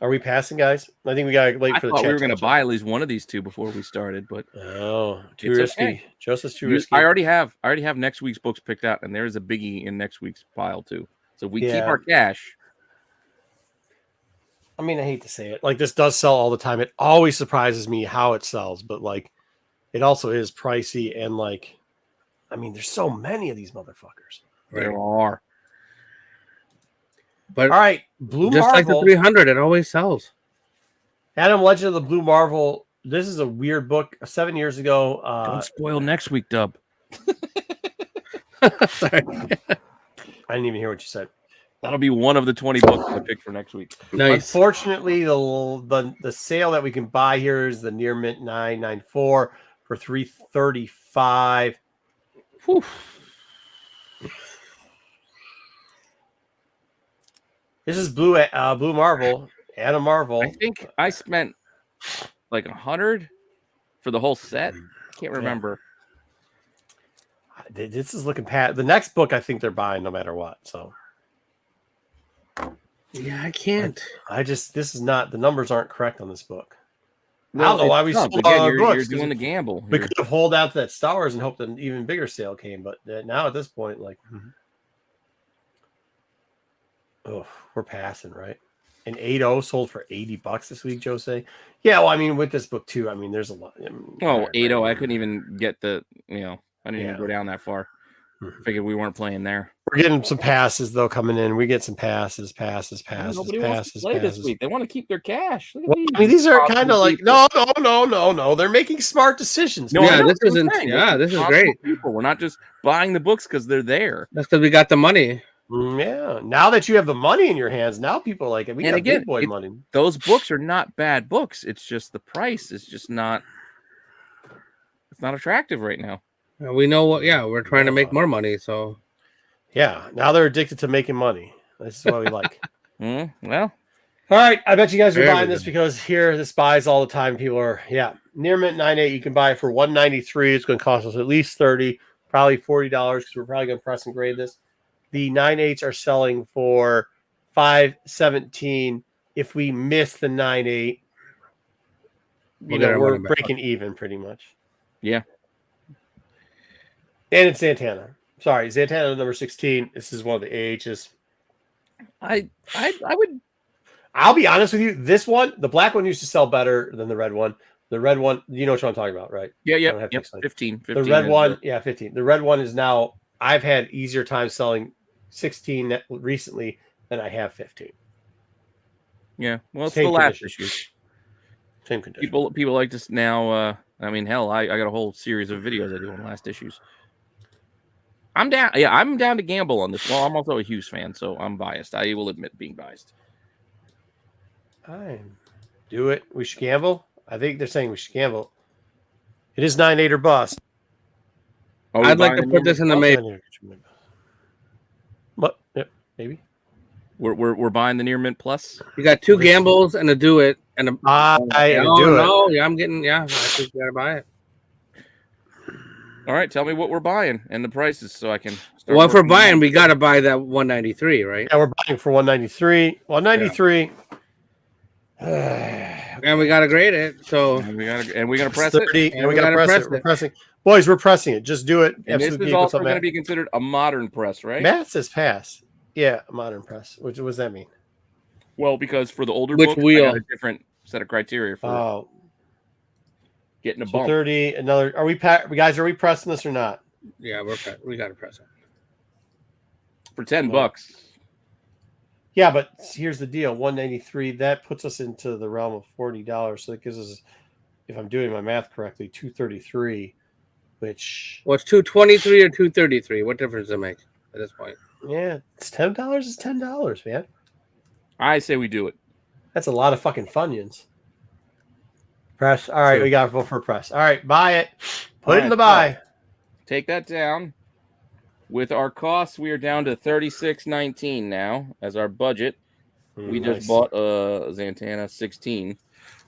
Are we passing, guys? I think we got to wait I for the thought chat. we were going to touch buy at least one of these two before we started, but Oh, too It's risky. okay. Joseph's too risky. I already have next week's books picked out, and there is a biggie in next week's pile too. So if we keep Yeah. our cash. I mean, I hate to say it. Like, this does sell all the time. It always surprises me how it sells, but like, it also is pricey. And like, I mean, there's so many of these motherfuckers. There are. But All right, Blue just like Marvel. the 300, it always sells. Adam Legend of the Blue Marvel. This is a weird book. 7 years ago. Don't spoil next week, Dub. Sorry. I didn't even hear what you said. That'll be one of the 20 books I picked for next week. Nice. Unfortunately, the sale that we can buy here is the Near Mint 994 for $335. Whew. This is Blue Marvel, Adam Marvel. I think I spent like $100 for the whole set. Can't remember. This is looking pat. The next book, I think they're buying no matter what. So Yeah, I can't. this is not, the numbers aren't correct on this book. Well, I don't know why we it's sold tough. all Again, our you're books. 'Cause doing the gamble. we could have hold out to that Star Wars and hoped an even bigger sale came, but now at this point, like, oh, we're passing, right? An 8.0 sold for $80 this week, Jose. Yeah, well, I mean, with this book too, I mean, there's a lot. I mean, Oh, 8.0. I couldn't even get the, I didn't even Yeah. go down that far. Figured we weren't playing there. We're getting some passes though coming in. We get some passes. Nobody wants to play this week. They want to keep their cash. Look at Well, I mean, these are kind of like Responsible no. They're making smart decisions. No, Yeah, I know this what I'm isn't- saying. yeah, They're this is responsible great. People. We're not just buying the books because they're there. That's because we got the money. Yeah. Now that you have the money in your hands, now people are like, we And got again, big boy it- money. Those books are not bad books. It's just the price is just not. It's not attractive right now. We know what. Yeah, we're trying to make more money. So Yeah. Now they're addicted to making money. This is what we like. Well, All right. I bet you guys are There we buying this go. because here this buys all the time. People are, Near Mint 9.8. You can buy it for $193. It's going to cost us at least $30, probably $40 because we're probably going to press and grade this. The 9.8s are selling for $517. If we miss the 9.8, We'll get our we're money back. breaking even pretty much. Yeah. And it's Zantana. Sorry, Zantana number 16. This is one of the AHs. I would. I'll be honest with you. This one, the black one, used to sell better than the red one. The red one, you know what I'm talking about, right? Yeah. I don't have to Yep. explain. 15. The red one, 15. The red one is now. I've had easier time selling 16 recently than I have 15. Yeah. Well, it's Same the last condition. issue. Same condition. People like this now. I mean, hell, I got a whole series of videos I do on last issues. I'm down. Yeah, I'm down to gamble on this. Well, I'm also a Hughes fan, so I'm biased. I will admit being biased. Fine. Do it. We should gamble. I think they're saying we should gamble. It is 9.8 or bust. Are we I'd like buying to the put this in the Near Mint main. What? Yep, maybe. Plus? We're buying the Near Mint Plus. You got two gambles and a do it and a. I Oh, do it. no, yeah, I'm getting. Yeah, I think you gotta buy it. All right, tell me what we're buying and the prices so I can. Start Well, if we're working buying, on we gotta buy that 193, right? Yeah, we're buying for 193. 193. And we gotta grade it. So it. And we gotta press it. 30. And And we we gotta gotta press it. press We're it. pressing. Boys, we're pressing it. Just do it. And this Absolute is Geek, what's also up, going to Matt? be considered a modern press, right? Matt says pass. Yeah, modern press. What does that mean? Well, because for the older Which books, I wheel? got a different set of criteria for Oh, getting a so bump. 30. Another. Are we guys? Are we pressing this or not? yeah, we gotta press it. For $10. Yeah, but here's the deal: 193. That puts us into the realm of $40. So that gives us, if I'm doing my math correctly, 233. Which, Well, it's 223 or 233. What difference does it make at this point? yeah, it's $10. It's $10, man. I say we do it. That's a lot of fucking Funyuns. Press. All right, True. we got to vote for press. All right, buy it. Put it in All the right, buy. Take that down. With our costs, we are down to $36.19 now as our budget. We just Nice. bought Zantana 16.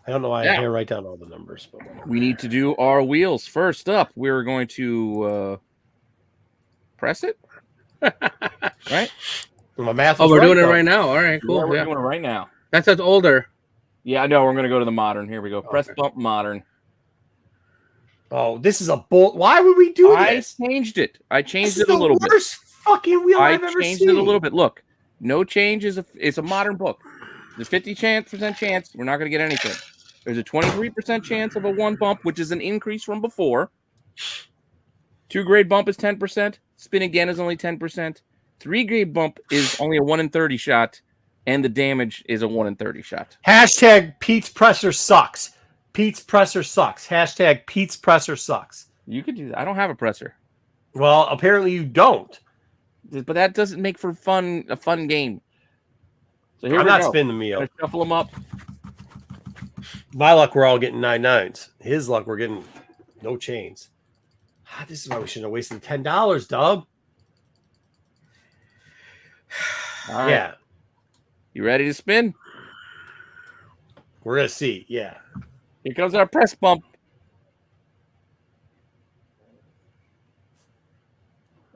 I don't know why I Yeah. can't write down all the numbers, but whatever. We need to do our wheels. First up, we're going to press it. Right? My math. Oh, was we're right, doing it though. right now. All right, cool. We're Yeah, doing it right now. that's older. Yeah, I know. We're gonna go to the modern. Here we go. Press Okay. bump modern. Oh, this is a bull. Why would we do I this? changed it. I This changed is it a the little bit. worst fucking wheel I I've ever changed seen. it a little bit. Look, no change is it's a modern book. There's 50% chance we're not going to get anything. There's a 23% chance of a 1 bump, which is an increase from before. 2 grade bump is 10%. Spin again is only 10%. 3 grade bump is only a 1 in 30 shot, and the damage is a 1 in 30 shot. Hashtag Pete's presser sucks. Pete's presser sucks. Hashtag Pete's presser sucks. You could do that. I don't have a presser, Well, apparently you don't. but that doesn't make for a fun game. So here I'm we not go. spinning the meal. Gotta shuffle them up. My luck, we're all getting 9-9s. His luck, we're getting no chains. This is why we shouldn't have wasted $10, Dub. All right. Yeah, You ready to spin? we're gonna see. Yeah, Here comes our press bump.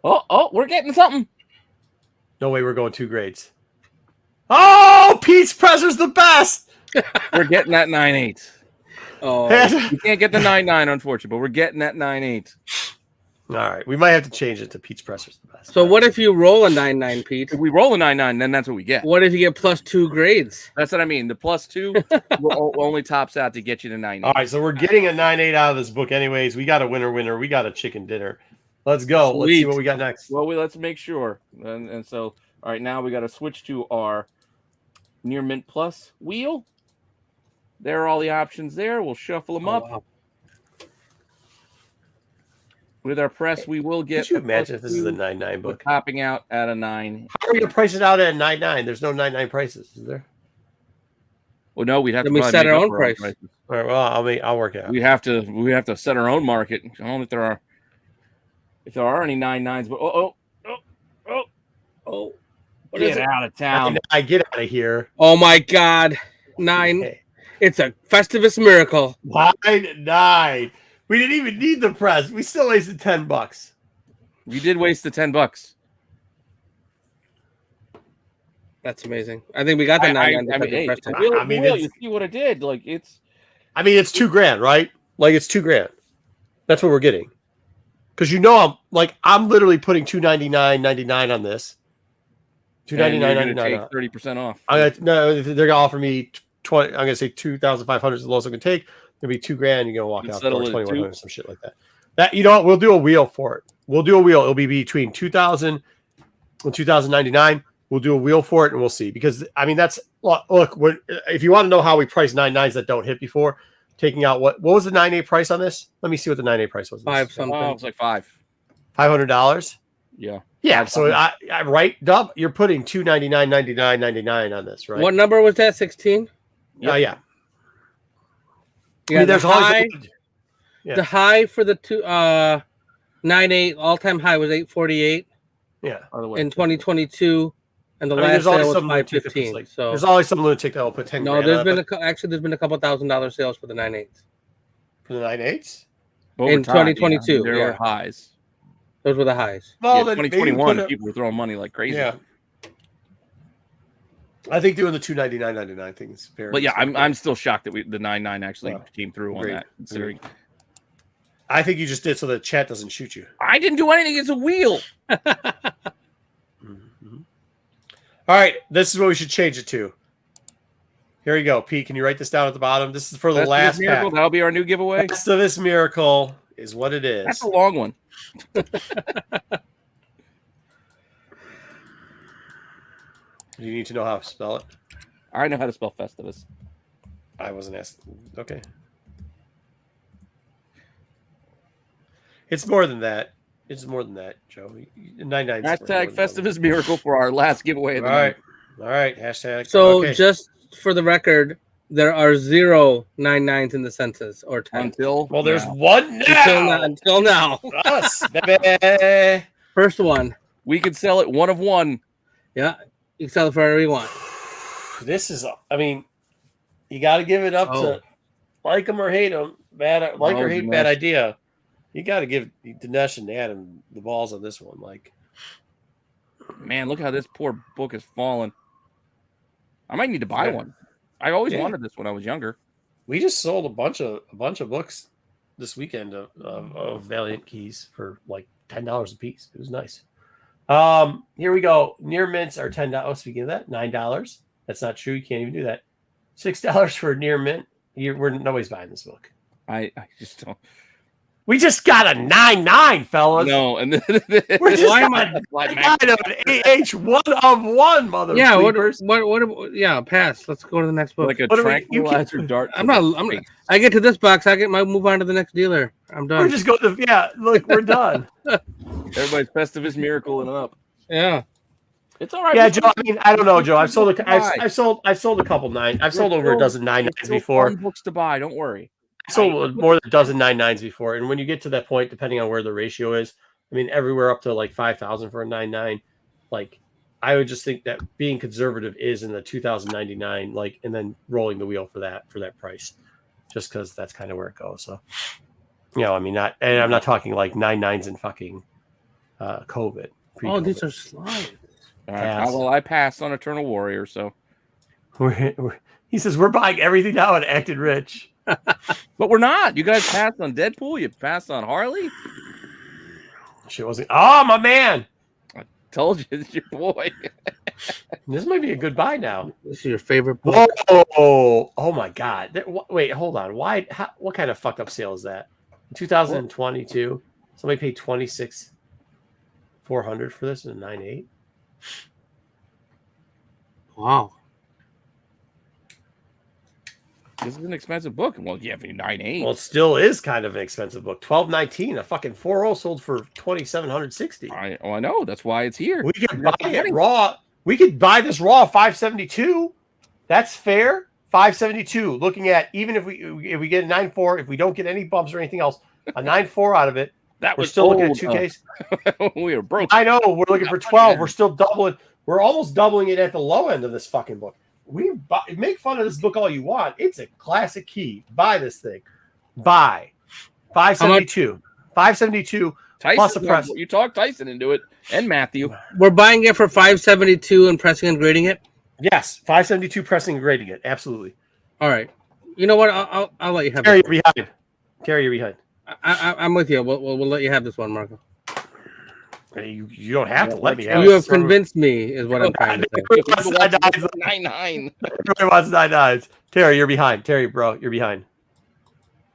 Oh, we're getting something. no way. We're going 2 grades. Oh, Pete's presser's the best. We're getting that 9-8. Oh, You can't get the 9-9, unfortunately, but we're getting that 9-8. All right, we might have to change it to Pete's presser's the best. so what if you roll a 9-9, Pete? If we roll a 9-9, then that's what we get. What if you get plus 2 grades? That's what I mean. The +2 only tops out to get you to 9-8. All right, so we're getting a 9-8 out of this book, anyways. We got a winner. We got a chicken dinner. Let's go. Let's see Sweet. what we got next. Well, let's make sure. And so, all right, now we got to switch to our Near Mint Plus wheel. There are all the options there. We'll shuffle them up. wow. With our press, we will get. Could you imagine if this is a +2. 9-9 We're book? topping out at a 9. How are we gonna price it out at 9-9? There's no 9-9 prices, is there? Well, no, we'd have Then to we probably set make our up own for price. prices. All right, well, I'll work it out. We have to set our own market. I don't know if there are any 9-9s, but Oh, what is get it? out of town. I get out of here. Oh my God, 9. Hey. It's a Festivus miracle. 9-9. We didn't even need the press. We still wasted $10. You did waste the $10. That's amazing. I think we got the 9-9. I because mean, we hey, pressed it. I mean, you it's- see what I did? Like it's. I mean, it's $2,000, right? Like it's $2,000. That's what we're getting. Because I'm literally putting $299.99 on this. $299.99. 30% off. No, they're gonna offer me 20. I'm gonna say 2,500 is the lowest I can take. It'll be $2,000. You're gonna walk You out settle for it at 2,100, some shit like that. That you know what? We'll do a wheel for it. We'll do a wheel. It'll be between 2,000 and 2,099. We'll do a wheel for it, and we'll see. Because I mean, that's look. If you want to know how we price 9-9s that don't hit before, taking out what was the 9-8 price on this? Let me see what the 9-8 price was. 5 something. Oh, it's like $5. $500. Yeah. Yeah. So I right, Dub, you're putting $299.99 on this, right? What number was that? 16. Yeah. Yeah. I mean, there's the, always high, yeah. the high for the 9-8 all-time high was 848 yeah. By the way, in 2022, and the I mean, last there's always sale was some lunatic that puts, 515. like, So there's always some lunatic that will put 10 no, grand there's on been it, there's been a couple $1,000 sales for the 9-8s. for the 9-8s. over in time, 2022, there yeah. were highs. Those were the highs. Well, Yeah, then maybe 2021, put a- people were throwing money like crazy. Yeah. I think doing the $299.99 thing is fair. But yeah, I'm still shocked that the 9-9 actually Well, came through agreed. on that. Considering I think you just did so the chat doesn't shoot you. I didn't do anything. It's a wheel. Mm-hmm. All right, this is what we should change it to. Here you go, Pete. Can you write this down at the bottom? This is for the That's last miracle. pack. That'll be our new giveaway. Best of this miracle is what it is. That's a long one. You need to know how to spell it. I know how to spell Festivus. I wasn't asked. Okay. It's more than that. It's more than that, Joe. 9-9. Hashtag Festivus Miracle for our last giveaway. All right. All right. Hashtag. So okay. just for the record, there are 0 9-9s in the census or 10 Until Well, there's now. one now. until now. Us, baby. First one. We could sell it one of one. Yeah, you can sell it for whatever you want. This is. I mean, you got to give it up to like them or hate them. Bad, like or hate, bad Dinesh. idea. You got to give Dinesh and Adam the balls on this one. Like, Man, look how this poor book has fallen. I might need to buy Yeah. one. I always Yeah. wanted this when I was younger. We just sold a bunch of books this weekend of Valiant keys for like $10 a piece. It was nice. Here we go. Near mints are $10. Speaking of that, $9. That's not true. You can't even do that. $6 for near mint. Nobody's buying this book. I just don't. We just got a 9.9, fellas. No, and We're just Why am got Like an AH 1 of 1, mother. Yeah, bleepers. what? Yeah, pass. Let's go to the next book. like a What do you tranquilizer dart. I'm not. I get to this box. I move on to the next dealer. I'm done. We're just going to. Yeah, look, we're done. Everybody's Festivus Miracle and up. Yeah. It's all right. Yeah, Joe. I mean, I don't know, Joe. I've sold a couple 9. I've sold over a dozen 9.9s before. Fun books to buy. Don't worry. I sold more than a dozen 9.9s before. And when you get to that point, depending on where the ratio is, I mean, everywhere up to like 5,000 for a 9.9. Like, I would just think that being conservative is in the 2,099, like, and then rolling the wheel for that price, just because that's kind of where it goes. So, I mean, I'm not talking like 9.9s in fucking COVID. Oh, these are slides. All right. Well, I passed on Eternal Warrior, so. He says we're buying everything now and acting rich. But we're not. You guys passed on Deadpool. You passed on Harley. Shit wasn't. Oh, my man. Told you, it's your boy. This might be a good buy now. This is your favorite book. Oh my God. Wait, hold on. Why? What kind of fucked up sale is that? 2022. Somebody paid $26,400 for this in a 9.8. Wow. This is an expensive book. Well, yeah, for 9.8. Well, it still is kind of an expensive book. $12.19. A fucking 4.0 sold for $2,760. I know. That's why it's here. We could buy it raw. We could buy this raw $572. That's fair. $572. Looking at even if we get a 9.4, if we don't get any bumps or anything else, a 9.4 out of it. That we're was still looking at old, 2Ks. We were broke. I know. We're looking for 12. We're still doubling. We're almost doubling it at the low end of this fucking book. Make fun of this book all you want. It's a classic key. Buy this thing. Buy. $572. $572 plus the press. You talked Tyson into it, and Matthew. We're buying it for $572 and pressing and grading it. Yes, $572 pressing and grading it. Absolutely. All right. You know what? I'll let you have Terry, it. you're behind. I'm with you. We'll let you have this one, Marco. You don't have to let me have it. You have convinced me, is what I'm trying to say. Everybody wants 9.9. Everybody wants 9.9s. Terry, you're behind. Terry, bro, you're behind.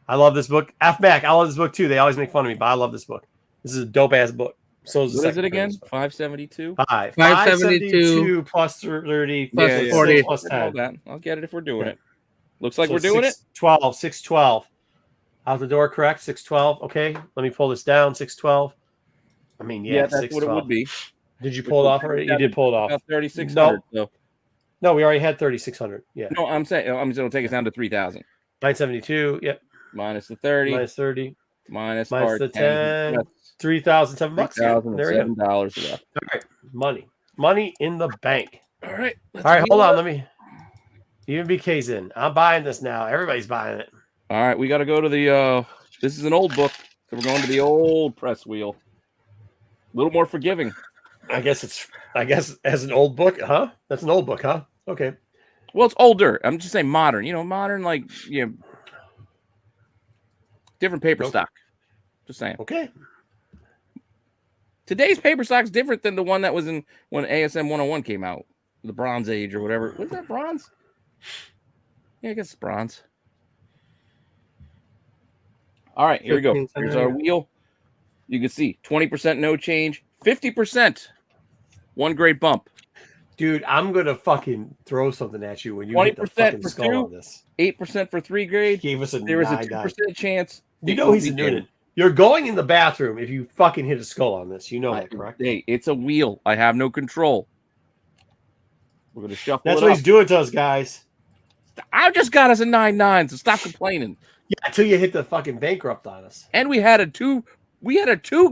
I love this book. F-Mac, I love this book too. They always make fun of me, but I love this book. This is a dope ass book. So What is it again? 572? 572 plus 30 plus Yeah, 40 plus 10. I'll get it if we're doing it. Looks like we're doing it. 612. Out the door, correct? 612. Okay, let me pull this down. 612. I mean, yeah, that's what it 612. would be. Did you pull it off already? You did pull it off. About 3,600. So. No, we already had 3,600. Yeah. No, I'm saying it'll take us down to 3,000. 972. Yep. Minus the 30. Minus 30. Minus the 10. $3,007 bucks. There we go. $3,007 left. All right. Money in the bank. All right. All right, hold on. Let me. Even BK's in. I'm buying this now. Everybody's buying it. All right, we got to go to the. This is an old book, so we're going to the old press wheel. A little more forgiving. I guess as an old book, huh? That's an old book, huh? Okay. Well, it's older. I'm just saying modern. Modern, like different paper stock. Just saying. Okay. Today's paper stock's different than the one that was in when ASM 101 came out, the Bronze Age or whatever. Was that bronze? Yeah, I guess it's bronze. All right, here we go. Here's our wheel. You can see 20% no change, 50% one grade bump. Dude, I'm gonna fucking throw something at you when you 20% hit the fucking for skull 2, on this. 8% for 3 grade. Gave us There was a 2% chance. You know he's doing it. You're going in the bathroom if you fucking hit a skull on this. You know that, correct? Hey, it's a wheel. I have no control. We're gonna shuffle. That's what he's doing to us, guys. I just got us a 9.9, so stop complaining. Yeah, until you hit the fucking bankrupt on us. And we had a 2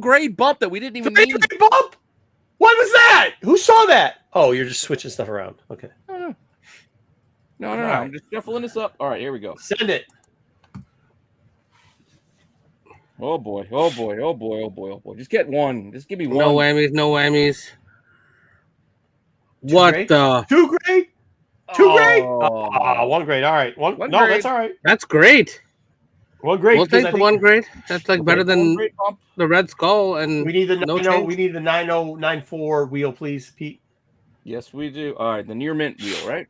grade bump that we didn't even need. Bump? What was that? Who saw that? Oh, you're just switching stuff around. Okay. No. I'm just shuffling this up. All right, here we go. Send it. Oh boy. Just get one. Just give me one. No whammies. Two What grade? the? 2 grade? 2 grade. Oh. 1 grade. All right. One No, grade. that's all right. That's great. 1 grade. We'll because take I the think 1 grade. That's like better One than grade bump. the Red Skull and We need the no 90. change. We need the 9094 wheel, please, Pete. Yes, we do. All right, the near mint wheel, right?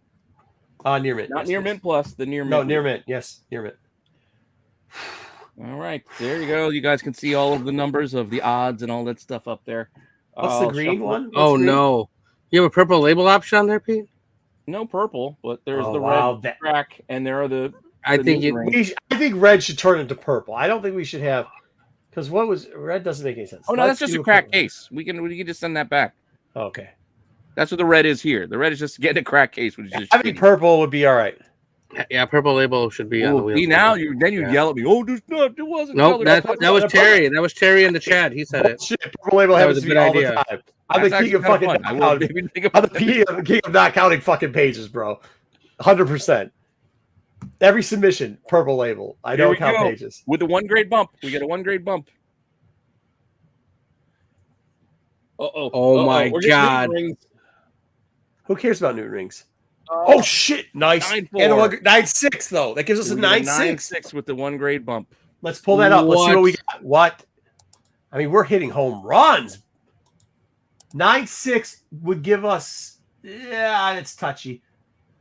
Near mint. Not yes, near please. mint plus, the near mint. No, near wheel. mint. Yes, near mint. All right, there you go. You guys can see all of the numbers of the odds and all that stuff up there. What's the I'll green shuffle it. one? What's Oh green? no. You have a purple label option on there, Pete? No purple, but there's Oh, the wow, red track, and there are the. I the think new you ring. I think red should turn into purple. I don't think we should have because what was red doesn't make any sense. Oh no, Let's that's just do a crack purple. case. We can just send that back. Okay. That's what the red is here. The red is just getting a crack case, which is just. I think shitty. purple would be all right. Yeah, purple label should be on the Ooh, wheel. see now you Yeah. yell at me. Oh, there's not. There wasn't. Nope, colored. that was Terry. That was Terry in the chat. He said it. Shit, purple label That happens was to a me good all idea. the time. I'm the That's king of actually fucking kinda fun. I not will counting. maybe think I'm about the king of not counting fucking pages, bro. 100%. Every submission, purple label. I Here don't we count go. pages. With the 1 grade bump. We get a 1 grade bump. Uh-oh. Oh my We're getting God. new rings. Who cares about new rings? Oh shit! Nice. 9-4. And a 9-6 though. That gives us a We get 9-6. 9-6 with the 1 grade bump. Let's pull that up. Let's see What? what we got. What? I mean, we're hitting home runs. 9-6 would give us, yeah, it's touchy.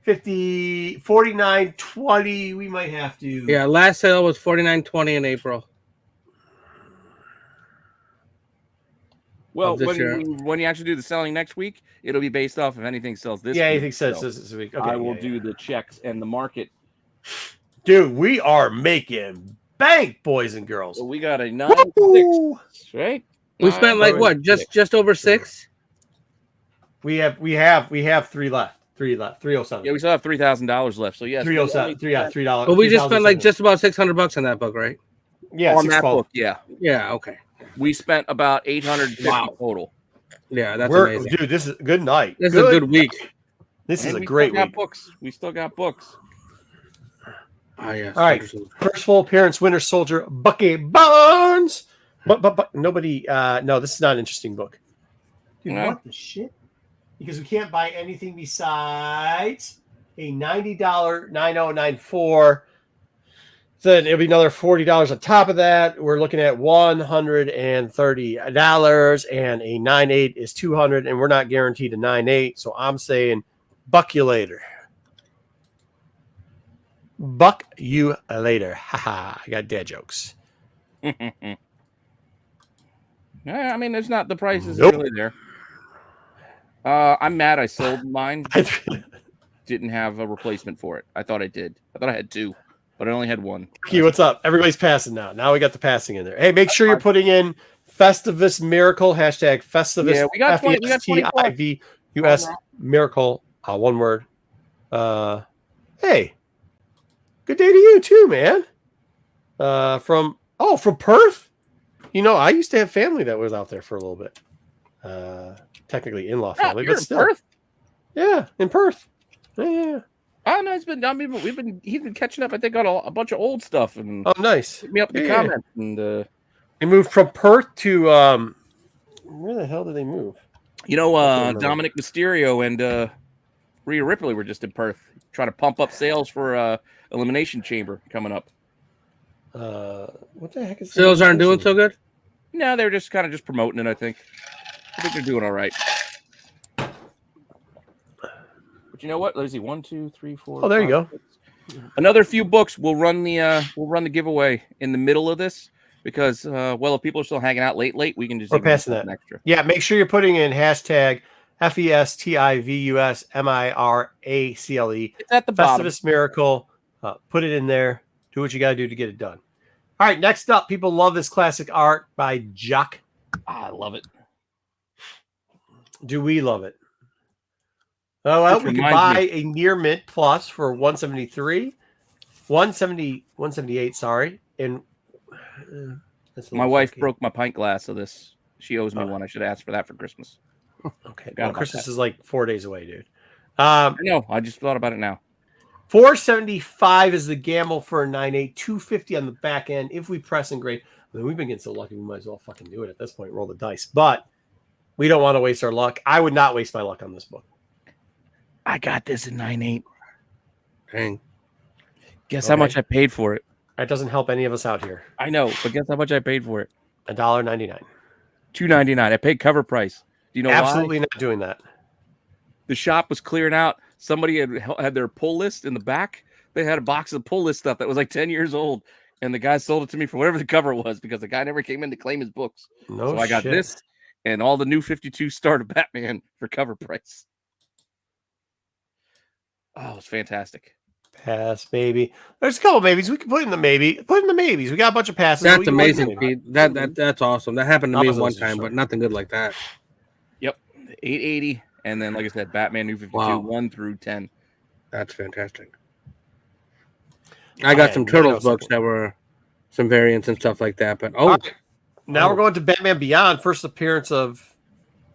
50, 49, 20. We might have to. Yeah, last sale was $49.20 in April. Well, Of this year. when you actually do the selling next week, it'll be based off if anything sells this Yeah, week. anything says So this week. Okay, I will yeah, do yeah. the checks and the market. Dude, we are making bank, boys and girls. So we got a 9-6, Woo! right? We spent like what? Just over 6? We have 3 left. 307. Yeah, we still have $3,000 left. So yes, 307. $3. But we just spent like just about $600 on that book, right? yeah, on that 612. book. Yeah, Yeah, okay. we spent about 850 Wow. total. Yeah, that's We're, amazing. dude, this is a good night. This is a good week. This is And a we great still got week. books. We still got books. Oh yeah. All right. First full appearance, Winter Soldier, Bucky Barnes. But nobody. No, this is not an interesting book. Dude, No. what the shit? Because we can't buy anything besides a $90 9094. Then it'll be another $40 on top of that. We're looking at $130, and a 9.8 is $200, and we're not guaranteed a 9.8. So I'm saying, buck you later. Buck you later. Haha. I got dad jokes. Yeah, I mean, there's not the prices Nope. really there. I'm mad I sold mine. Didn't have a replacement for it. I thought I did. I thought I had 2, but I only had 1. Key, what's up? Everybody's passing now. Now we got the passing in there. Hey, make sure you're putting in Festivus Miracle, hashtag Festivus, Yeah, we got 20 FESTIVUS Miracle, one word. Hey, good day to you too, man. From Perth. You know, I used to have family that was out there for a little bit. Technically in-law family, You're but in still. Perth? Yeah, in Perth. Yeah. Oh no, he's been catching up. I think on a bunch of old stuff and Oh, nice. hit me up in the Yeah. comments and They moved from Perth to where the hell did they move? you know, remember. Dominic Mysterio and Rhea Ripley were just in Perth trying to pump up sales for Elimination Chamber coming up. What the heck is Sales aren't doing so good. No, they're just kind of just promoting it. I think they're doing all right. But you know what? Let's see. 1, 2, 3, 4. Oh, there you 5, go. 6. Another few books. We'll run the giveaway in the middle of this because if people are still hanging out late, we can just We're even do passing something that. extra. Yeah, make sure you're putting in hashtag FESTIVUSMIRACLE It's at the bottom. Festivus Miracle. Put it in there. Do what you got to do to get it done. All right, next up, people love this classic art by Jock. I love it. Do we love it? Oh, well, Which we could reminds buy a near mint plus for 173, 178, sorry. And that's a My little wife funky. broke my pint glass of this. She owes me one. I should ask for that for Christmas. Okay, Forgot well, about Christmas that. is like 4 days away, dude. I know. I just thought about it now. 475 is the gamble for a 9.8, 250 on the back end. If we press and grade, I mean, we've been getting so lucky, we might as well fucking do it at this point, roll the dice. But we don't want to waste our luck. I would not waste my luck on this book. I got this in 9.8. Dang. Guess how much I paid for it? That doesn't help any of us out here. I know, but guess how much I paid for it? $1.99. $2.99. I paid cover price. Do you know why? Absolutely not doing that. The shop was clearing out. Somebody had their pull list in the back. They had a box of pull list stuff that was like 10 years old, and the guy sold it to me for whatever the cover was because the guy never came in to claim his books. No, so I got this and all the new 52 start of Batman for cover price. Oh, it's fantastic. Pass, baby. There's a couple maybes. We can put in the maybe. Put in the maybes. We got a bunch of passes. That's We can put in the amazing, maybe. Pete. That's awesome. That happened to me Thousands one for time, sure. but nothing good like that. Yep, 880, and then like I said, Batman New 52 Wow. 1 through 10. That's fantastic. I got some Turtles books that were some variants and stuff like that, but All right. Now we're going to Batman Beyond. First appearance of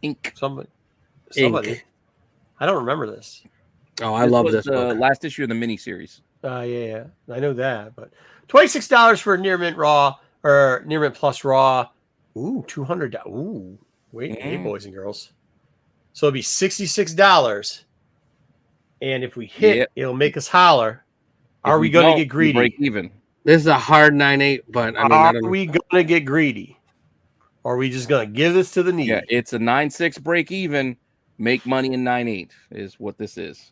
Ink. somebody. Ink. I don't remember this. Oh, I love was this the book. last issue of the miniseries. Yeah, I know that. But $26 for Near Mint Raw or Near Mint Plus Raw. Ooh, $200. Ooh, wait, hey, boys and girls. So it'll be $66. And if we hit, it'll make us holler. Are we going to get greedy? Break even. This is a hard 9.8, but I mean, I don't Are we going to get greedy? Or are we just going to give this to the needy? Yeah, it's a 9.6 break even. Make money in 9.8 is what this is.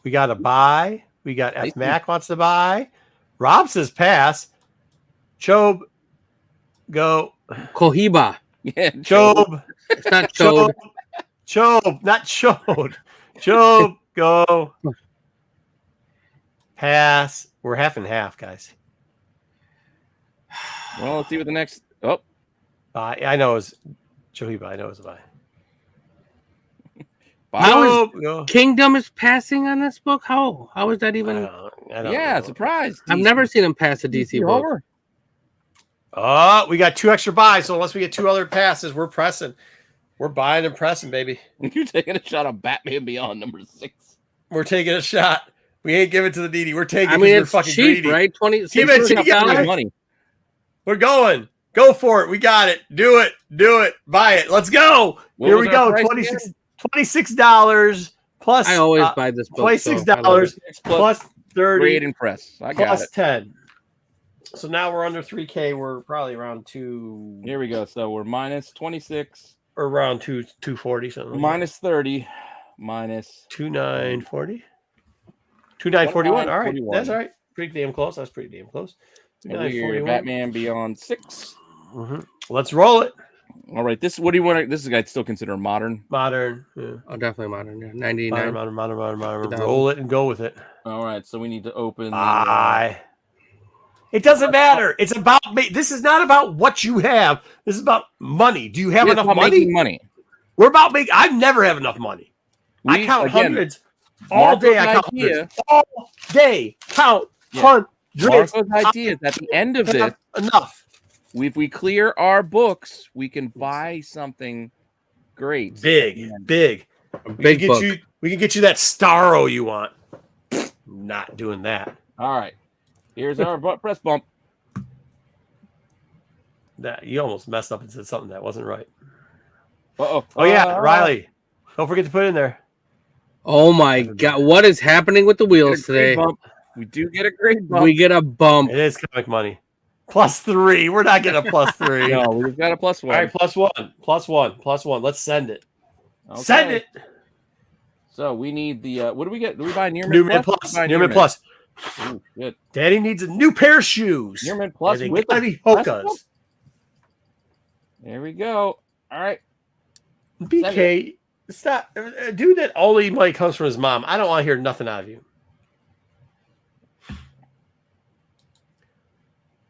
We got a buy. We got F Mac wants to buy. Rob says pass. Chobe, go. Cohiba. Yeah, Chobe. It's not Chode. Chobe, not Chode. Chobe, go. Pass. We're half and half, guys. Well, let's see what the next. Oh, Buy. I know it's Chohiba. I know it's a buy. How Chobe, go. Kingdom is passing on this book? How is that even? I don't yeah, know. surprise. I've never seen him pass a DC book. Homer. Oh, we got 2 extra buys. So unless we get 2 other passes, we're pressing. We're buying and pressing, baby. You're taking a shot on Batman Beyond number 6. We're taking a shot. We ain't giving it to the needy. We're taking it I mean, because it's we're fucking cheap, greedy. right? Give it to $26. Money. We're going. Go for it. We got it. Do it. Do it. Buy it. Let's go. What Here was we go. our price again? $26 plus. I always buy this book. $26 plus 30 Grade and press. I got plus it. 10. So now we're under 3K. We're probably around 2 Here we go. So we're minus 26, or around 240 something. minus 30, minus 2940. 2941. All right. 2941. That's all right. Pretty damn close. That's pretty damn close. and we're 2941. Batman Beyond 6. Let's roll it. All right. This what do you want? This is I'd still consider modern. Modern. Yeah. Oh, definitely modern. Yeah, 99. Modern. Roll it and go with it. All right. So we need to open. It doesn't matter. It's about me. This is not about what you have. This is about money. Do you have enough money? Making money. We're about making. I never have enough money. I count hundreds all day. I count hundreds all day. Count hundreds. Marco's idea is at the end of this, enough. if we clear our books, we can buy something great. Big. Big book. We can get you that Starro you want. Not doing that. All right. Here's our press bump. That you almost messed up and said something that wasn't right. Uh-oh. Oh yeah, Riley. Don't forget to put it in there. Oh my God. What is happening with the wheels today? Bump. We do get a great bump. We get a bump. It is comic money. +3. We're not getting a +3. No, we've got a +1. All right, +1. Let's send it. Okay. Send it. So we need the what do we get? Do we buy Near New Mint Mint Plus? Plus. New Mint Plus. Ooh, good. Daddy needs a new pair of shoes. Near Mint Plus And they with gotta the be press bump? Hokas. There we go. All right. BK, stop. Dude, that only money comes from his mom. I don't want to hear nothing out of you.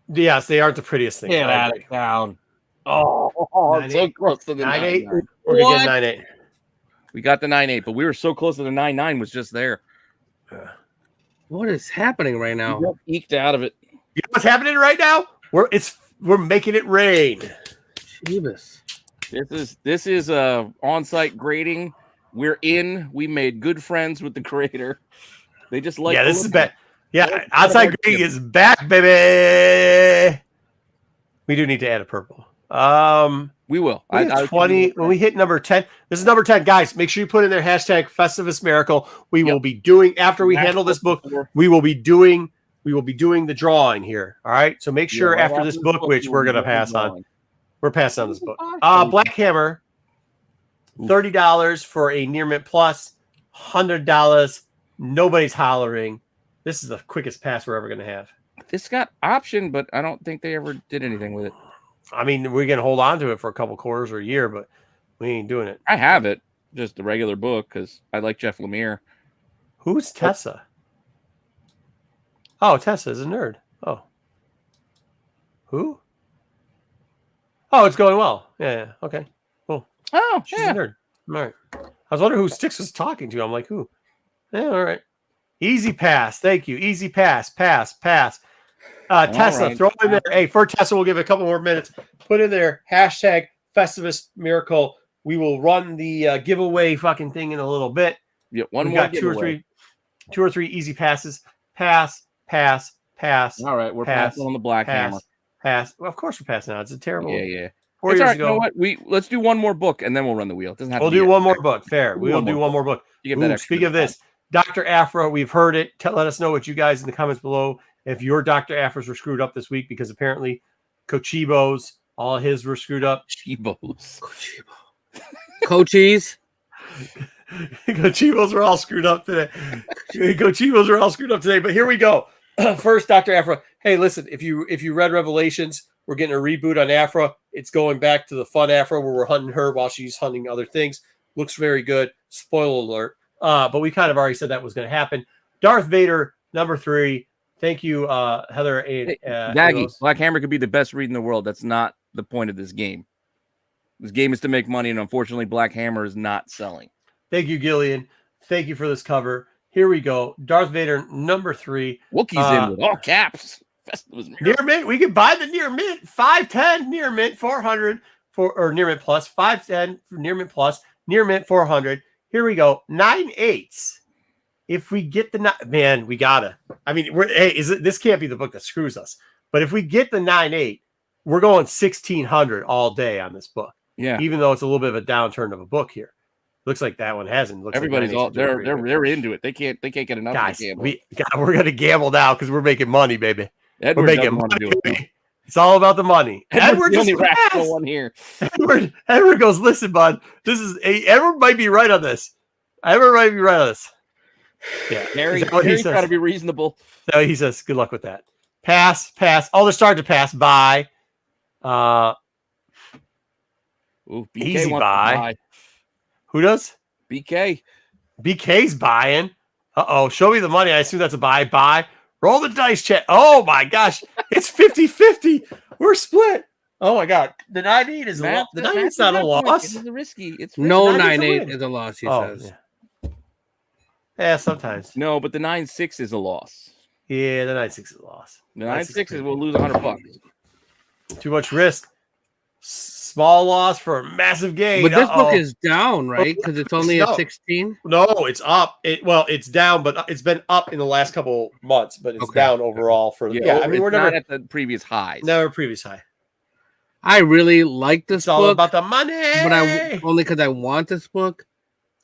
Yes, they aren't the prettiest thing. Get out of town. Oh, so close to the 9.8. 9.9. We're gonna get 9.8. We got the 9.8, but we were so close to the 9.9 was just there. What is happening right now? We just eked out of it. You know what's happening right now? We're making it rain. Jeebus. This is on-site grading. We're in. We made good friends with the creator. They just like this is bad. Yeah, outside grading is back, baby. We do need to add a purple. We will. We have 20 when we hit number 10. This is number 10, guys. Make sure you put in there hashtag Festivus Miracle. We will be doing after we handle this book. We will be doing the drawing here. All right. So make sure after this book, which we're gonna pass on. We're passing on this book. Black Hammer, $30 for a near mint plus, $100. Nobody's hollering. This is the quickest pass we're ever gonna have. This got option, but I don't think they ever did anything with it. I mean, we can hold on to it for a couple quarters or a year, but we ain't doing it. I have it, just the regular book, because I like Jeff Lemire. Who's Tessa? Oh, Tessa is a nerd. Oh. Who? Oh, it's going well. Yeah. Okay. Cool. Oh, She's a nerd. All right. I was wondering who Styx was talking to. I'm like, who? Yeah, all right. Easy pass. Thank you. Easy pass. Pass. Tessa, right. throw in there. Hey, for Tessa, we'll give it a couple more minutes. Put in there hashtag Festivus Miracle. We will run the giveaway fucking thing in a little bit. Yeah, We more got giveaway. two or three easy passes. Pass. All right, we're pass, passing on the Black Hammer. Pass. Well, of course we're passing out. It's a terrible. Yeah. 4 It's years all right. ago. You know what? Let's do one more book and then we'll run the wheel. It doesn't have We'll to be do it. one more book. Fair. We'll One do more one more book. You give that Ooh, extra speaking of this, Dr. Afro, we've heard it. Let us know what you guys in the comments below. If your Dr. Afros were screwed up this week, because apparently Cochibo's, all his were screwed up. Chibos. Coachies. Cochibos were all screwed up today. Cochibos were all screwed up today. But here we go. First, Dr. Afro. Hey, listen, if you read Revelations, we're getting a reboot on Afro. It's going back to the fun Afro where we're hunting her while she's hunting other things. Looks very good. Spoiler alert. But we kind of already said that was going to happen. Darth Vader, number 3. Thank you, Heather. And, Daggy, Black Hammer could be the best read in the world. That's not the point of this game. This game is to make money, and unfortunately, Black Hammer is not selling. Thank you, Gillian. Thank you for this cover. Here we go. Darth Vader, number 3. Wookiee's in with all caps. Near mint. We can buy the near mint. 510 near mint, 400 or near mint plus. 510 for near mint plus. Near mint 400. Here we go. 9/8. If we get the man, we gotta. I mean, this can't be the book that screws us. But if we get the 9/8, we're going 1600 all day on this book. Yeah. Even though it's a little bit of a downturn of a book here. Looks like that one hasn't. Looks Everybody's like all they're into it. They can't get enough guys, of the gamble. we're gonna gamble now because we're making money, baby. Edward We're making doesn't want to money. do it. It's all about the money. Edward the just only rational passed. one here. Edward goes, listen, bud. Edward might be right on this. Edward might be right on this. Yeah, Harry's he trying to be reasonable. So he says, good luck with that. Pass. Oh, they're starting to pass. Buy. Ooh, BK Easy wants to buy. Who does? BK. BK's buying. Uh-oh. Show me the money. I assume that's a buy. Buy. Roll the dice, chat. Oh, my gosh. It's 50-50. We're split. Oh, my God. The 9/8 is a loss. The 9/8's not a loss. It's risky. It's No 9/8 9/8 is a loss, he Oh, says. yeah, sometimes. No, but the 9/6 is a loss. Yeah, the 9/6 is a loss. The 9/6 is we'll lose $100. Too much risk. Small loss for a massive gain. But this book is down, right? Because it's only No. at 16. No, it's up. It's down, but it's been up in the last couple months, but it's Okay. down overall for Yeah, I mean, we're not never at the previous highs. never previous high. I really like this It's all book, about the money. but only because I want this book,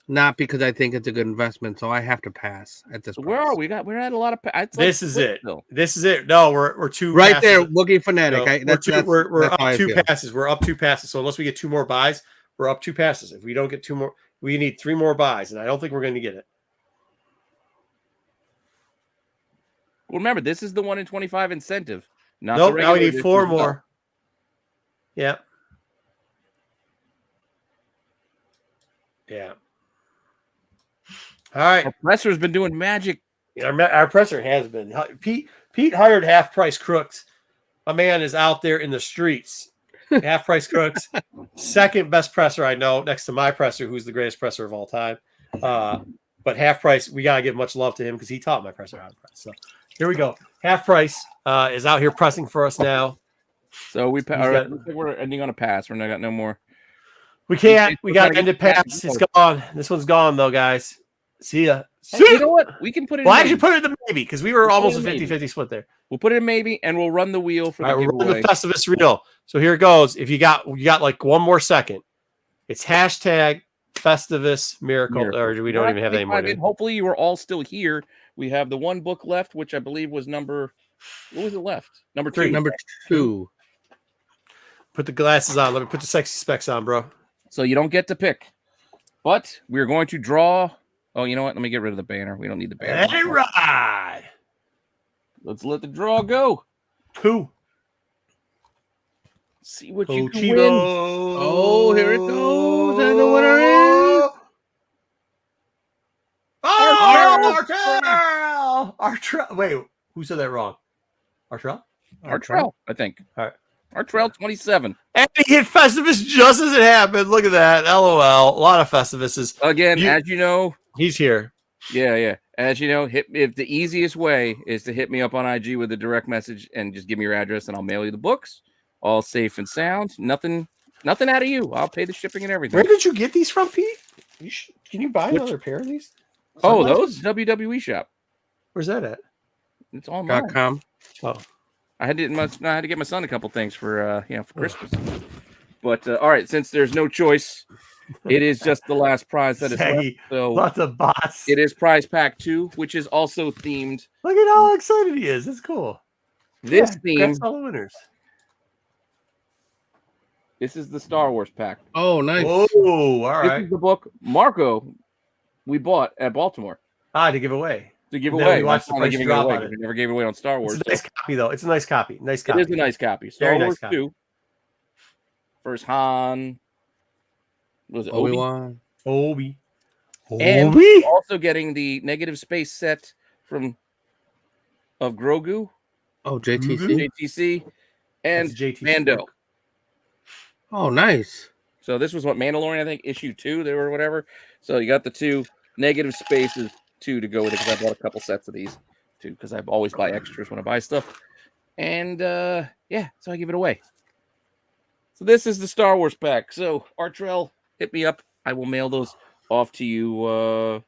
not because I think it's a good investment. So I have to pass at this So point. where are we? We're at a lot of. This is it. This is it. No, we're two Right passes. there, Wookiee Fanatic. No, we're that's how I up 2 feel. passes. We're up 2 passes. So unless we get 2 more buys, we're up 2 passes. If we don't get 2 more, we need 3 more buys, and I don't think we're going to get it. Well, remember, this is the 1 in 25 incentive. Not Nope. the Now we regular need 4 edition. more. Yeah. Yeah. All right. Our presser's been doing magic. Our presser has been. Pete hired half price crooks. My man is out there in the streets. Half price crooks. Second best presser I know, next to my presser, who's the greatest presser of all time. But half price, we gotta give much love to him because he taught my presser how to press. So here we go. Half price is out here pressing for us now. So we're ending on a pass. We're not got no more. We can't. We got to end it pass. It's gone. This one's gone though, guys. See ya. Hey, you know what? We can put it. Well, in actually, put it in the maybe because we were almost a maybe. 50-50 split there. We'll put it in maybe, and we'll run the wheel for All the right, we're running giveaway. the Festivus reel. So here it goes. If you got like one more second, it's hashtag Festivus Miracle. Or we don't even have any more. Hopefully, you were all still here. We have the one book left, which I believe was number. What was it left? Number 2. Number 2. Put the glasses on. Let me put the sexy specs on, bro. So you don't get to pick, but we're going to draw. Oh, you know what? Let me get rid of the banner. We don't need the banner. Hey, right. Let's let the draw go. 2. See what you can Chivo. win. Oh, here it goes. And the winner is Artrell. Wait, who said that wrong? Artrell? Artrell, I think. All right. Artrell 27. And he hit Festivus just as it happened. Look at that. LOL. A lot of Festivuses. Again, as you know, he's here. Yeah. As you know, if the easiest way is to hit me up on IG with a direct message and just give me your address and I'll mail you the books. All safe and sound. Nothing out of you. I'll pay the shipping and everything. Where did you get these from, Pete? Can you buy another pair of these? Oh, those WWE shop. Where's that at? It's online. .com. Oh, I had to get my son a couple things for for Christmas. But all right, since there's no choice, it is just the last prize that is left. So lots of bots. It is prize pack 2, which is also themed. Look at how excited he is. That's cool. This theme. All the winners. This is the Star Wars pack. Oh, nice. Oh, all right. This is the book Marco we bought at Baltimore. To give away. To give away. We watched the price drop on it. We never gave away on Star Wars. It's a nice copy, though. It's a nice copy. Nice copy. It is a nice copy. Star Wars 2. First Han. What was it? Obi-Wan. Obi. And also getting the negative space set of Grogu. Oh, JTC. JTC. And JTC Mando. book. Oh, nice. So this was what Mandalorian, I think, issue 2 there or whatever. So you got the 2 negative spaces 2 to go with it because I bought a couple sets of these too because I always buy extras when I buy stuff. And so I give it away. So this is the Star Wars pack. So Artrell, hit me up. I will mail those off to you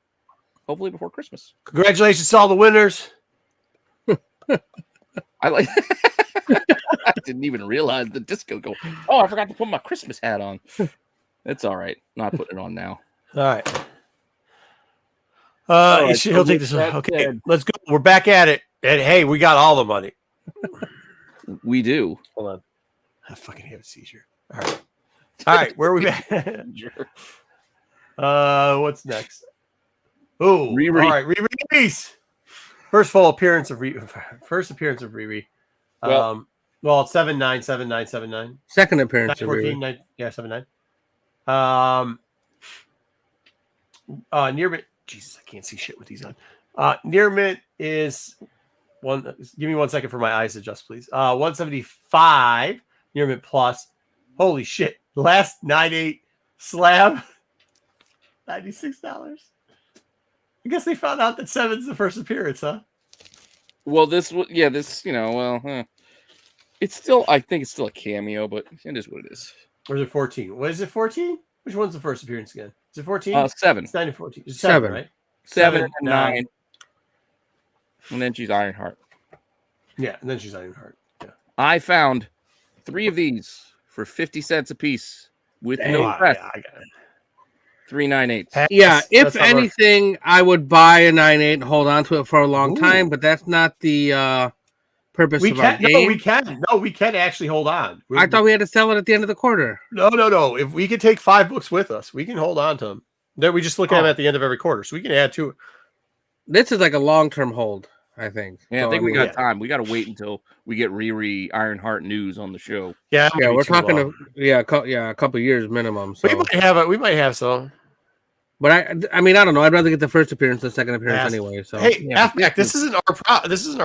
hopefully before Christmas. Congratulations to all the winners. I like I didn't even realize the disco go. Oh, I forgot to put my Christmas hat on. It's all right. Not putting it on now. All right. Right, He'll take this. Okay, let's go. We're back at it. And hey, we got all the money. We do. Hold on. I fucking have a seizure. All right. All right. Where are we at? What's next? Oh, all right. Re-release. First appearance of Riri. Well, it's 7/9/79/79. Second appearance of 14, Riri. 7/9. Near mint. Jesus, I can't see shit with these on. Near mint is one. Give me 1 second for my eyes to adjust, please. 175 near mint plus. Holy shit! Last 9/8 slab, $96. I guess they found out that 7's the first appearance, huh? Well, it's still, I think it's still a cameo, but it is what it is. Or is it 14? What is it, 14? Which one's the first appearance again? Is it 14? 7. It's 9 and 14. It's 7, right? 7 and 9. And then she's Ironheart. Yeah, and then she's Ironheart. Yeah. I found 3 of these for 50 cents a piece with no press. Yeah, I got it. 398. Yeah, if anything, I would buy a 9/8 and hold on to it for a long time, but that's not the purpose of our game. We can actually hold on. I thought we had to sell it at the end of the quarter. No. If we could take 5 books with us, we can hold on to them. Then we just look at them at the end of every quarter, so we can add to it. This is like a long-term hold, I think. Yeah, so, I think we got time. We got to wait until we get Riri Ironheart news on the show. Yeah, we're talking a couple years minimum. So. We might have some. But I mean, I don't know. I'd rather get the first appearance than the second appearance anyway. So hey, this isn't our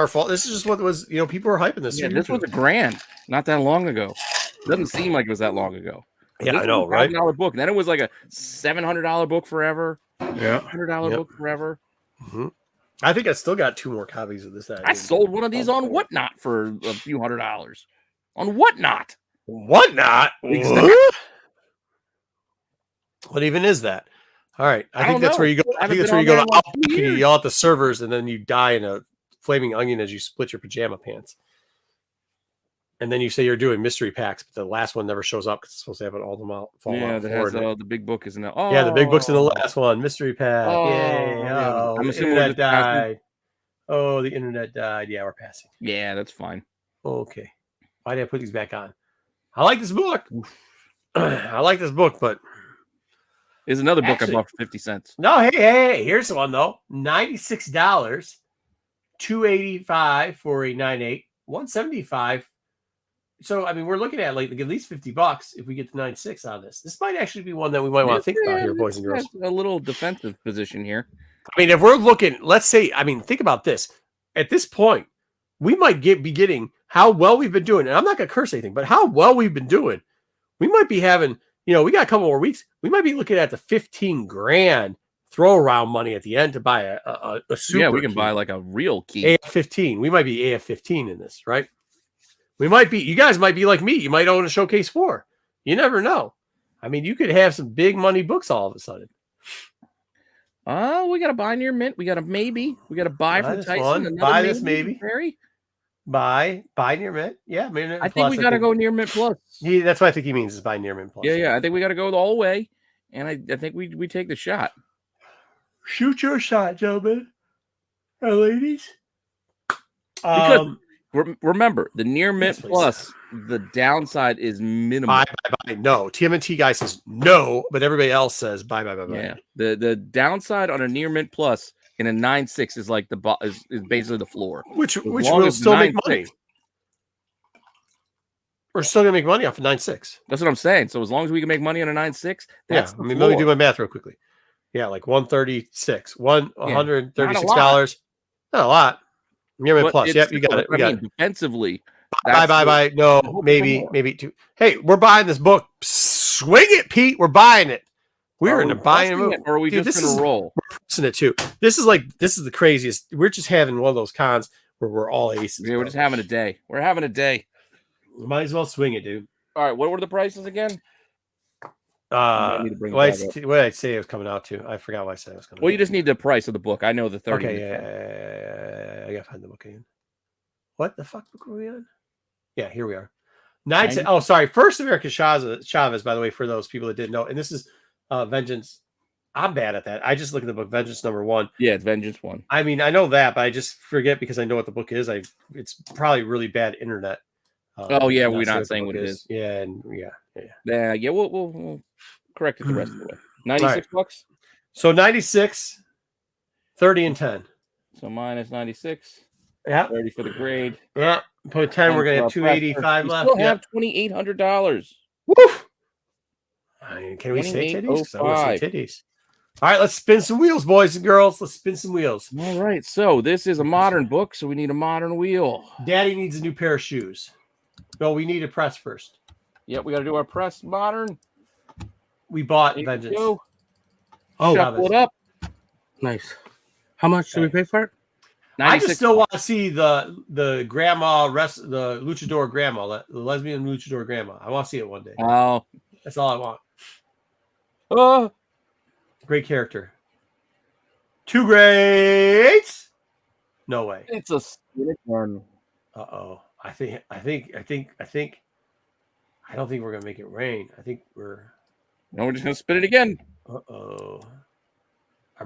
fault. This is just what was. People were hyping this. Yeah, this was $1,000 not that long ago. Doesn't seem like it was that long ago. Yeah, I know, right? $5 book. And then it was like a $700 book forever. Yeah, $100 book forever. Mm-hmm. I think I still got 2 more copies of this. I sold one of these on Whatnot for a few $100s. On Whatnot. Whatnot? Exactly. What even is that? All right, I think that's where you go. I think that's where you go. You yell at the servers, and then you die in a flaming onion as you split your pajama pants. And then you say you're doing mystery packs, but the last one never shows up because it's supposed to have it all them out. Yeah, that has the big book is in there. Oh, yeah, the big book's in the last one. Mystery pack. Yay. yeah, Oh, I'm the assuming we're internet just passing. died. Oh, the internet died. Yeah, we're passing. Yeah, that's fine. Okay. Why did I put these back on? I like this book. I like this book, but There's another book Actually- I bought for 50 cents. no, hey, here's the one though. $96, $285 for a 9.8, $175. So I mean, we're looking at like at least $50 if we get the 9.6 on this. This might actually be one that we might want to think about here, boys and girls. A little defensive position here. I mean, if we're looking, let's say, I mean, think about this. At this point, we might be getting how well we've been doing. And I'm not going to curse anything, but how well we've been doing. We might be having, we got a couple more weeks. We might be looking at the 15 grand throw around money at the end to buy a super. Yeah, we can key. buy like a real key. AF-15. We might be AF-15 in this, right? We might be, you guys might be like me. You might own a Showcase 4. You never know. I mean, you could have some big money books all of a sudden. Oh, we got to buy near mint. We got to buy Buy from this Tyson. one. Another Buy this maybe. from Perry. Buy near mint. Yeah, mint I think we got to go near mint plus. That's what I think he means is buy near mint plus. Yeah. I think we got to go the whole way, and I think we take the shot. Shoot your shot, gentlemen and ladies. Because remember, the near mint Yes, please. plus, the downside is minimal. Buy. No, TMNT guy says no, but everybody else says buy. Yeah, the downside on a near mint plus in a 9.6 is like is basically the floor. Which long will as still make 9.6 money. We're still gonna make money off of 9.6. That's what I'm saying. So as long as we can make money on a 9.6, that's Yeah, I mean, let me do my math real quickly. Yeah, like 136, $136. Not a lot. Near mint plus. Yep, you got it. We got it. Defensively, Buy. No, maybe two. Hey, we're buying this book. Swing it, Pete. We're buying it. We're in a buying move. Or are we Dude, just gonna roll? We're pressing it too. This is the craziest. We're just having one of those cons where we're all aces. Yeah, we're just having a day. We're having a day. Might as well swing it, dude. All right, what were the prices again? What did I say it was coming out to? I forgot what I said it was coming. Well, you just need the price of the book. I know the 30. Okay, yeah. I gotta find the book again. What the fuck book were we on? Yeah, here we are. Oh, sorry. First American Chavez, by the way, for those people that didn't know. And this is Vengeance. I'm bad at that. I just look at the book Vengeance #1. Yeah, it's Vengeance 1. I mean, I know that, but I just forget because I know what the book is. It's probably really bad internet. We're not saying what it is. Yeah. We'll correct it the rest of the way. 96 bucks. So 96, 30 and 10. So minus 96. Yeah. 30 for the grade. Yeah. Put 10. We're gonna have 285 we left. Still have $2,800. Woo! Can we say titties? 'Cause I want to say titties. All right, let's spin some wheels, boys and girls. Let's spin some wheels. All right. So this is a modern book, so we need a modern wheel. Daddy needs a new pair of shoes. No, we need a press first. Yep, we got to do our press modern. We bought Here we Vengeance. go. Oh, Shuffle it up. Nice. How much did we pay for it? I just still want to see the grandma the luchador grandma, the lesbian luchador grandma. I want to see it one day. Oh, That's all I want. Great character. Two greats. No way. it's a one. Uh-oh. I don't think we're gonna make it rain. I think we're No, we're just gonna spin it again. our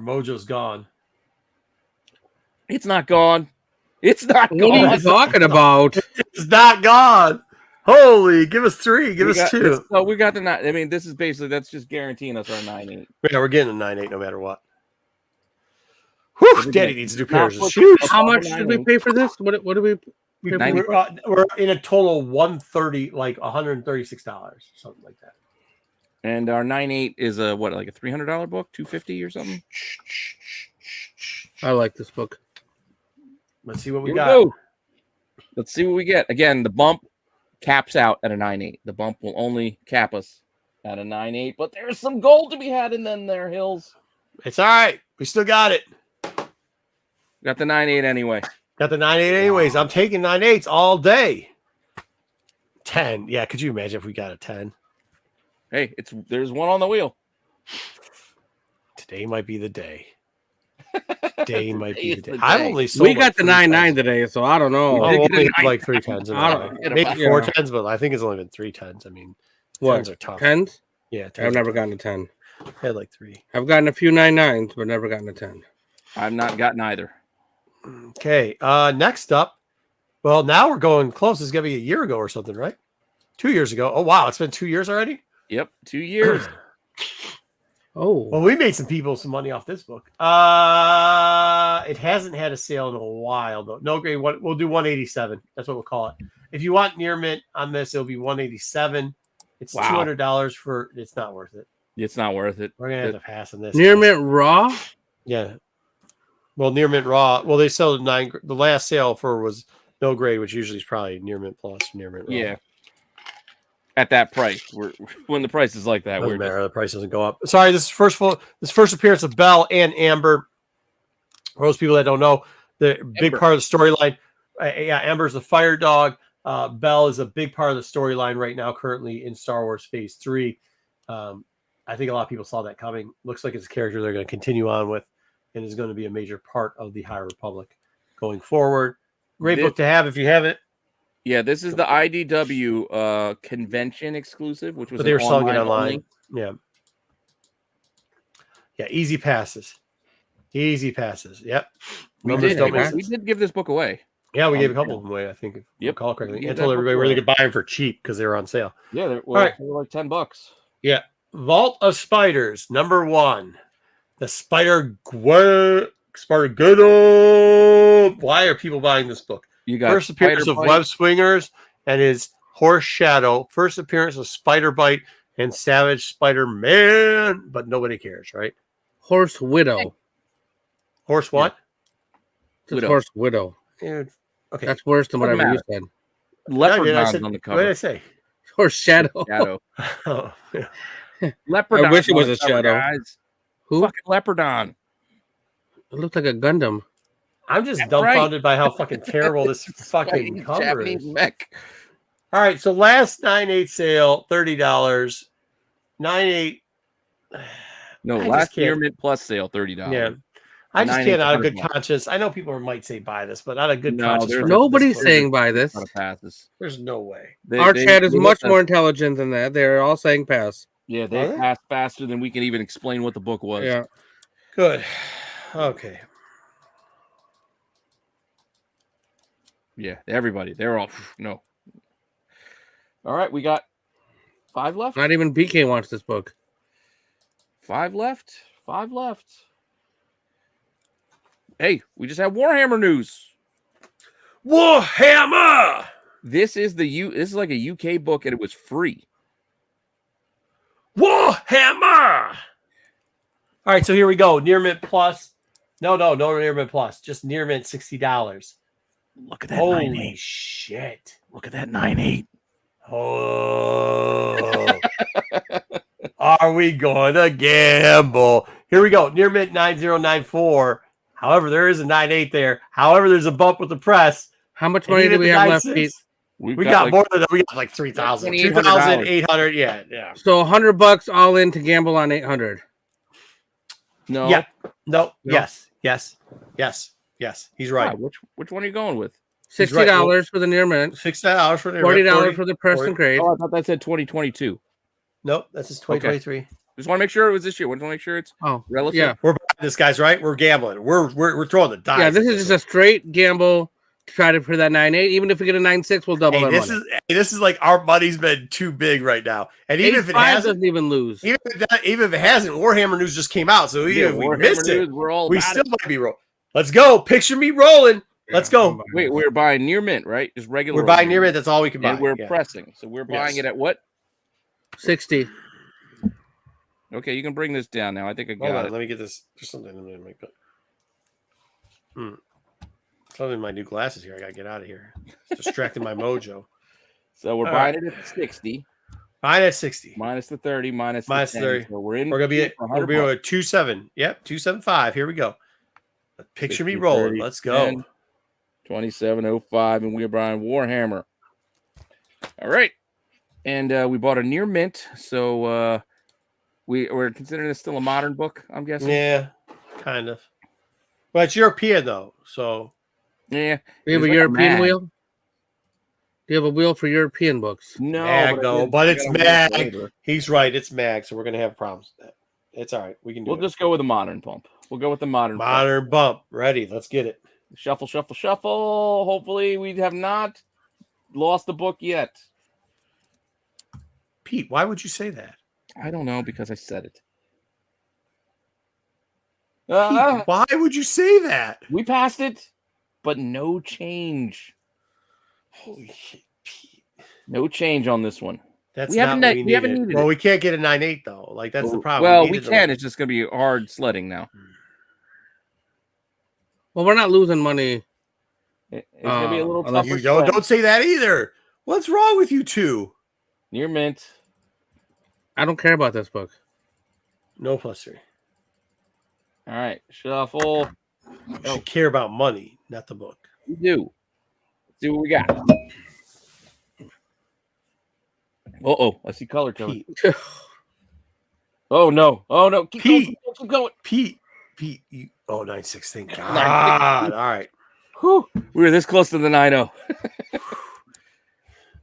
mojo's gone. It's not gone. It's not What are gone. you talking about? It's not gone. Holy, give us 3, give us 2. So we got the 9. I mean, this is basically that's just guaranteeing us our 9.8. Yeah, we're getting a 9.8 no matter what. Whew, Daddy needs new pairs of Not shoes. How much did we pay for this? What do we? We're in a total 130, like $136, something like that. And our 9.8 is like a $300 book, $250 or something. I like this book. Let's see what we Here got. go. Let's see what we get. Again, the bump caps out at a 9.8. The bump will only cap us at a 9.8, but there's some gold to be had in them there, Hills. It's all right. We still got it. Got the 9.8 anyway. Got the 9.8 anyways. I'm taking 9.8s all day. 10. Yeah, could you imagine if we got a 10? Hey, there's one on the wheel. Today might be the day. Day might be the Today's day. the I've day. only sold We got the 3 9.9 tens. today, so I don't know. Oh, did well, get a we had 9. like 3 tens in I there. don't- Get a Maybe five. 4 Yeah. tens, but I think it's only been 3 tens. I mean, What? tens are tough. 10s? Yeah, I've tens are never tough. gotten a 10. I had like 3. I've gotten a few 9.9s, but never gotten a 10. I've not gotten either. Okay. Next up. Well, now we're going close. It's gonna be a year ago or something, right? 2 years ago. Oh wow, it's been 2 years already. Yep, 2 years. Oh. Well, we made some people some money off this book. It hasn't had a sale in a while though. No grade. We'll do 187. That's what we'll call it. If you want near mint on this, it'll be 187. It's Wow. $200 for. It's not worth it. It's not worth it. We're gonna have to pass on this. Near guys. mint raw? Yeah. Well, near mint raw. Well, they sell the 9. The last sale for was no grade, which usually is probably near mint plus, near mint raw. Yeah. At that price, when the price is like that, Doesn't we're matter. The price doesn't go up. Sorry, this is first appearance of Belle and Amber. For those people that don't know, the big Amber. part of the storyline. Amber's the fire dog. Belle is a big part of the storyline right now, currently in Star Wars Phase 3. I think a lot of people saw that coming. Looks like it's a character they're going to continue on with, and is going to be a major part of the High Republic going forward. Great book to have if you haven't. Yeah, this is the IDW convention exclusive, which was But they were selling it online online. only. Yeah, easy passes. Easy passes. Yep. We Numbers did, don't make we sense. did give this book away. Yeah, we gave a couple of them away, I think. If I Yep. recall correctly. Yeah, I told that everybody book where they could buy them for cheap because they were on sale. Yeah, they were, right. they were like $10. Yeah. Vault of Spiders, number 1. The Spider-Ghetto. Why are people buying this book? You got First appearance of Spider-Bite. Web Swingers and his Horse Shadow. First appearance of Spider Bite and Savage Spider-Man. But nobody cares, right? Horse Widow. Horse what? It's Widow. Horse Widow. Dude. Okay. That's worse than Doesn't whatever you said. Leopardons on the What did cover. I say? Horse Shadow. Shadow. Oh, yeah. Leopardon. I wish it was on a the cover, shadow. Guys. Who? Fucking Leopardon. It looked like a Gundam. I'm just That's dumbfounded by how fucking terrible this fucking Fucking cover Japanese is. mech. All right, so last 9/8 sale, $30. 9/8. No, I just last can't- year mint plus sale, $30. Yeah. I just 9/8 can't, out of good $100. conscience. I know people might say buy this, but out of good No, conscience, there's for Nobody's this book, saying buy this. Lot of passes. there's no way. Our chat is they much let more us- intelligent than that. They're all saying pass. Yeah, Are they they? passed faster than we can even explain what the book was. Yeah. Good. Okay. Yeah, everybody. They're all no. All right, we got 5 left. Not even BK wants this book. 5 left. 5 left. Hey, we just had Warhammer news. Warhammer! This is this is like a UK book and it was free. Warhammer! All right, so here we go. Near Mint Plus. No Near Mint Plus. Just Near Mint $60. Look at Holy shit. Look at that 9.8. Oh. Are we going to gamble? Here we go. Near Mint 9094. However, there is a 9.8 there. However, there's a bump with the press. How much And money even do we the have left, 9.6, Pete? We got more than that. We got like 3,000. $2,800. 2,800. Yeah. So $100 all in to gamble on 800. No. Yeah. No. No. Yes. He's right. Wow, which one are you going with? He's $60 right. for the near mint. $60 for the $40 for the press and crate. Oh, I thought that said 2022. Nope, this is 2023. Just want to make sure it was this year. Want to make sure it's Oh, relative. yeah. We're buying this, guys, right? We're gambling. We're throwing the dice. Yeah, at this is just a straight gamble to try to for that 9.8. Even if we get a 9.6, we'll double Hey, our this money. is like our money's been too big right now. And even if it 8.5 hasn't, doesn't even lose. even if it hasn't, Warhammer news just came out. So even if we Warhammer missed news, it, we're all we about still it. might be rolling. Let's go. Picture me rolling. Let's Yeah, go. I'm buying Wait, it. we're buying near mint, right? Just regular. We're buying near mint. That's all we can buy. and we're Yeah. pressing. So we're buying Yes. it at what? 60. Okay, you can bring this down now. I think I Hold got on, it. let me get this. There's something in my something in my new glasses here. I gotta get out of here. It's distracting my mojo. So we're All buying it at 60 Mine at 60. minus the 30 minus Minus the 30. 10. So we're in. We're gonna be at for we'll be 100 at 27. Yep, 275. Here we go. Picture me 60, rolling. 30, Let's go. 10, 2705, and we're buying Warhammer. All right, and we bought a near mint, so we're considering this still a modern book. I'm guessing. Yeah, kind of. Well, it's European though, so Yeah. Do you have It's a like European mag. wheel? Do you have a wheel for European books? No, mag I though, did- but I it's got a wheel mag. later. He's right, it's mag, so we're gonna have problems with that. It's all right. We can do We'll it. just go with a modern pump. We'll go with the modern pump. Modern bump. Ready. Let's get it. Shuffle, shuffle, shuffle. Hopefully, we have not lost the book yet. Pete, why would you say that? I don't know because I said it. Pete, why would you say that? We passed it, but no change. Holy shit, Pete. No change on this one. That's We not haven't what ne- we we haven't needed. needed Well, it. we can't get a 9.8 though. Like that's the problem. Well, we needed can. a- It's just going to be hard sledding now. Well, we're not losing money. It's going to be a little unless- tougher. You don't say that either. What's wrong with you two? Near mint. I don't care about this book. No +3. All right, shuffle. You should care about money, not the book. We do. Let's see what we got. Oh, I see color coming. Pete, Oh no! Keep going, Pete. keep going. Pete, you. Oh, 9.6. Thank 9.6. God. All right. Whew. We were this close to the 9-0.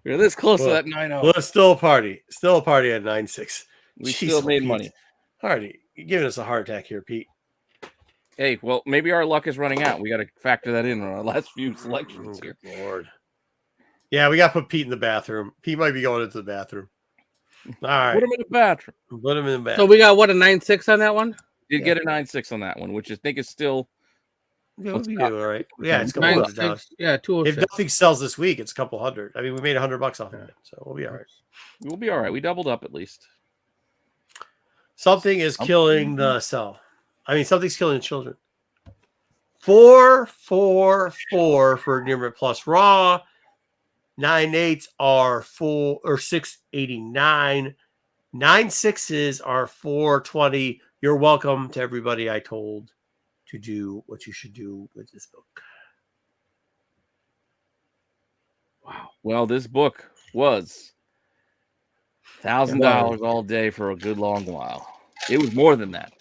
We were this close to that 9-0. Well, it's still a party. Still a party at 9.6. We Jeez, still made Pete. money. Hardy, you're giving us a heart attack here, Pete. Hey, well, maybe our luck is running out. We got to factor that in on our last few selections here. Good Lord. Yeah, we got to put Pete in the bathroom. Pete might be going into the bathroom. All right. Put him in the bathroom. Put him in the So bathroom. we got what, a 9.6 on that one? Did get a 9.6 on that one, which I think is still. Yeah, we'll be good, all right. Yeah, it's a couple $100. 9.6. Yeah, If 206. nothing sells this week, it's a couple $100. I mean, we made $100 off of it, so we'll be all right. We'll be all right. We doubled up at least. Something is killing the cell. I mean, something's killing the children. 444 for Nearman Plus Raw. 9.8s are 689. 9.6s are 420. You're welcome to everybody I told to do what you should do with this book. Wow. Well, this book was $1,000 all day for a good long while. It was more than that,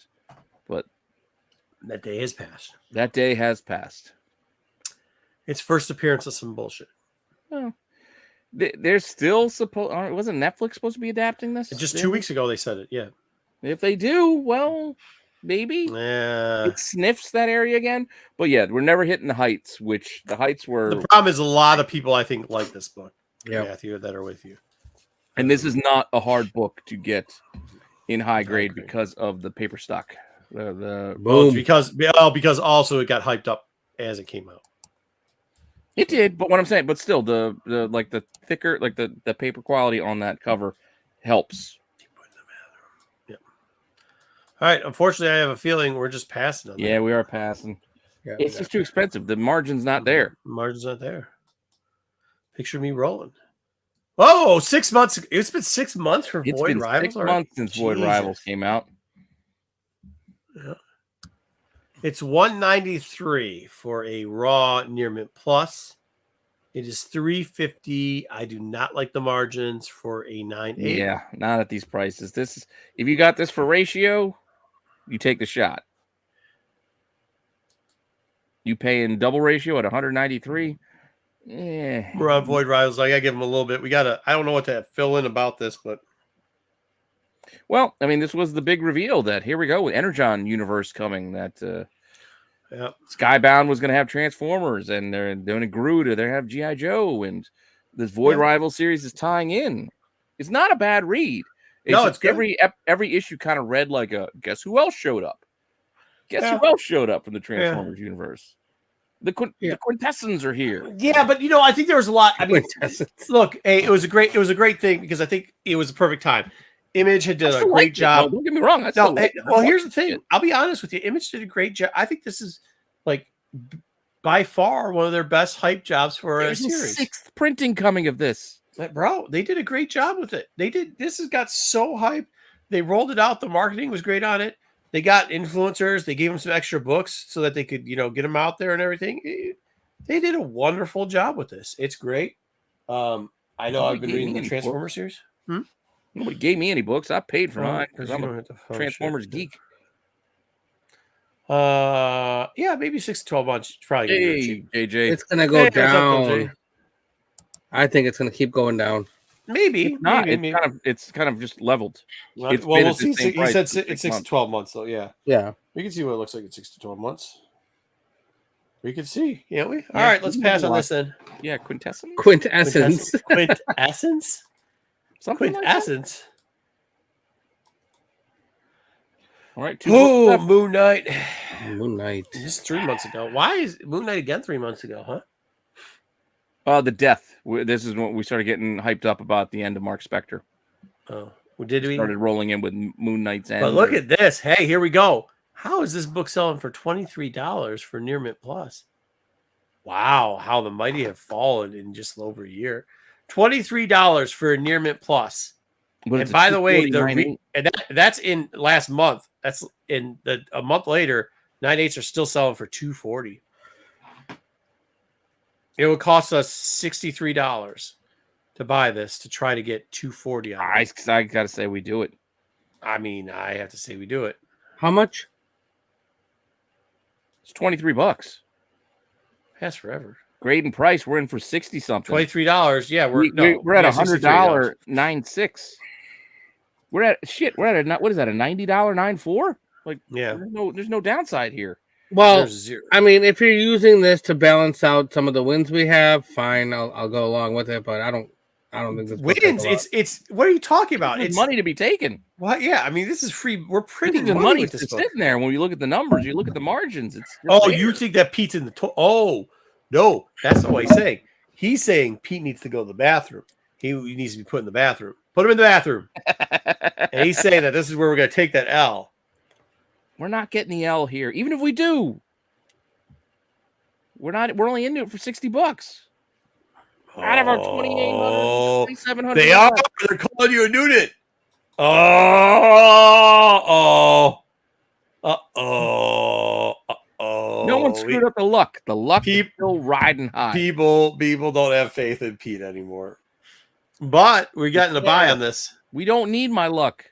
but That day has passed. that day has passed. Its first appearance of some bullshit. Well, they're still supposed. Wasn't Netflix supposed to be adapting this? And just 2 weeks ago, they said it. Yeah. If they do, well, maybe Yeah. it sniffs that area again. But yeah, we're never hitting the heights, which the heights were. The problem is a lot of people, I think, like this book. Yeah. Matthew, that are with you. And this is not a hard book to get in high grade grade. because of the paper stock. Well, it's Boom. because also it got hyped up as it came out. It did, but what I'm saying, but still, the like the thicker, like the paper quality on that cover helps. Yep. All right. Unfortunately, I have a feeling we're just passing on Yeah, we are passing. Yeah, It's just too expensive. The margin's not there. Margin's not there. Picture me rolling. Oh, 6 months. It's been 6 months for It's Void been Rivals. 6 already? months since Void Jesus. Rivals came out. Yeah. It's 193 for a raw near mint plus. It is 350. I do not like the margins for a 9.8. Yeah, not at these prices. This is if you got this for ratio, you take the shot. You pay in double ratio at 193. Yeah. We're on Void Rivals. I gotta give them a little bit. I don't know what to fill in about this, but Well, I mean, this was the big reveal that here we go with Energon universe coming. That yeah. Skybound was going to have Transformers, and they're doing a Groot, or they have GI Joe, and this Void Yeah. Rival series is tying in. It's not a bad read. No, just it's good. every issue kind of read like a guess who else showed up. Guess Yeah. who else showed up from the Transformers universe? The Quintessence are here. Yeah, but I think there was a lot. I mean, look, hey, it was a great thing because I think it was a perfect time. Image had done a great job. No, don't get me wrong. I No, still hey, like it. well, here's the thing. I'll be honest with you. Image did a great job. I think this is like by far one of their best hype jobs for a There's a series. 6th printing coming of this. Bro, they did a great job with it. They did. This has got so hype. They rolled it out. The marketing was great on it. They got influencers. They gave them some extra books so that they could, get them out there and everything. They did a wonderful job with this. It's great. I know I've been reading the Transformers series. Nobody gave me any books. I paid for mine because you I'm don't a have to- oh, Transformers shit. geek. Yeah, maybe 6 to 12 months. It's probably gonna be Hey, cheap. JJ. It's gonna go Hey, what's up, down. LJ? I think it's gonna keep going down. Maybe, Not. maybe. It's kind of just leveled. Well, It's been we'll at the see. same He price said for 6 it's 6 to months. 12 months, though. Yeah, Yeah. we can see what it looks like in 6 to 12 months. We can see, can't we? All Yeah, right, let's we pass can on watch. this then. Yeah, quintessence. Quintessence. Quintessence. Something like that. Quintessence. All right, 2 books Oh, left. Moon Knight. Moon Knight. This is 3 months ago. Why is Moon Knight again 3 months ago, huh? The death. This is when we started getting hyped up about the end of Mark Spector. Oh, well, did we? Started rolling in with Moon Knight's end. But look at this. Hey, here we go. How is this book selling for $23 for Near Mint Plus? Wow, how the mighty have fallen in just over a year. $23 for a Near Mint Plus. But And by the way, $249.8. that's in last month. That's in a month later. 9/8s are still selling for $240. It would cost us $63 to buy this to try to get $240 on it. I gotta say we do it. I mean, I have to say we do it. How much? It's $23. That's forever. Grade and price, we're in for 60 something. $23. Yeah, we're at yeah, $100 $9.6. We're at what is that, a $90 $9.4? Like, Yeah. there's no downside here. Well, There's zero. I mean, if you're using this to balance out some of the wins we have, fine, I'll go along with it. But I don't think this book has Wins. a lot. It's what are you talking about? It's It's money to be taken. What? Yeah, I mean, this is free. We're printing The money money with is this book. sitting there. When you look at the numbers, you look at the margins. It's Oh, there. you think that Pete's in the oh no, that's not what he's saying. He's saying Pete needs to go to the bathroom. He needs to be put in the bathroom. Put him in the bathroom. And he's saying that this is where we're going to take that L. We're not getting the L here. Even if we do, we're only into it for $60. Out of our 2,800, 2,700. They are. They're calling you a unit. No one screwed up the luck. The luck is Peep- still riding high. People don't have faith in Pete anymore. But we're getting a buy on this. We don't need my luck.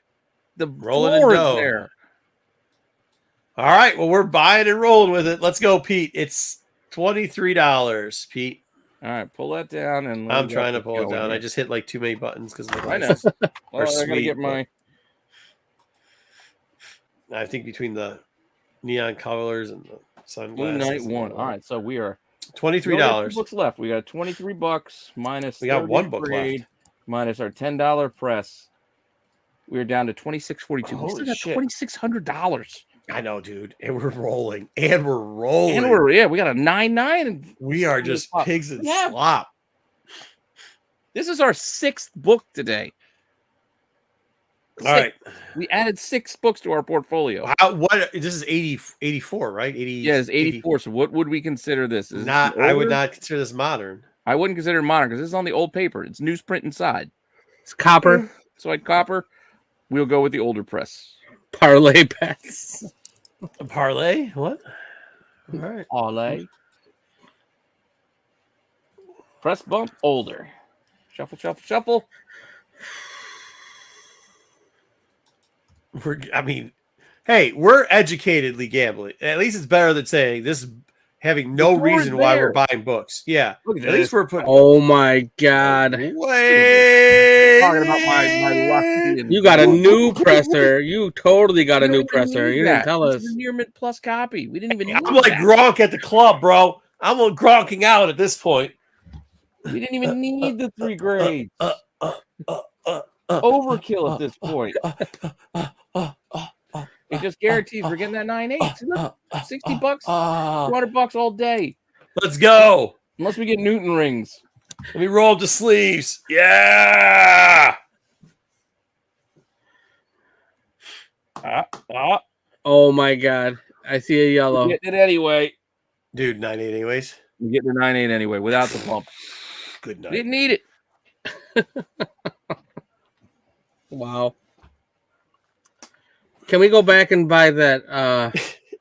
The Rolling in floor is dough. there. All right. Well, we're buying and rolling with it. Let's go, Pete. It's $23, Pete. All right, pull that down and I'm trying to pull it down. I just hit like too many buttons because the I know. glasses Well, are I gotta sweet. get my. I think between the neon colors and the Moon sunglasses. Knight one. All right, so we are $23. Books left. We got $23 minus. We got 30 one book grade, left. minus our $10 press. We're down to $26.42. We Holy still got shit. $2,600. I know, dude. And we're rolling. And we're rolling. And we got a 9.9. And we are just pigs in Yeah. slop. this is our 6th book today. All right. We added 6 books to our portfolio. What? This is 84, right? 80. Yeah, it's 84. So what would we consider this? Is Not. this I would older? not consider this modern. I wouldn't consider it modern because this is on the old paper. It's newsprint inside. It's copper So I'd copper. We'll go with the older press. parlay bets. A parlay? What? All right. Olay. Press bump older. Shuffle, shuffle, shuffle. Hey, we're educatedly gambling. At least it's better than saying this is having no The floor is reason why there. we're buying books. Yeah. Look at At least this. we're putting Oh my god! way. Talking about my luck. being- You got a new presser. You totally got a We new don't even presser. need You that. didn't tell This us. is a Near Mint Plus copy. We didn't even need I'm like that. Gronk at the club, bro. I'm on Gronking out at this point. We didn't even need the 3 grades. Overkill at this point. It just guarantees we're getting that 9.8. Look, $60, $200 all day. Let's go. Unless we get Newton rings. Let me roll up the sleeves. Yeah. Oh my god! I see a yellow. We're getting it anyway. Dude, 9.8 anyways. We're getting the 9.8 anyway without the bump. Good We night. didn't need it. Wow. Can we go back and buy that?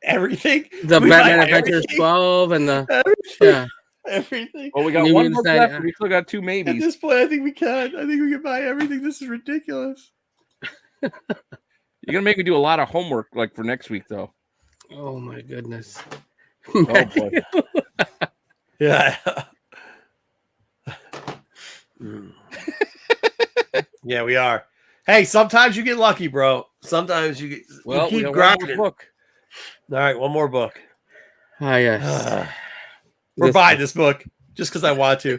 Everything. The We Batman buy Adventures everything. 12 and the Everything. yeah. Everything. Well, we got New one Mutants book left. 90. We still got 2 At maybes. this point, I think we can. I think we can buy everything. This is ridiculous. You're gonna make me do a lot of homework, like for next week, though. Oh my goodness. Oh boy. Yeah. Mm. Yeah, we are. Hey, sometimes you get lucky, bro. Sometimes you Well, we keep got one more grinding. book. All right, one more book. Ah, yes. We're This- buying this book just because I want to.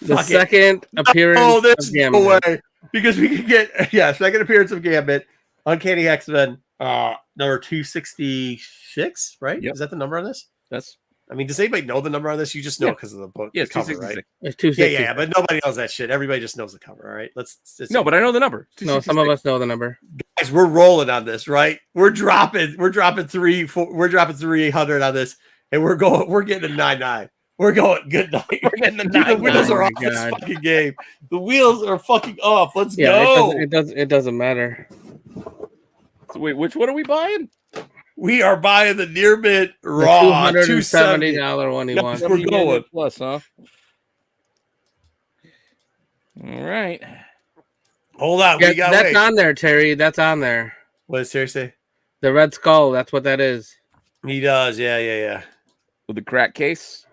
The Fuck it. second appearance Oh, of there's no Gambit. way. Because we can get, second appearance of Gambit, Uncanny X-Men, number 266, right? Yep. Is that the number on this? That's I mean, does anybody know the number on this? You just know Yeah. because of the book, yes, the cover, right? 266. It's Yeah, 260. yeah, but nobody knows that shit. Everybody just knows the cover, all right? No, but I know the number. No, some of us know the number. Guys, we're rolling on this, right? We're dropping 300 on this, and we're getting a 9-9. We're going good night. We're getting the Dude, the 9-9. wheels are Oh off my this God. fucking game. The wheels are fucking off. Let's Yeah, go. it doesn't matter. So wait, which one are we buying? We are buying the near mint The raw $270 one he Yes, wants. we're going. Plus, huh? All right. Hold on, Yeah, we got that's wait. on there, Terry. That's on there. What does Terry say? The Red Skull. That's what that is. He does, yeah. With the crack case.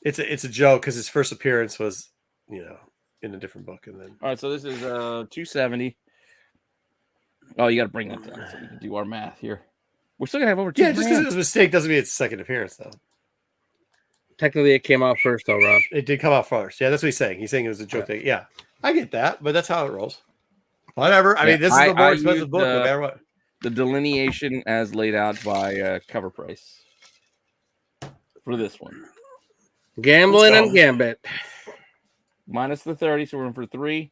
It's a joke because his first appearance was, in a different book, and then All right, so this is 270. Oh, you got to bring that down so we can do our math here. We're still gonna have over 2 just because it grand. was a mistake doesn't mean it's a second appearance, though. Technically, it came out first, though, Rob. It did come out first. Yeah, that's what he's saying. He's saying it was a joke thing. Yeah, I get that, but that's how it rolls. Whatever. I mean, this is the more expensive used, book, no matter what. The delineation as laid out by cover price for this one. Gambling Let's and go. Gambit. Minus the 30, so we're in for 3.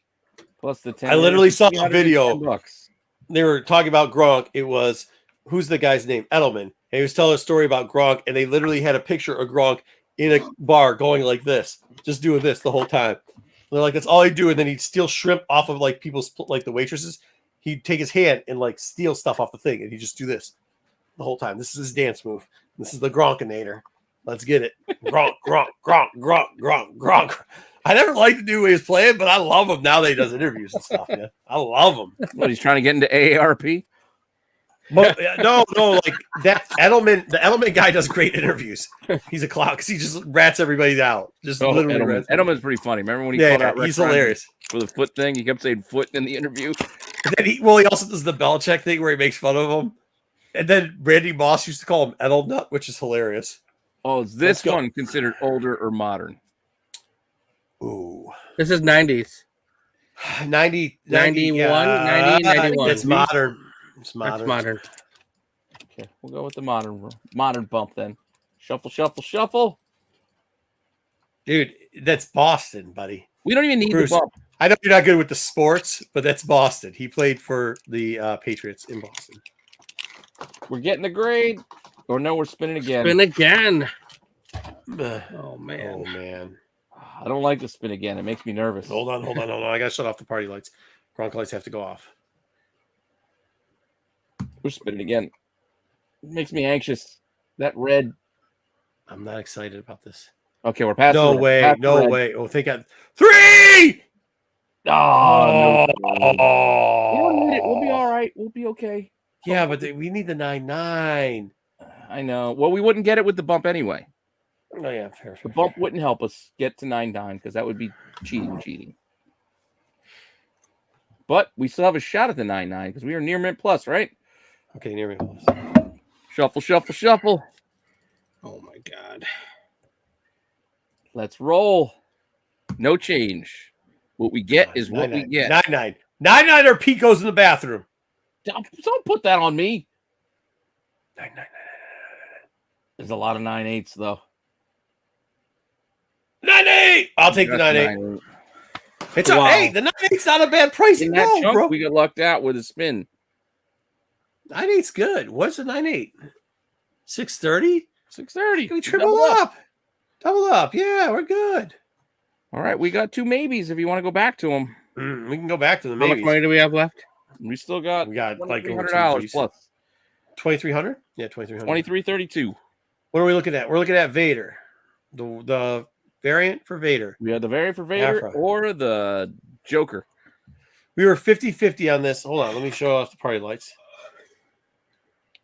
Plus the 10. I literally saw a video. $310. They were talking about Gronk. It was, who's the guy's name? Edelman. And he was telling a story about Gronk, and they literally had a picture of Gronk in a bar going like this, just doing this the whole time. They're like, that's all he'd do. And then he'd steal shrimp off of like people's, like the waitresses. He'd take his hand and like steal stuff off the thing, and he'd just do this the whole time. This is his dance move. This is the Gronkinator. Let's get it. Gronk, Gronk, Gronk, Gronk, Gronk, Gronk. I never liked the dude when he was playing, but I love him now that he does interviews and stuff, man. I love him. What, he's trying to get into AARP? But no, like that Edelman, the Edelman guy does great interviews. He's a clown because he just rats everybody out. Just literally Edelman. rats. Edelman's pretty funny. Remember when he Yeah, called out Rex he's Ryan hilarious. for the foot thing? He kept saying foot in the interview. And then he also does the Belichick thing where he makes fun of him. And then Randy Moss used to call him Edelnut, which is hilarious. Oh, is Let's this go. one considered older or modern? Ooh. This is 90s. 90, 91, 90, 91. It's modern. It's modern. That's modern. Okay, we'll go with the modern bump then. Shuffle, shuffle, shuffle. Dude, that's Boston, buddy. We don't even need Bruce. the bump. I know you're not good with the sports, but that's Boston. He played for the Patriots in Boston. We're getting the grade. Or no, we're spinning again. Spin again. Oh, Oh, man. man. I don't like to spin again. It makes me nervous. Hold on. I got to shut off the party lights. Gronk lights have to go off. We're spinning again. It makes me anxious. That red. I'm not excited about this. Okay, we're past No the red. way. Past the No red. way. Oh, thank God. 3! Oh, no. Oh. We don't need it. We'll be all right. We'll be okay. Yeah, but we need the 9-9. I know. Well, we wouldn't get it with the bump anyway. Oh, yeah, fair. The bump wouldn't help us get to 9-9 because that would be cheating. But we still have a shot at the 9-9 because we are near mint plus, right? Okay, near me. Shuffle, shuffle, shuffle. Oh, my God. Let's roll. No change. What we get is what we get. 9-9. 9-9 or Pete goes in the bathroom. Don't put that on me. 9-9. There's a lot of 9-8s though. 9-8. I'll take the That's 9-8. 9-8. It's Wow. hey, the 9-8's not a bad price. In that No, chunk, bro. we got lucked out with a spin. 9-8's good. What's the 9-8? 630? 630. Can we triple up? Double up. Yeah, we're good. All right, we got 2 maybes if you want to go back to them. We can go back to the How much maybes. money do we have left? We still got We got like over $2,300 plus. 2,300? Yeah, 2,300. 23.32. What are we looking at? We're looking at Vader. The variant for Vader. We had the variant for Vader Afro. or the Joker. We were 50-50 on this. Hold on, let me show off the party lights.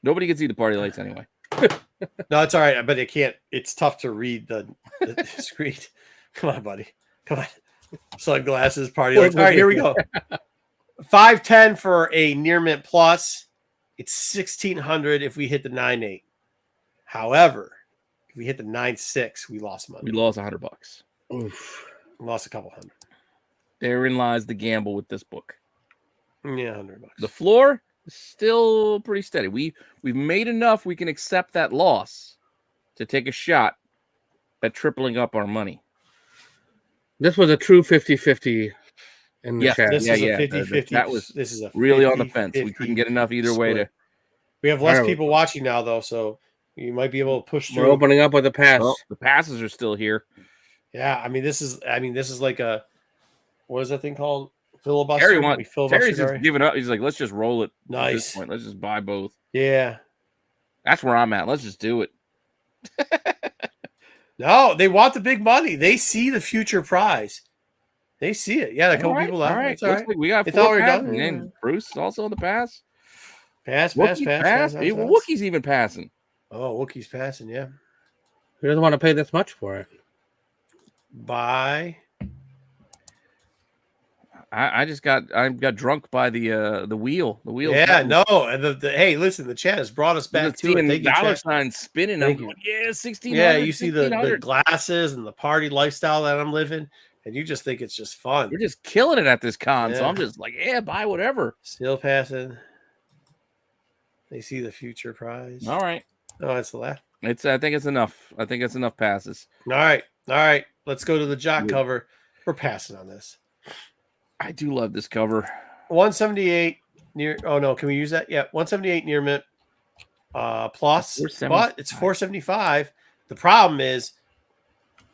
Nobody can see the party lights anyway. No, it's all right, but it can't. It's tough to read the screen. Come on, buddy. Come on. Sunglasses, party lights. All right, here we go. 510 for a near mint plus. It's 1600 if we hit the 9.8. However, if we hit the 9.6, we lost money. We lost $100. Oof. We lost a couple hundred. Therein lies the gamble with this book. Yeah, $100. The floor is still pretty steady. We've made enough we can accept that loss to take a shot at tripling up our money. This was a true 50-50 in the Yes, chat. This Yeah, is yeah, a 50-50. that was this is a Really on the 50-50 fence. We couldn't get enough either way split. to. We have less All right. people watching now, though, so you might be able to push We're through. opening up with a pass. Well, the passes are still here. Yeah, I mean, this is like a, what is that thing called? Filibuster. Terry We Terry's filibustered just already? giving up. He's like, let's just roll it. At this Nice. point. Let's just buy both. Yeah. That's where I'm at. Let's just do it. No, they want the big money. They see the future prize. They see it. Yeah, a couple people left. All right. It's all Looks right. like we got They thought we 4 were passes. done. And Bruce is also on the pass. Pass. Hey, well, Wookiee's even passing. Oh, Wookiee's passing, yeah. Who doesn't want to pay this much for it? Buy. I got drunk by the wheel. The wheel. Yeah, no. And hey, listen, the chat has brought us back to it. Thank you, dollar chat. sign spinning. Thank I'm you. going, yeah, 1600. Yeah, you see the 1600. glasses and the party lifestyle that I'm living, and you just think it's just fun. We're just killing it at this con. So Yeah. I'm just like, yeah, buy whatever. Still passing. They see the future prize. All right. Oh, it's the last. I think it's enough. I think it's enough passes. All right. Let's go to the jock Yeah. cover. We're passing on this. I do love this cover. 178 near. Oh no, can we use that? Yeah, 178 near mint plus, 475. but it's 475. The problem is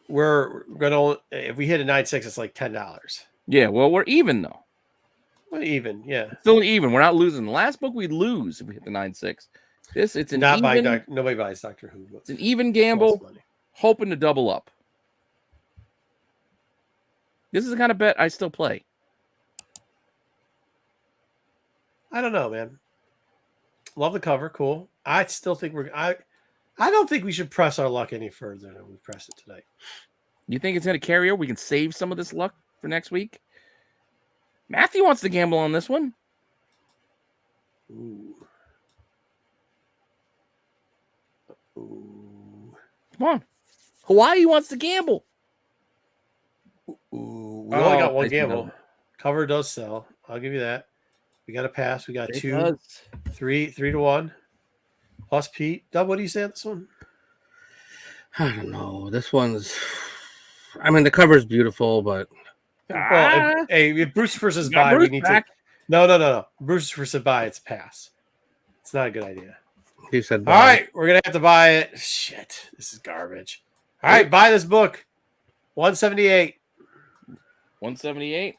we're gonna, if we hit a 9.6, it's like $10. Yeah, well, we're even though. Well, even, yeah. Still even. We're not losing. The last book we'd lose if we hit the 9.6. It's an Not buying even. nobody buys Doctor Who. But It's an even lost gamble, money. hoping to double up. This is the kind of bet I still play. I don't know, man. Love the cover, cool. I still think I don't think we should press our luck any further than we pressed it tonight. You think it's going to carry over? We can save some of this luck for next week. Matthew wants to gamble on this one. Ooh. Ooh. Come on. Hawaii wants to gamble. Ooh. We only got one I see gamble. that. Cover does sell. I'll give you that. We got a pass. We got It 2, does. 3 to 1. Plus Pete. Dub, what do you say on this one? I don't know. This one's. I mean, the cover's beautiful, but Well, if Bruce versus You got buy, we Bruce need back. to. No. Bruce versus buy, it's pass. It's not a good idea. he said. All right, we're gonna have to buy it. Shit, this is garbage. All right, buy this book. 178. 178.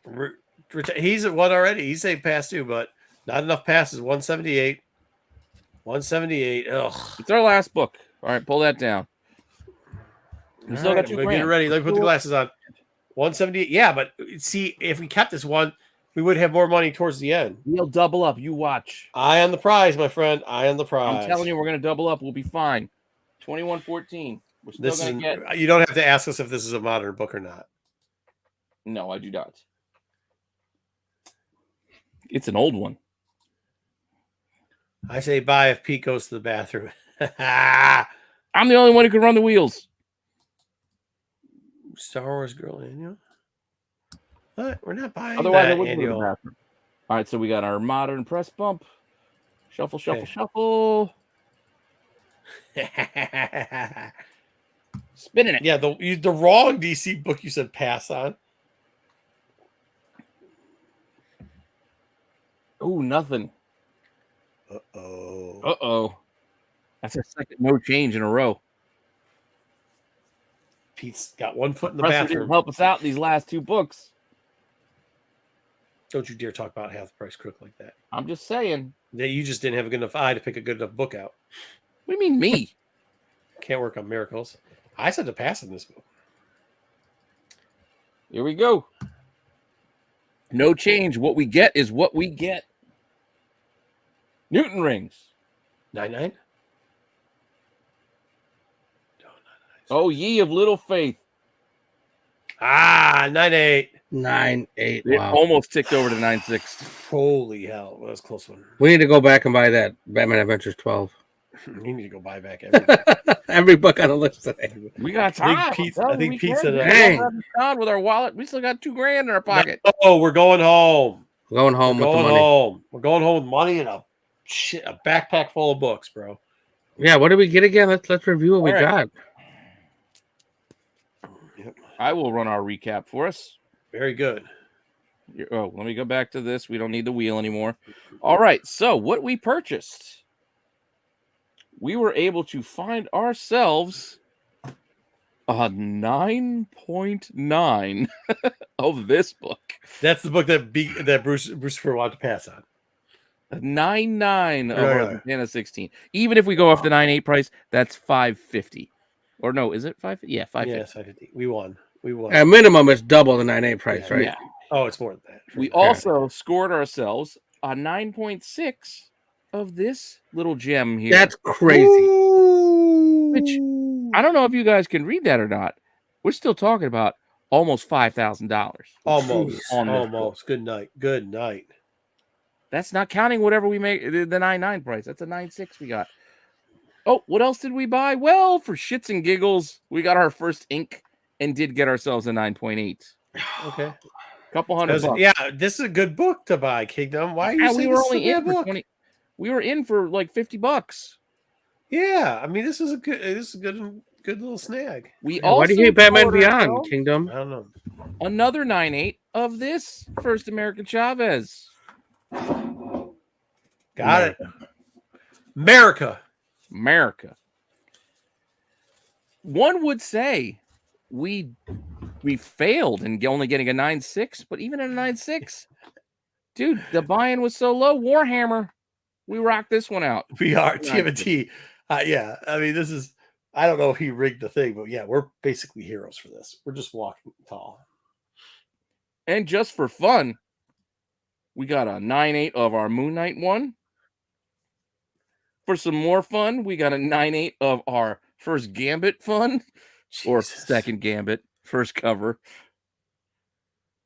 He's at one already. He's saying pass too, but not enough passes. 178. 178. Ugh. It's our last book. All right, pull that down. We still got I'm $2 gonna get it grand. ready. Let me put the glasses on. 178. Yeah, but see, if we kept this one, we would have more money towards the end. We'll double up. You watch. Eye on the prize, my friend. Eye on the prize. I'm telling you, we're going to double up. We'll be fine. 21-14. We're still This is, going to get. you don't have to ask us if this is a modern book or not. No, I do not. It's an old one. I say buy if Pete goes to the bathroom. I'm the only one who can run the wheels. Star Wars Girl Annual. What? We're not buying Otherwise, I that wouldn't go to the annual. bathroom. All right, so we got our modern press bump. Shuffle, shuffle, Okay. shuffle. Spinning it. Yeah, the wrong DC book you said pass on. Oh, nothing. Uh-oh. Uh-oh. That's our second no change in a row. Pete's got one foot in the Presser didn't bathroom. help us out in these last 2 books. Don't you dare talk about half the price crook like that. I'm just saying. That you just didn't have a good enough eye to pick a good enough book out. What do you mean me? Can't work on miracles. I said to pass in this book. Here we go. No change. What we get is what we get. Newton rings. 9.9. Oh, ye of little faith. 9-8. 9-8. It Wow. almost ticked over to 9-6. Holy hell. That was a close one. We need to go back and buy that Batman Adventures 12. You need to go buy back everything. Every book on the list today. We got I think time. pizza- I'm telling I think you, we pizza can. the- We Dang. don't have the sound with our wallet. We still got $2,000 in our pocket. Oh, we're going home. Going home We're with the going money. home. We're going home with money and a backpack full of books, bro. Yeah, what did we get again? Let's review what we All right. got. I will run our recap for us. Very good. Oh, let me go back to this. We don't need the wheel anymore. All right. So, what we purchased, we were able to find ourselves a 9.9 of this book. That's the book that Bruce Fur wanted to pass on. A 9.9 of Yeah, our yeah. Montana 16. Even if we go off the 9.8 price, that's $550. Or no, is it 550? Yeah, $550. Yes, I did. We won. At minimum, it's double the 9.8 price, right? Yeah. Oh, it's more than that. We also scored ourselves a 9.6 of this little gem here. That's crazy. Which I don't know if you guys can read that or not. We're still talking about almost $5,000. Almost. Good night. Good night. That's not counting whatever we make the 9.9 price. That's a 9.6 we got. Oh, what else did we buy? Well, for shits and giggles, we got our first ink and did get ourselves a 9.8. Okay. Couple $100. Yeah, this is a good book to buy, Kingdom. Why are you saying we were this is only a in bad for book? 20. We were in for like $50. Yeah, I mean, this is a good little snag. We Yeah, why do you hate also Batman scored Beyond, ourselves Kingdom? I don't know. another 9.8 of this First American Chavez. Got it. America. One would say we failed in only getting a 9.6, but even at a 9.6, dude, the buy-in was so low. Warhammer, we rocked this one out. We are TMNT. Yeah, I mean, this is. I don't know if he rigged the thing, but yeah, we're basically heroes for this. We're just walking tall. And just for fun, we got a 9.8 of our Moon Knight one. For some more fun, we got a 9.8 of our first Gambit fun, or Jesus. second Gambit, first cover.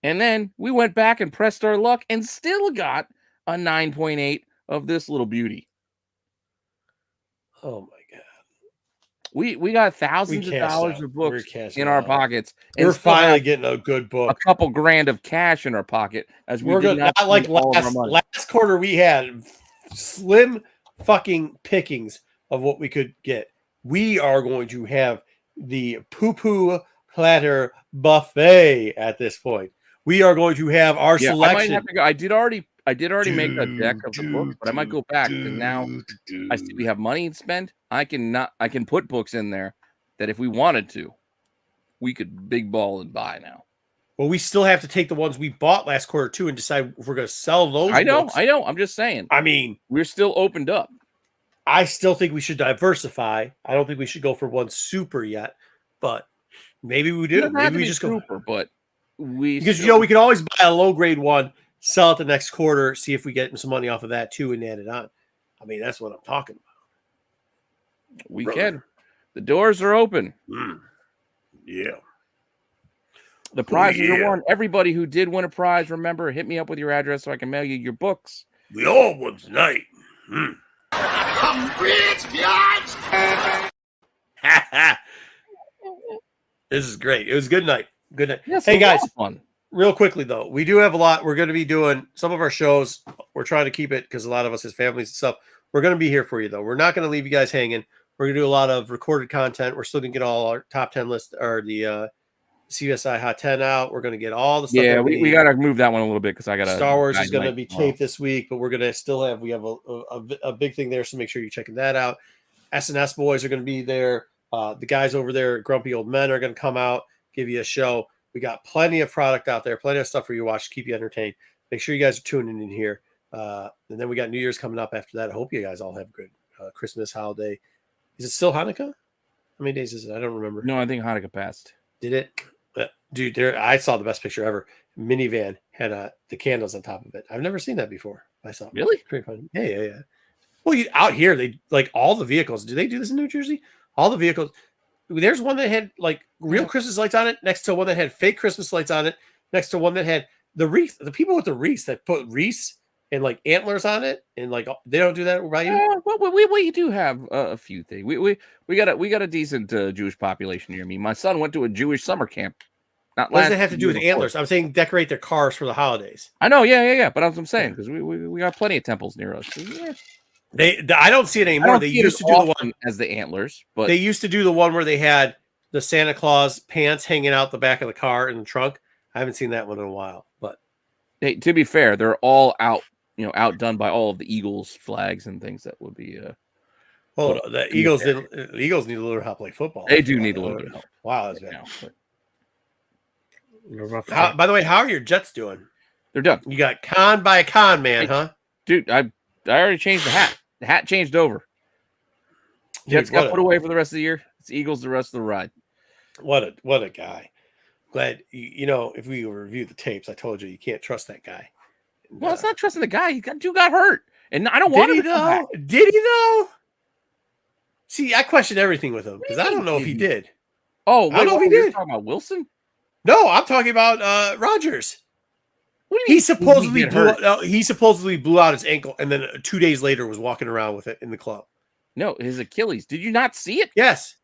And then we went back and pressed our luck and still got a 9.8 of this little beauty. Oh my god. We got thousands of cashed dollars out. of We're books cashing in our out. pockets. We're still have finally getting a good a book. couple grand of cash in our pocket as we We're did good. not Not like spend all of our money. last quarter. We had slim fucking pickings of what we could get. We are going to have the poo-poo platter buffet at this point. We are going to have our Yeah, I might selection. have to go. I did already make a deck of the books, but I might go back because now I see we have money to spend. I can put books in there that if we wanted to, we could big ball and buy now. Well, we still have to take the ones we bought last quarter too and decide if we're going to sell those. I know. books. I'm just saying. I mean, We're still opened up. I still think we should diversify. I don't think we should go for one super yet, but maybe we do. Maybe we just go super, but we because still, we can always buy a low grade one, sell it the next quarter, see if we get some money off of that too, and add it on. I mean, that's what I'm talking about. we brother. can. The doors are open. Yeah. The prizes are yeah. won. Everybody who did win a prize, remember, hit me up with your address so I can mail you your books. We all won tonight. This is great. It was good night. Good night. Yes, Hey guys, fun. real quickly though, we do have a lot. We're going to be doing some of our shows. We're trying to keep it because a lot of us has families and stuff. We're going to be here for you though. We're not going to leave you guys hanging. We're going to do a lot of recorded content. We're still going to get all our top 10 list or the CSI Hot 10 out. We're going to get all the stuff. Yeah, that we got to move that one a little bit because I got to. Star Wars is going to be taped this week, but we're going to still have a big thing there. So make sure you're checking that out. SNS boys are going to be there. The guys over there, Grumpy Old Men, are going to come out, give you a show. We got plenty of product out there, plenty of stuff for you to watch to keep you entertained. Make sure you guys are tuning in here. And then we got New Year's coming up after that. I hope you guys all have a good Christmas holiday. Is it still Hanukkah? How many days is it? I don't remember. No, I think Hanukkah passed. Did it? Dude, there I saw the best picture ever. Minivan had the candles on top of it. I've never seen that before. I saw. Really? Pretty fun. Yeah. Well, out here, they like all the vehicles. Do they do this in New Jersey? All the vehicles. there's one that had like real Christmas lights on it next to one that had fake Christmas lights on it next to one that had the wreath. The people with the wreaths that put wreaths and like antlers on it, and like they don't do that by you. Well, we do have a few things. We got a decent Jewish population here. I mean, my son went to a Jewish summer camp. Not What does last it have to do with year before. antlers? I'm saying decorate their cars for the holidays. I know, yeah. But that's what I'm saying, because we got plenty of temples near us. So, yeah. I don't see it anymore. They used to do the one as the antlers, but they used to do the one where they had the Santa Claus pants hanging out the back of the car in the trunk. I haven't seen that one in a while, but hey, to be fair, they're all outdone by all of the Eagles flags and things that would be. well, the Eagles didn't. The Eagles need to learn how to play football. They do need a little bit of help. Wow, that's Right bad. now, By the way, how are your Jets doing? they're done, You got conned by a con man, huh? dude. I already changed the hat. The hat changed over. Jets Dude, got put away for the rest of the year. It's Eagles the rest of the ride. What a guy. Glad you know if we review the tapes, I told you can't trust that guy. Well, it's not trusting the guy. Dude got hurt, and I don't want him to come back. Did he though? See, I question everything with him because I don't know if he did. Oh, I don't know if he you're did. talking about Wilson? No, I'm talking about Rodgers. What do you mean? He supposedly blew out his ankle, and then 2 days later was walking around with it in the club. No, his Achilles. Did you not see it? Yes.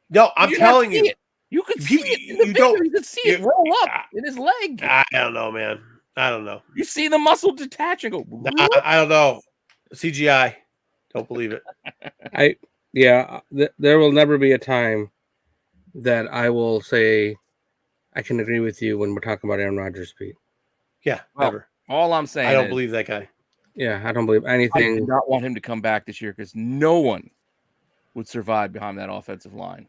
No, I'm telling you. You could see it in the video. You could see it roll up in his leg. I don't know, man. I don't know. You see the muscle detach and go. I don't know. CGI. Don't believe it. There will never be a time that I will say I can agree with you when we're talking about Aaron Rodgers, Pete. Yeah, Well, never. All I'm saying I don't is, believe that guy. Yeah, I don't believe I anything. do not want him to come back this year because no one would survive behind that offensive line.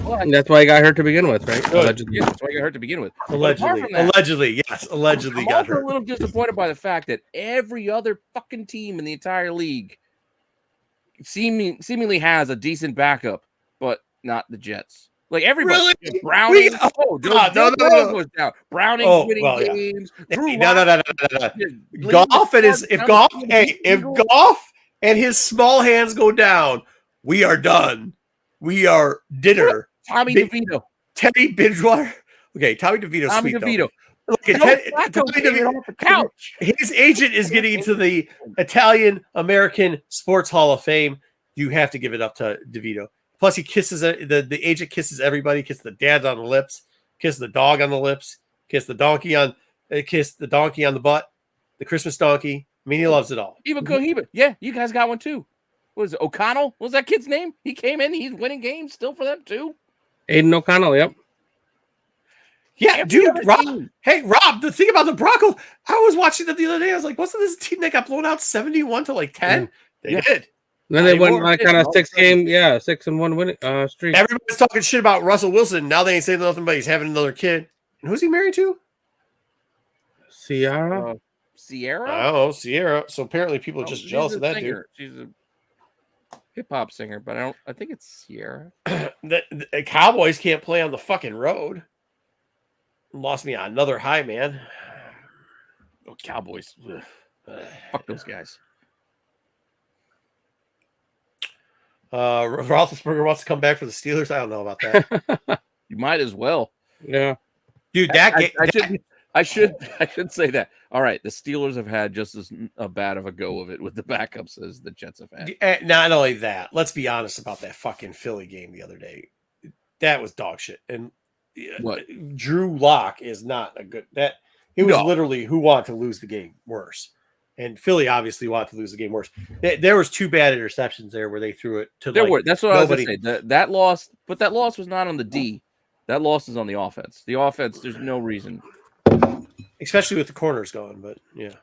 And that's why he got hurt to begin with, right? Allegedly. Yeah, that's why he got hurt to begin with. Allegedly. Yes. Allegedly I'm got also hurt. a little disappointed by the fact that every other fucking team in the entire league seemingly has a decent backup, but not the Jets. Like everybody, Really? Browning. No. Was down. Browning's winning games. No. Golf and if Golf and his small hands go down, we are done. We are dinner. Tommy DeVito. Teddy Bridgewater. Okay, Tommy DeVito. Tommy sweet, DeVito. Look, Tommy DeVito off the couch. His agent is getting into the Italian American Sports Hall of Fame. You have to give it up to DeVito. Plus, he kisses the agent kisses everybody. Kisses the dad on the lips. Kiss the dog on the lips. Kiss the donkey on the butt. The Christmas donkey. I mean, he loves it all. Eva Cohiba. Yeah, you guys got one too. What is it? O'Connell? What was that kid's name? He came in. He's winning games still for them too. Aiden O'Connell. Yep. Yeah, dude. Rob. Hey, Rob. The thing about the Broncos, I was watching them the other day. I was like, wasn't this team that got blown out 71 to like 10? They did. Then they went like kind of 6-1 winning streak. Everybody's talking shit about Russell Wilson. Now they ain't saying nothing, but he's having another kid. And who's he married to? Sierra. Sierra? Oh, Sierra. So apparently people are just jealous of that dude. She's a hip hop singer, but I think it's Sierra. The Cowboys can't play on the fucking road. Lost me on another high, man. Oh, Cowboys. Fuck those guys. Roethlisberger wants to come back for the Steelers. I don't know about that. You might as well. Yeah, dude. I should say that. All right, the Steelers have had just as bad of a go of it with the backups as the Jets have had. Not only that, let's be honest about that fucking Philly game the other day. That was dog shit. And what? Drew Lock is not a good. It was literally who wanted to lose the game worse. And Philly obviously wanted to lose the game worse. There was 2 bad interceptions there where they threw it to. That's what I was going to say. That loss, but that loss was not on the D. That loss is on the offense. The offense, there's no reason. Especially with the corners going, but yeah.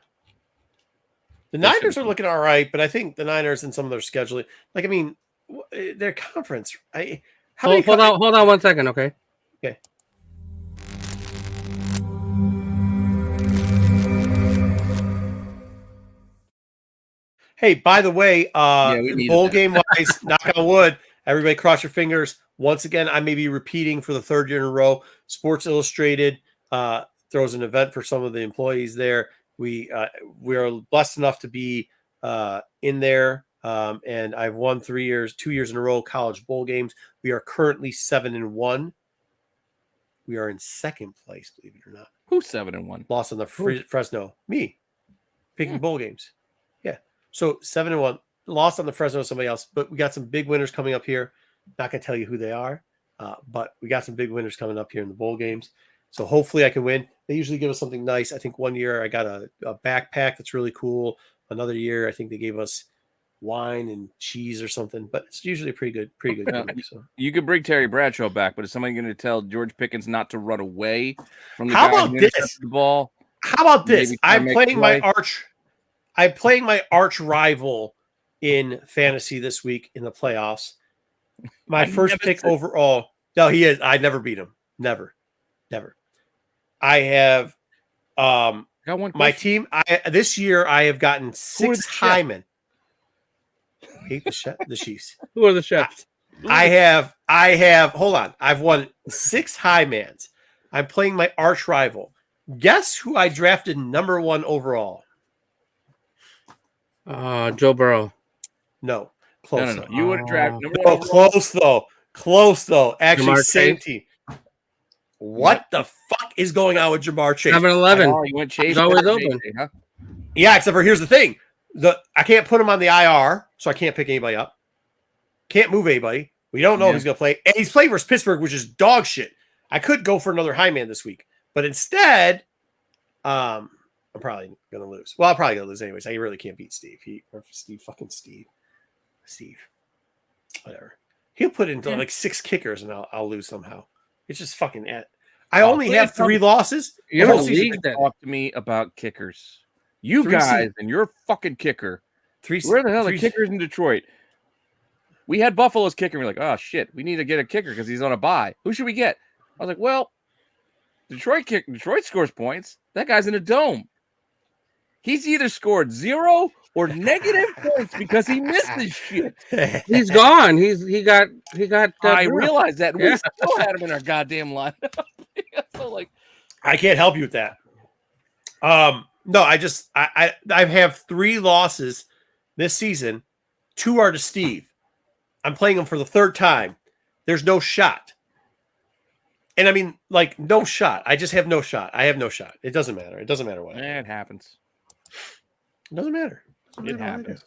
The Niners are looking all right, but I think the Niners in some of their scheduling, like, I mean, their conference. Hold on 1 second, okay? Okay. Hey, by the way, bowl game wise, knock on wood, everybody cross your fingers. Once again, I may be repeating for the 3rd year in a row. Sports Illustrated throws an event for some of the employees there. We are blessed enough to be in there And I've won 2 years in a row college bowl games. We are currently 7-1. We are in second place, believe it or not. Who's 7-1? Lost on the Fresno. Me picking bowl games. Yeah. So 7-1. Lost on the Fresno, somebody else. But we got some big winners coming up here. Not going to tell you who they are, but we got some big winners coming up here in the bowl games. So hopefully I can win. They usually give us something nice. I think one year I got a backpack that's really cool. Another year I think they gave us wine and cheese or something, but it's usually pretty good. Gimmick, so. You could bring Terry Bradshaw back, but is somebody going to tell George Pickens not to run away from the How guy about who this? intercepted the ball? How about this? Maybe I'm playing my twice. arch rival in fantasy this week in the playoffs. My I've first never pick said- overall. No, he is. I never beat him. Never. I have Got one my question. team. This year I have gotten Who are 6 the Chiefs? Hyman. Hate the Chiefs. Who are the chefs? I have. Hold on. I've won 6 Hymans. I'm playing my arch rival. Guess who I drafted number 1 overall? Joe Burrow. No, close. No. though. You would have drafted number Oh, 1 overall. close though. Actually, Jamar same Chase? team. What the fuck is going on with Jamar Chase? 7-11. Oh, you went Chase. He's always Chase, open. huh? Yeah, except for here's the thing: I can't put him on the IR, so I can't pick anybody up. Can't move anybody. We don't know if Yeah. he's going to play, and he's playing versus Pittsburgh, which is dog shit. I could go for another high man this week, but instead, I'm probably going to lose. Well, I'm probably going to lose anyways. I really can't beat Steve. Steve. Whatever. He'll put into like 6 kickers, and I'll lose somehow. It's just fucking it. I only have 3 losses. You The have whole a season. league that Talk to me about kickers. You 3 guys and your fucking kicker. 3 Where the hell are the 3 kickers in Detroit? We had Buffalo's kicker. We're like, oh shit, we need to get a kicker because he's on a bye. Who should we get? I was like, well, Detroit scores points. That guy's in a dome. He's either scored 0 or negative points because he missed his shit. he's gone. He got. I dropped. realized that. Yeah. We still had him in our goddamn lineup. So like, I can't help you with that. No, I have 3 losses this season. 2 are to Steve. I'm playing him for the 3rd time. There's no shot. And I mean, like, no shot. I just have no shot. I have no shot. It doesn't matter. It doesn't matter what. it happens. It doesn't matter. It happens.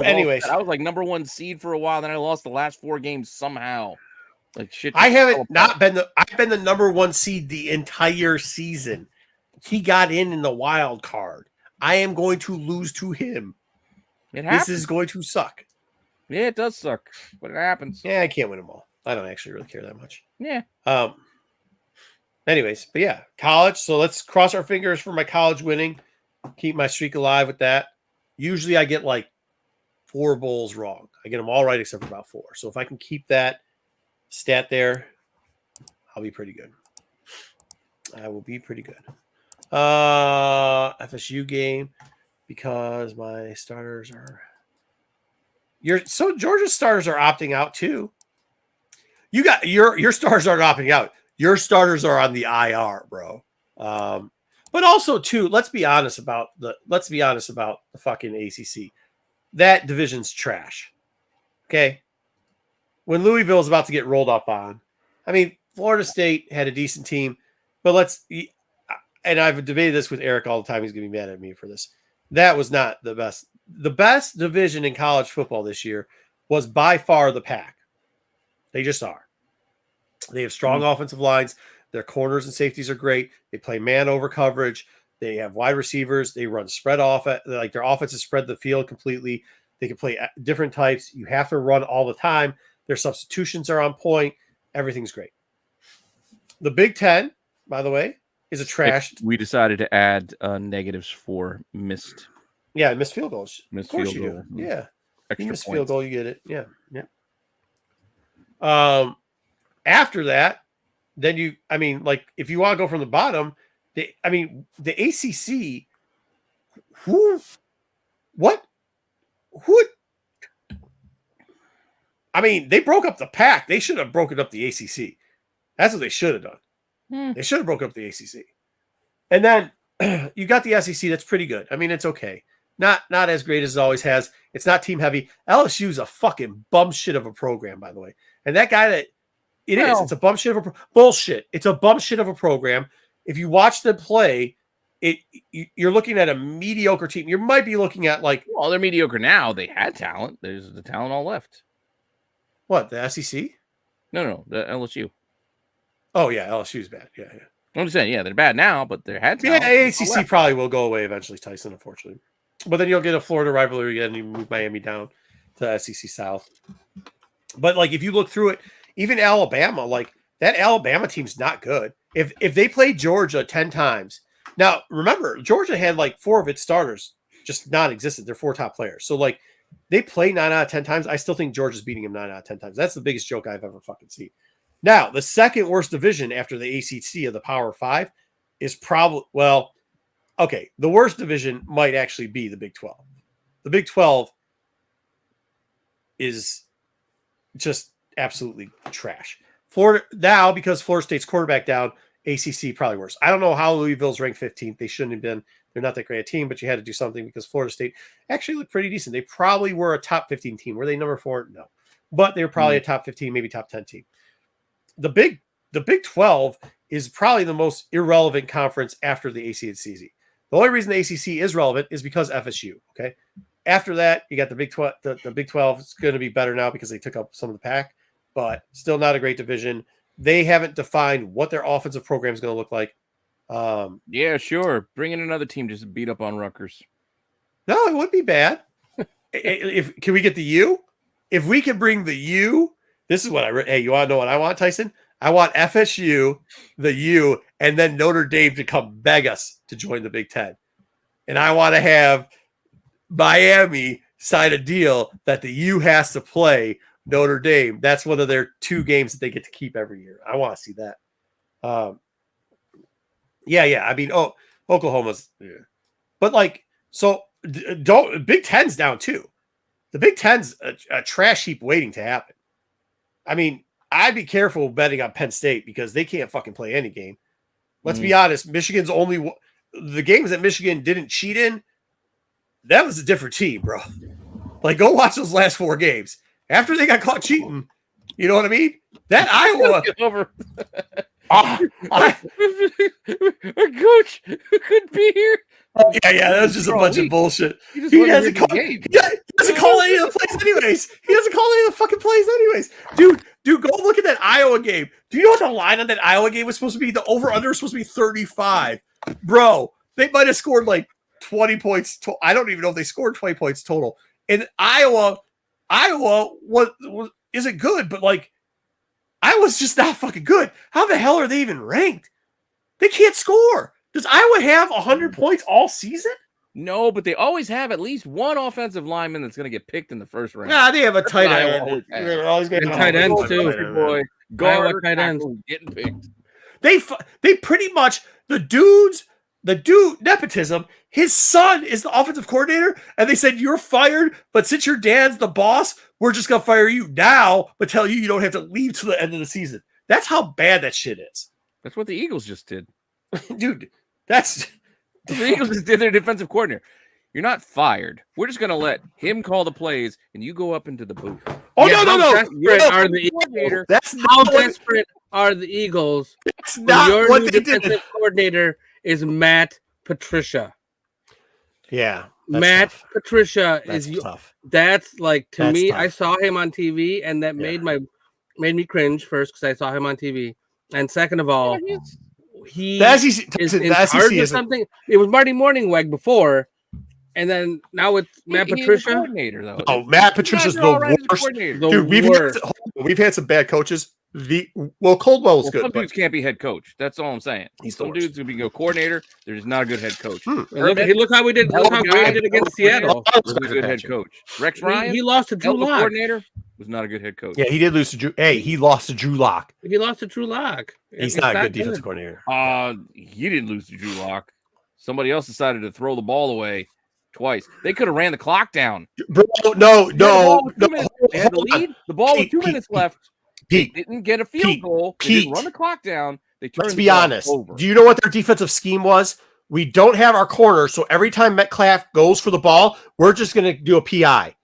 Anyways, I was like number 1 seed for a while. Then I lost the last 4 games somehow. Like shit. I just fell haven't apart. not been I've been the number 1 seed the entire season. He got in the wild card. I am going to lose to him. It happens. This is going to suck. Yeah, it does suck, but it happens. Yeah, I can't win them all. I don't actually really care that much. Yeah. Anyways, but yeah, college. So let's cross our fingers for my college winning. Keep my streak alive with that. Usually I get like 4 bowls wrong. I get them all right except for about 4. So if I can keep that stat there, I'll be pretty good. I will be pretty good. FSU game because my starters are Georgia's starters are opting out too. You got your starters aren't opting out. Your starters are on the IR, bro. But also too, let's be honest about the fucking ACC. That division's trash. Okay. When Louisville's about to get rolled up on, I mean, Florida State had a decent team, but and I've debated this with Eric all the time. He's going to be mad at me for this. That was not the best. The best division in college football this year was by far the Pac. They just are. They have strong offensive lines. Their corners and safeties are great. They play man over coverage. They have wide receivers. They run spread off. Like their offense is spread the field completely. They can play different types. You have to run all the time. Their substitutions are on point. Everything's great. The Big Ten, by the way, is a trash. We decided to add negatives for missed Field goals. Missed Of course field you goal. do. Yeah. extra You miss points. field goal, you get it. Yeah. After that, then if you want to go from the bottom, the ACC, who they broke up the Pac. They should have broken up the ACC. That's what they should have done. They should have broken up the ACC. And then you got the SEC. That's pretty good. I mean, it's okay. Not as great as it always has. It's not team heavy. LSU's a fucking bum shit of a program, by the way. And that guy that it is, it's a bum shit of a bullshit. It's a bum shit of a program. If you watch them play, you're looking at a mediocre team. You might be looking at like, well, they're mediocre now. They had talent. There's the talent all left. what, the SEC? No, the LSU. Oh yeah, LSU's bad. Yeah. I'm just saying, yeah, they're bad now, but they had talent. Yeah, ACC probably will go away eventually, Tyson, unfortunately. But then you'll get a Florida rivalry again and you move Miami down to SEC South. But like if you look through it, even Alabama, like that Alabama team's not good. If they played Georgia 10 times. Now, remember, Georgia had like 4 of its starters just non-existent. They're 4 top players. So like they play 9 out of 10 times. I still think Georgia's beating them 9 out of 10 times. That's the biggest joke I've ever fucking seen. Now, the second worst division after the ACC of the Power 5 is probably, well, okay, the worst division might actually be the Big 12. The Big 12 is just absolutely trash. Florida now, because Florida State's quarterback down, ACC probably worse. I don't know how Louisville's ranked 15th. They shouldn't have been. They're not that great a team, but you had to do something because Florida State actually looked pretty decent. They probably were a top 15 team. Were they number 4? No. But they were probably a top 15, maybe top 10 team. The Big 12 is probably the most irrelevant conference after the ACC. The only reason the ACC is relevant is because FSU. Okay. After that, you got the Big 12. The Big 12 is going to be better now because they took up some of the pack, but still not a great division. They haven't defined what their offensive program is going to look like. Yeah, sure. Bring in another team just to beat up on Rutgers. No, it would be bad. Can we get the U? If we can bring the U, this is what hey, you want to know what I want, Tyson? I want FSU, the U, and then Notre Dame to come beg us to join the Big Ten. And I want to have Miami sign a deal that the U has to play Notre Dame. That's one of their 2 games that they get to keep every year. I want to see that. Yeah. I mean, Oklahoma's, yeah. But like, so don't Big Ten's down too. The Big Ten's a trash heap waiting to happen. I mean, I'd be careful betting on Penn State because they can't fucking play any game. Let's be honest. Michigan's only the games that Michigan didn't cheat in. That was a different team, bro. Like, go watch those last 4 games. After they got caught cheating, you know what I mean? That Iowa over. Our coach could be here. Yeah, that was just a bunch of bullshit. He doesn't call any of the plays anyways. He doesn't call any of the fucking plays anyways. Dude, go look at that Iowa game. Do you know what the line on that Iowa game was supposed to be? The over-under was supposed to be 35. Bro, they might have scored like 20 points. I don't even know if they scored 20 points total. And Iowa isn't good, but like Iowa's just not fucking good. How the hell are they even ranked? They can't score. Does Iowa have 100 points all season? No, but they always have at least one offensive lineman that's going to get picked in the first round. Yeah, they have a tight end. They're always getting tight ends too. Boy, Iowa tight ends getting picked. They pretty much the dude nepotism. His son is the offensive coordinator, and they said you're fired. But since your dad's the boss, we're just gonna fire you now, but tell you don't have to leave till the end of the season. That's how bad that shit is. That's what the Eagles just did. Dude, the Eagles just did their defensive coordinator. You're not fired. We're just going to let him call the plays, and you go up into the booth. Oh, yeah, no. Are the Eagles? That's how desperate are the Eagles? That's not your what new they defensive did. coordinator is Matt Patricia. Yeah, Matt tough. Patricia That's is tough. That's like to That's me. tough. I saw him on TV, and that made me cringe first because I saw him on TV, and second of all, he The SEC, is the in charge SEC of is something. It was Marty Morningweg before, and then now it's Matt Patricia. Coordinator, though. Oh, Matt Patricia's the worst. Dude, we've had some bad coaches. Coldwell's good. Some dudes can't be head coach. That's all I'm saying. Some dudes can be a coordinator. They're just not a good head coach. Look how we did. Look how great we did against Seattle. Was a good head coach. Rex Ryan. He lost to Drew Lock. Coordinator was not a good head coach. Yeah, he did lose to Drew. Hey, he lost to Drew Lock. He lost to Drew Lock. He's not a good defensive coordinator. He didn't lose to Drew Lock. Somebody else decided to throw the ball away twice. They could have ran the clock down. Bro, no. They had the lead. The ball with 2 minutes left. Pete didn't get a field goal. They didn't run the clock down. They turned. Let's be honest. over. Do you know what their defensive scheme was? We don't have our corner, so every time Metcalf goes for the ball, we're just going to do a PI.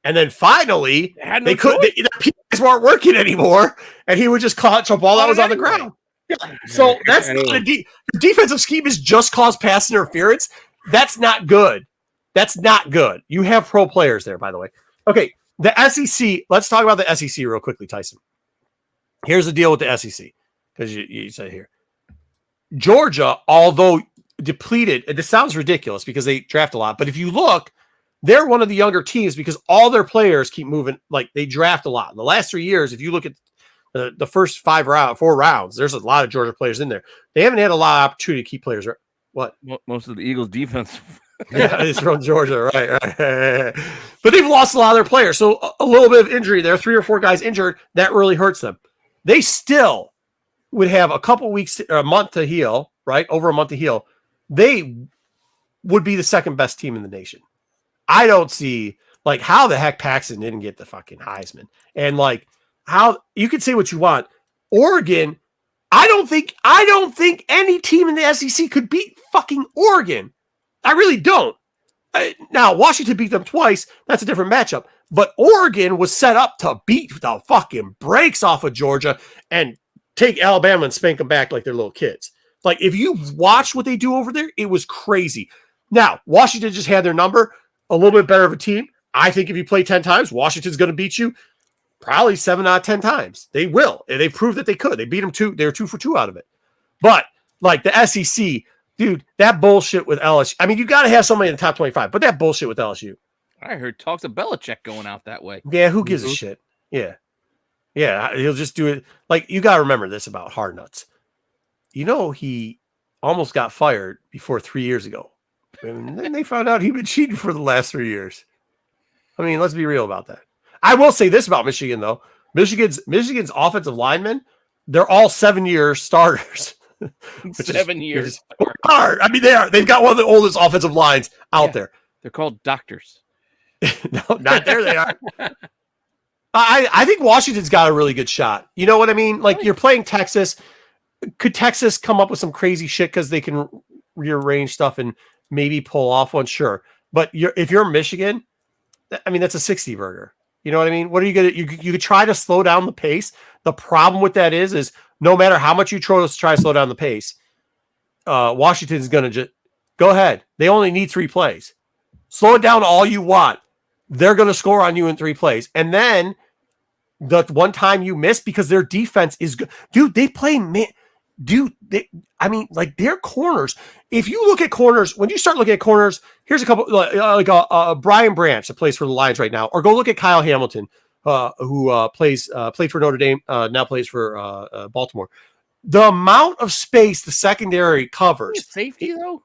And then finally, the PIs weren't working anymore, and he would just catch a ball that was on the ground. Yeah. So that's not your defensive scheme is just cause pass interference. That's not good. That's not good. You have pro players there, by the way. Okay, the SEC. Let's talk about the SEC real quickly, Tyson. Here's the deal with the SEC, because you said here. Georgia, although depleted, and this sounds ridiculous because they draft a lot, but if you look, they're one of the younger teams because all their players keep moving. Like they draft a lot. In the last 3 years, if you look at the first 4 rounds, there's a lot of Georgia players in there. They haven't had a lot of opportunity to keep players. What? Most of the Eagles' defense. Yeah, it's from Georgia, right. But they've lost a lot of their players. So a little bit of injury there, 3 or 4 guys injured, that really hurts them. They still would have a couple weeks, or a month to heal, right? Over a month to heal. They would be the second best team in the nation. I don't see like how the heck Paxton didn't get the fucking Heisman. And like how you can say what you want. Oregon, I don't think any team in the SEC could beat fucking Oregon. I really don't. Now, Washington beat them twice. That's a different matchup. But Oregon was set up to beat the fucking brakes off of Georgia and take Alabama and spank them back like they're little kids. Like, if you watch what they do over there, it was crazy. Now, Washington just had their number, a little bit better of a team. I think if you play 10 times, Washington's going to beat you probably 7 out of 10 times. They will. And they proved that they could. They beat them 2. They were 2 for 2 out of it. But, like, the SEC, dude, that bullshit with LSU. I mean, you got to have somebody in the top 25, but that bullshit with LSU. I heard talks of Belichick going out that way. Yeah, who gives a shit? Yeah. Yeah, he'll just do it. Like, you got to remember this about Hard Nuts. You know, he almost got fired before 3 years ago. And then they found out he'd been cheating for the last 3 years. I mean, let's be real about that. I will say this about Michigan, though. Michigan's offensive linemen, they're all 7-year starters. 7 years. Hard. I mean, they are. They've got one of the oldest offensive lines out there. They're called doctors. No, not there they are. I think Washington's got a really good shot. You know what I mean? Like, you're playing Texas. Could Texas come up with some crazy shit because they can rearrange stuff and maybe pull off one? Sure. But if you're Michigan, I mean, that's a 60 burger. You know what I mean? What are you going to, you could try to slow down the pace. The problem with that is no matter how much you try to slow down the pace, Washington's going to just go ahead. They only need 3 plays. Slow it down all you want. They're going to score on you in 3 plays. And then the one time you miss because their defense is good. Dude, they play like their corners. If you look at corners, when you start looking at corners, here's a couple like Brian Branch that plays for the Lions right now, or go look at Kyle Hamilton, who played for Notre Dame, now plays for Baltimore. The amount of space the secondary covers. Safety though?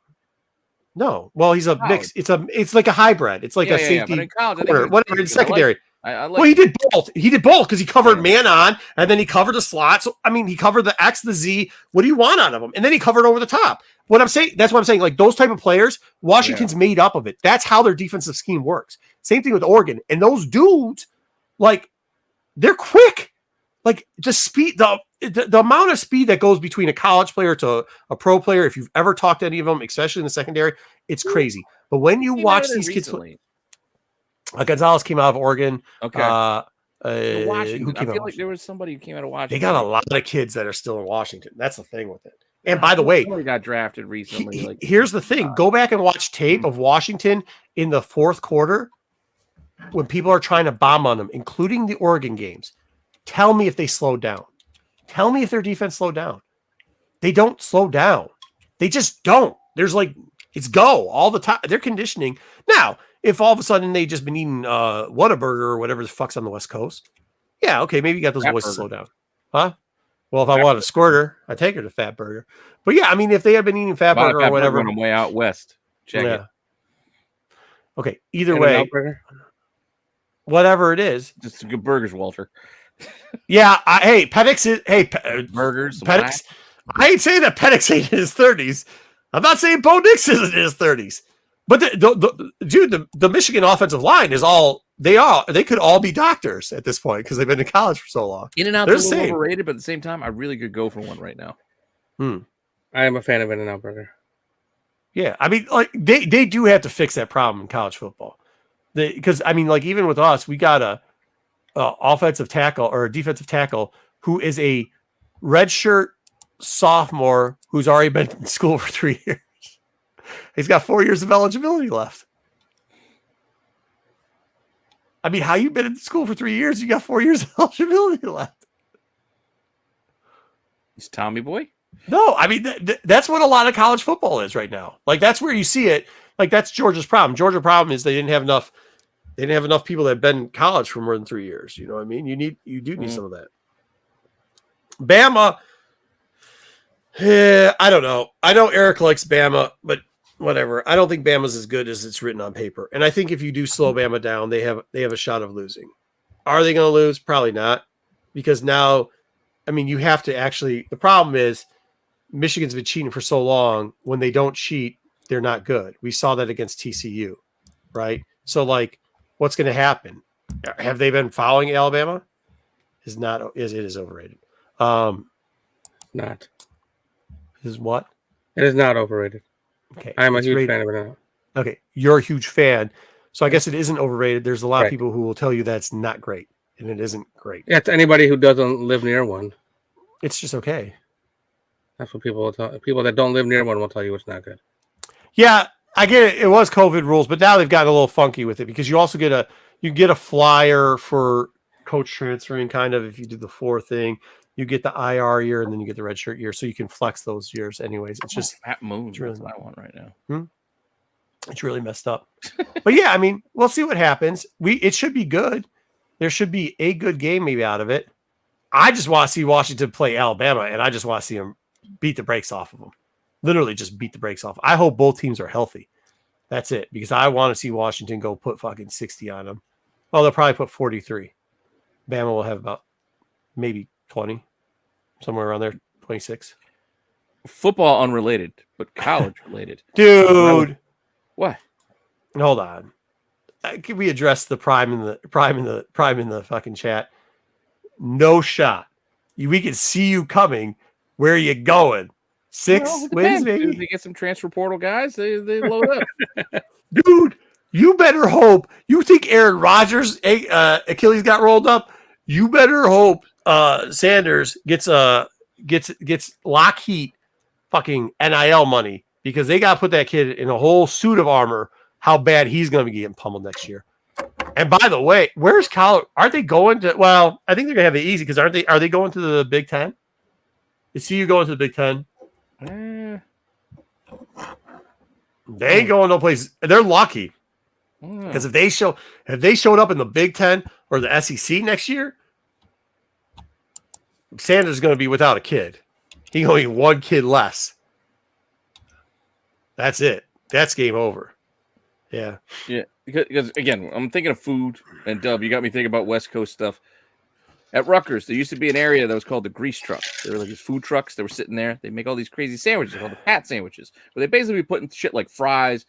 No. Well, he's a mix. It's like a hybrid. It's like a safety corner, whatever in secondary. Well, he did both. He did both because he covered man on, and then he covered the slot. So, I mean, he covered the X, the Z. What do you want out of him? And then he covered over the top. That's what I'm saying. Like, those type of players, Washington's made up of it. That's how their defensive scheme works. Same thing with Oregon. And those dudes, like, they're quick. Like, the speed, the amount of speed that goes between a college player to a pro player, if you've ever talked to any of them, especially in the secondary, it's crazy. But when you watch these kids, Gonzalez came out of Oregon. Okay. Washington. I feel like there was somebody who came out of Washington. They got a lot of kids that are still in Washington. That's the thing with it. And by the way, somebody got drafted recently. Here's the thing. Go back and watch tape of Washington in the 4th quarter when people are trying to bomb on them, including the Oregon games. Tell me if they slowed down. Tell me if their defense slowed down. They don't slow down. They just don't. There's like, it's go all the time. They're conditioning. Now, if all of a sudden they just been eating Whataburger or whatever the fuck's on the West Coast, yeah, okay, maybe you got those boys to slow down. Huh? Well, if I want a squirter, I take her to Fat Burger. But yeah, I mean, if they had been eating Fat Burger or whatever. On the way out west. Check it. Okay, either way. Whatever it is. Just some good burgers, Walter. Yeah, Penix burgers. Penix. I ain't saying that Penix ain't in his 30s. I'm not saying Bo Nix isn't in his 30s. But the Michigan offensive line is they could all be doctors at this point because they've been in college for so long. In-N-Out's a little overrated, but at the same time, I really could go for one right now. I am a fan of In-N-Out Burger. Yeah, I mean, like they do have to fix that problem in college football. Because I mean, like even with us, we got a offensive tackle or a defensive tackle who is a redshirt sophomore who's already been in school for 3 years. He's got 4 years of eligibility left. I mean, how you been in school for 3 years? You got 4 years of eligibility left. He's Tommy Boy. No, I mean that's what a lot of college football is right now. Like that's where you see it. Like that's Georgia's problem. Georgia's problem is they didn't have enough. They didn't have enough people that have been in college for more than 3 years. You know what I mean? You do need some of that. Bama. I don't know. I know Eric likes Bama, but whatever. I don't think Bama's as good as it's written on paper. And I think if you do slow Bama down, they have a shot of losing. Are they going to lose? Probably not, because now, I mean, you have to actually. The problem is Michigan's been cheating for so long. When they don't cheat, they're not good. We saw that against TCU, right? So, like, what's going to happen? Have they been following Alabama? It is overrated. Not. Is what? It is not overrated. Okay. I'm a it's huge rated. fan of it now. Okay. You're a huge fan. So I guess it isn't overrated. There's a lot Right. of people who will tell you that's not great. And it isn't great. Yeah, to anybody who doesn't live near one. It's just okay. That's what people will tell. People that don't live near one will tell you it's not good. Yeah, I get it. It was COVID rules, but now they've gotten a little funky with it because you also get a flyer for coach transferring, kind of, if you do the 4 thing. You get the IR year and then you get the redshirt year, so you can flex those years. Anyways, it's just Pat Moon. it's really- That's what I want right now. it's really messed up. But yeah, I mean, we'll see what happens. It should be good. There should be a good game maybe out of it. I just want to see Washington play Alabama, and I just want to see them beat the brakes off of them. Literally just beat the brakes off. I hope both teams are healthy. That's it, because I want to see Washington go put fucking 60 on them. Well, they'll probably put 43. Bama will have about maybe 20, somewhere around there, 26. Football unrelated, but college related. Dude, What? hold on. Can we address the prime in the fucking chat? No shot. We can see you coming. Where are you going? 6 Well, it wins, depends. maybe. If they get some transfer portal guys, they load up. Dude, you better hope. You think Aaron Rodgers' Achilles got rolled up? You better hope Sanders gets Lockheed fucking NIL money, because they got to put that kid in a whole suit of armor. How bad he's going to be getting pummeled next year. And by the way, where's college? Aren't they going to? Well, I think they're gonna have it easy, because are they going to the Big Ten? Is CU going to the Big Ten? They ain't going no place. They're lucky, because if they showed up in the Big Ten or the SEC next year, Sanders is going to be without a kid. He only 1 kid less. That's it. That's game over. Yeah. Yeah, because again, I'm thinking of food, and Dub, you got me thinking about West Coast stuff. At Rutgers, there used to be an area that was called the Grease Trucks. They were like these food trucks that were sitting there. They make all these crazy sandwiches called the Pat sandwiches, where they basically be putting shit like fries,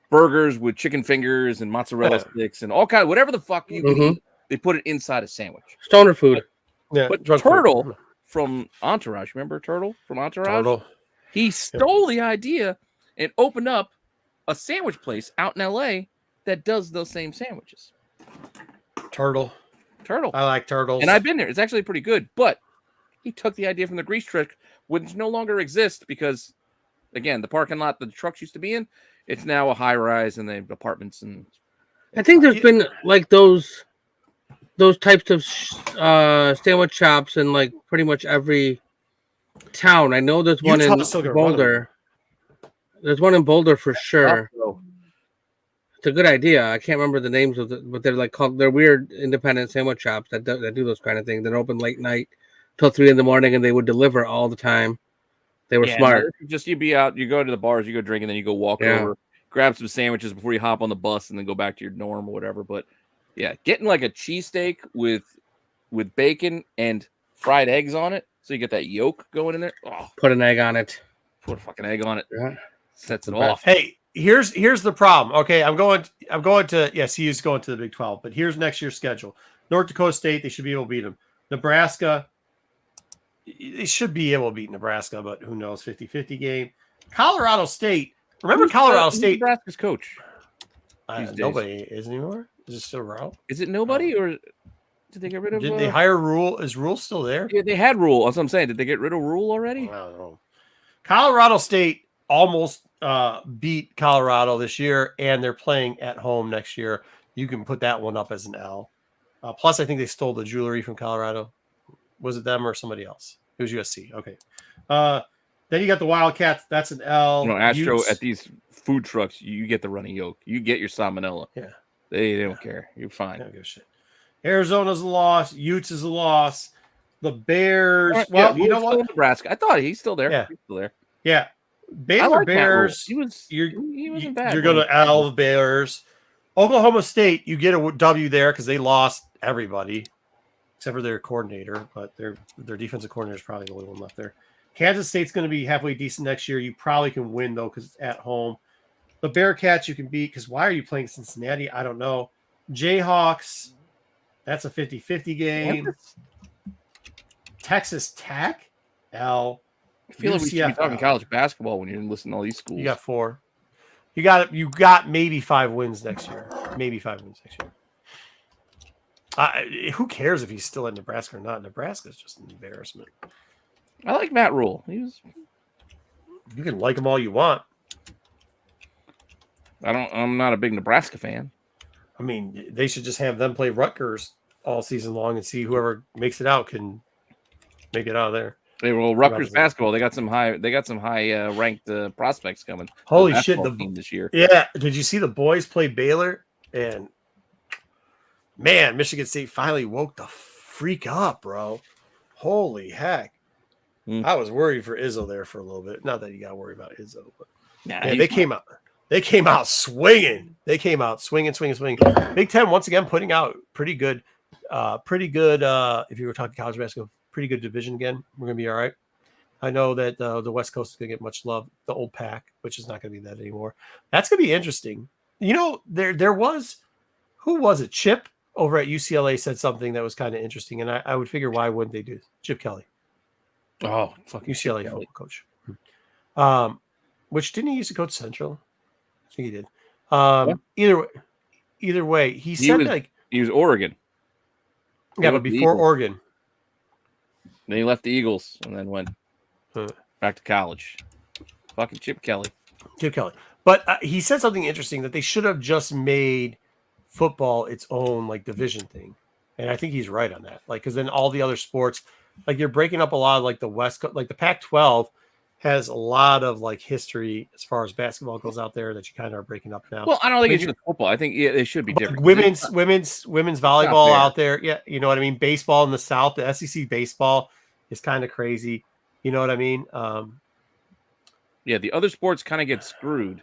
burgers with chicken fingers and mozzarella sticks and all kind of whatever the fuck you can eat. They put it inside a sandwich. Stoner food. Yeah. But Turtle from Entourage, remember Turtle from Entourage? Turtle. He stole the idea and opened up a sandwich place out in LA that does those same sandwiches. Turtle. I like turtles. And I've been there. It's actually pretty good. But he took the idea from the Grease Truck, which no longer exists because, again, the parking lot that the trucks used to be in, it's now a high rise and they have apartments. And I think there's been like those types of sandwich shops in like pretty much every town. I know there's one in Boulder. There's one in Boulder for sure. It's a good idea. I can't remember the names of but they're like they're weird independent sandwich shops that do those kind of things. They're open late night till 3 a.m, and they would deliver all the time. They were smart. Just you be out, you go to the bars, you go drink, and then you go walk over, grab some sandwiches before you hop on the bus, and then go back to your dorm or whatever. But yeah, getting like a cheesesteak with bacon and fried eggs on it, so you get that yolk going in there. Oh, put an egg on it. Put a fucking egg on it. Yeah. Sets it off. Hey, here's the problem. Okay, I'm going to CU's going to the Big 12, but here's next year's schedule. North Dakota State, they should be able to beat them. Nebraska, they should be able to beat Nebraska, but who knows, 50-50 game. Colorado State, Remember Colorado who's State? Nebraska's coach. these days? Nobody is anymore. Is it still around? Is it nobody, or did they get rid of? Did they hire Rule? Is Rule still there? Yeah, they had Rule. That's what I'm saying. Did they get rid of Rule already? I don't know. Colorado State almost beat Colorado this year, and they're playing at home next year. You can put that one up as an L. Plus, I think they stole the jewelry from Colorado. Was it them or somebody else? It was USC. Okay. Then you got the Wildcats. That's an L. Astro Utes. at these food trucks, you get the running yolk. You get your salmonella. Yeah. They don't care. You're fine. I don't give a shit. Arizona's a loss. Utes is a loss. The Bears. Yeah, Well, you know still in what? Nebraska. I thought he's still there. Yeah. He's still there. Yeah. I Baylor like Matt Rule. Bears. He wasn't bad. You're going to L the Bears. Oklahoma State, you get a W there because they lost everybody except for their coordinator, but their defensive coordinator is probably the only one left there. Kansas State's going to be halfway decent next year. You probably can win, though, because it's at home. The Bearcats you can beat because why are you playing Cincinnati? I don't know. Jayhawks, that's a 50-50 game. Texas Tech, L. I feel like we should be UCF, talking L. college basketball when you're listening to all these schools. You got 4. You got maybe 5 wins next year. Maybe 5 wins next year. Who cares if he's still at Nebraska or not? Nebraska's just an embarrassment. I like Matt Rule. You can like him all you want. I'm not a big Nebraska fan. I mean, they should just have them play Rutgers all season long and see whoever makes it out can make it out of there. They roll Rutgers basketball. They got some high ranked prospects coming. Holy shit! The team this year. Yeah, did you see the boys play Baylor? And man, Michigan State finally woke the freak up, bro. Holy heck! I was worried for Izzo there for a little bit. Not that you got to worry about Izzo, but they came out. They came out swinging. They came out swinging. Big Ten once again putting out pretty good. If you were talking college basketball, pretty good division again. We're gonna be all right. I know that the West Coast is gonna get much love. The old pack, which is not gonna be that anymore. That's gonna be interesting. You know, there was who was it? Chip over at UCLA said something that was kind of interesting, and I would figure why wouldn't they do this? Chip Kelly. Oh, fuck UCLA football coach. Which didn't he used to coach Central? I think he did. Either way, he said he was Oregon. Yeah, but before Oregon. Then he left the Eagles and then went back to college. Fucking Chip Kelly. But he said something interesting that they should have just made football its own division thing, and I think he's right on that. Because then all the other sports, you're breaking up a lot of the West Coast, the Pac-12 has a lot of history as far as basketball goes out there that you kind of are breaking up now. Well, I don't think it's just football. I think it should be different. Women's volleyball out there. Yeah. You know what I mean? Baseball in the South, the SEC baseball is kind of crazy. You know what I mean? Yeah. The other sports kind of get screwed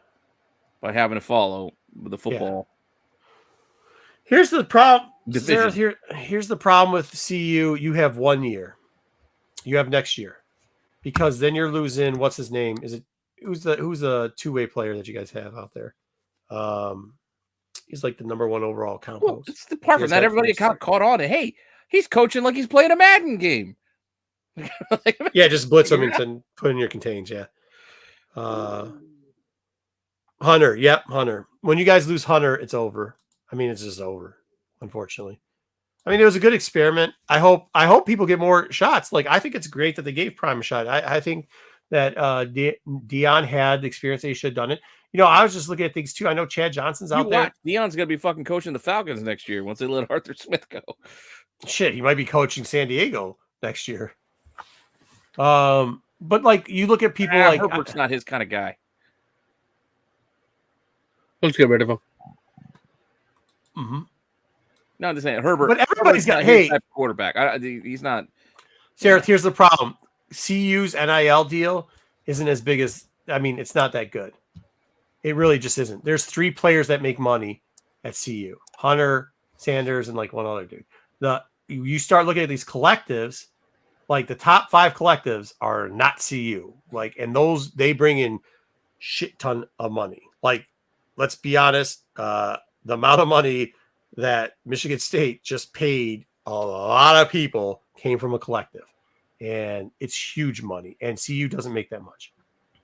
by having to follow the football. Yeah. Here's the problem. Here's the problem with CU. You have 1 year. You have next year. Because then you're losing. What's his name? Who's the two-way player that you guys have out there? He's the number 1 overall compost. Well, it's the part from that everybody kind of caught on. Hey, he's coaching like he's playing a Madden game. Yeah, just blitz him and put in your contains. Yeah. Hunter. Yep, Hunter. When you guys lose Hunter, it's over. I mean, it's just over. Unfortunately. I mean, it was a good experiment. I hope people get more shots. I think it's great that they gave Prime a shot. I think that Dion had the experience that he should have done it. I was just looking at things too. I know Chad Johnson's out there. Dion's going to be fucking coaching the Falcons next year once they let Arthur Smith go. Shit, he might be coaching San Diego next year. But you look at people Herbert's not his kind of guy. Let's get rid of him. Mm-hmm. No, I'm just saying Herbert. But everybody's got his type of quarterback. He's not. Sarah, here's the problem. CU's NIL deal isn't as big as. I mean, it's not that good. It really just isn't. There's 3 players that make money at CU: Hunter, Sanders, and one other dude. You start looking at these collectives, the top 5 collectives are not CU. And those they bring in shit ton of money. Let's be honest. The amount of money that Michigan State just paid a lot of people came from a collective, and it's huge money. And CU doesn't make that much.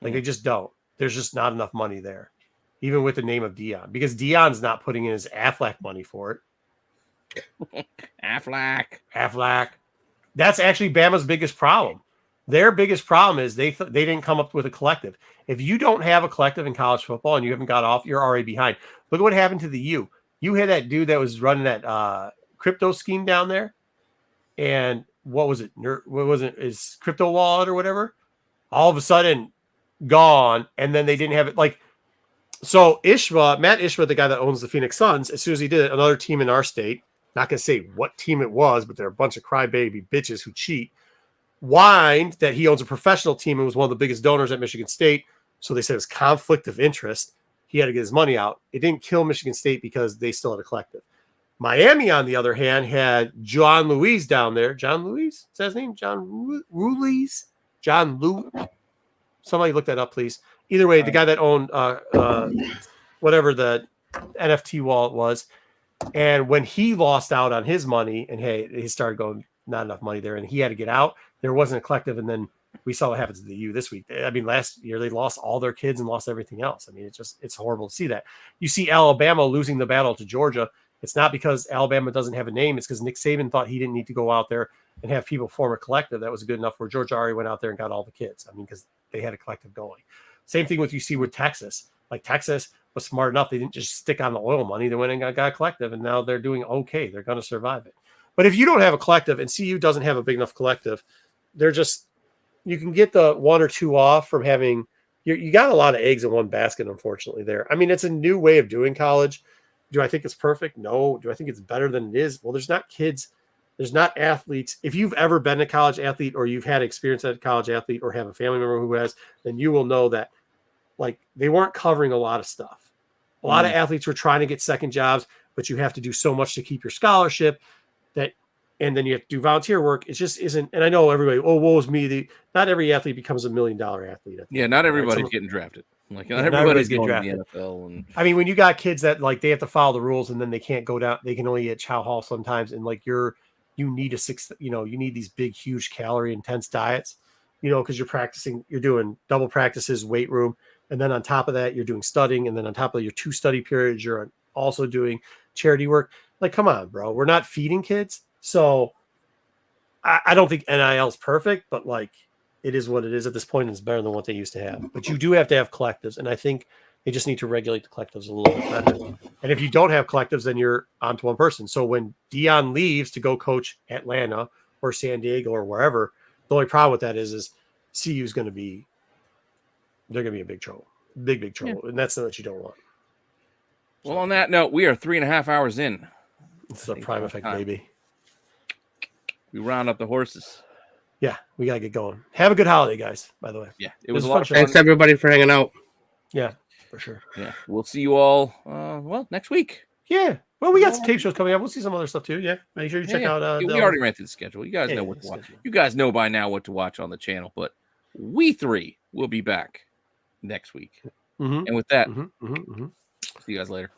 They just don't. there's just not enough money there, even with the name of Dion, because Dion's not putting in his Aflac money for it. Aflac. That's actually Bama's biggest problem. Their biggest problem is they didn't come up with a collective. If you don't have a collective in college football and you haven't got off, you're already behind. Look at what happened to the U. You had that dude that was running that crypto scheme down there, and what was it? What was it? His crypto wallet or whatever? All of a sudden, gone, and then they didn't have it. Like, so Matt Ishma, the guy that owns the Phoenix Suns, as soon as he did it, another team in our state, not gonna say what team it was, but they're a bunch of crybaby bitches who cheat, whined that he owns a professional team and was one of the biggest donors at Michigan State. So they said it was conflict of interest. He had to get his money out. It didn't kill Michigan State because they still had a collective. Miami, on the other hand, had John Louise down there. John Louise? Is that his name? John Ruiz? John Lou? Somebody look that up, please. Either way, the guy that owned whatever the NFT wallet was. And when he lost out on his money and he started going, not enough money there, and he had to get out, there wasn't a collective. And then we saw what happens to the U this week. I mean, last year they lost all their kids and lost everything else. I mean, it's horrible to see that. You see Alabama losing the battle to Georgia. It's not because Alabama doesn't have a name. It's because Nick Saban thought he didn't need to go out there and have people form a collective that was good enough where Georgia already went out there and got all the kids. I mean, because they had a collective going. Same thing with you see with Texas. Like Texas was smart enough. They didn't just stick on the oil money. They went and got a collective, and now they're doing okay. They're going to survive it. But if you don't have a collective, and CU doesn't have a big enough collective, they're just, you can get the one or two off from having, you got a lot of eggs in one basket, unfortunately, there. I mean, it's a new way of doing college. Do I think it's perfect? No. Do I think it's better than it is? Well, there's not kids. There's not athletes. If you've ever been a college athlete or you've had experience as a college athlete or have a family member who has, then you will know that like they weren't covering a lot of stuff. A lot of athletes were trying to get second jobs, but you have to do so much to keep your scholarship that, and then you have to do volunteer work. It just isn't. And I know everybody, oh, woe is me. Not every athlete becomes $1 million athlete. Yeah, not everybody's getting drafted. Like not everybody's getting drafted. The NFL. And I mean, when you got kids that like they have to follow the rules and then they can't go down, they can only eat chow hall sometimes, and like you need you need these big, huge calorie intense diets, because you're practicing, you're doing double practices, weight room. And then on top of that, you're doing studying. And then on top of your 2 study periods, you're also doing charity work. Like, come on, bro. We're not feeding kids. So I don't think NIL is perfect, but like it is what it is at this point. And it's better than what they used to have. But you do have to have collectives. And I think they just need to regulate the collectives a little bit better. And if you don't have collectives, then you're onto one person. So when Dion leaves to go coach Atlanta or San Diego or wherever, the only problem with that is CU is going to be, they're going to be in big trouble, big trouble. Yeah. And that's what you don't want. Well, on that note, we are 3.5 hours in. It's the prime effect, baby. We round up the horses. Yeah, we got to get going. Have a good holiday, guys, by the way. Yeah, it was a lot of fun. Thanks, everybody, for hanging out. Yeah, for sure. Yeah, we'll see you all, next week. Yeah. Well, we got some tape shows coming up. We'll see some other stuff, too. Yeah, make sure you check out. We already ran through the schedule. You guys know what to watch. You guys know by now what to watch on the channel, but we 3 will be back next week. Mm-hmm. And with that, see you guys later.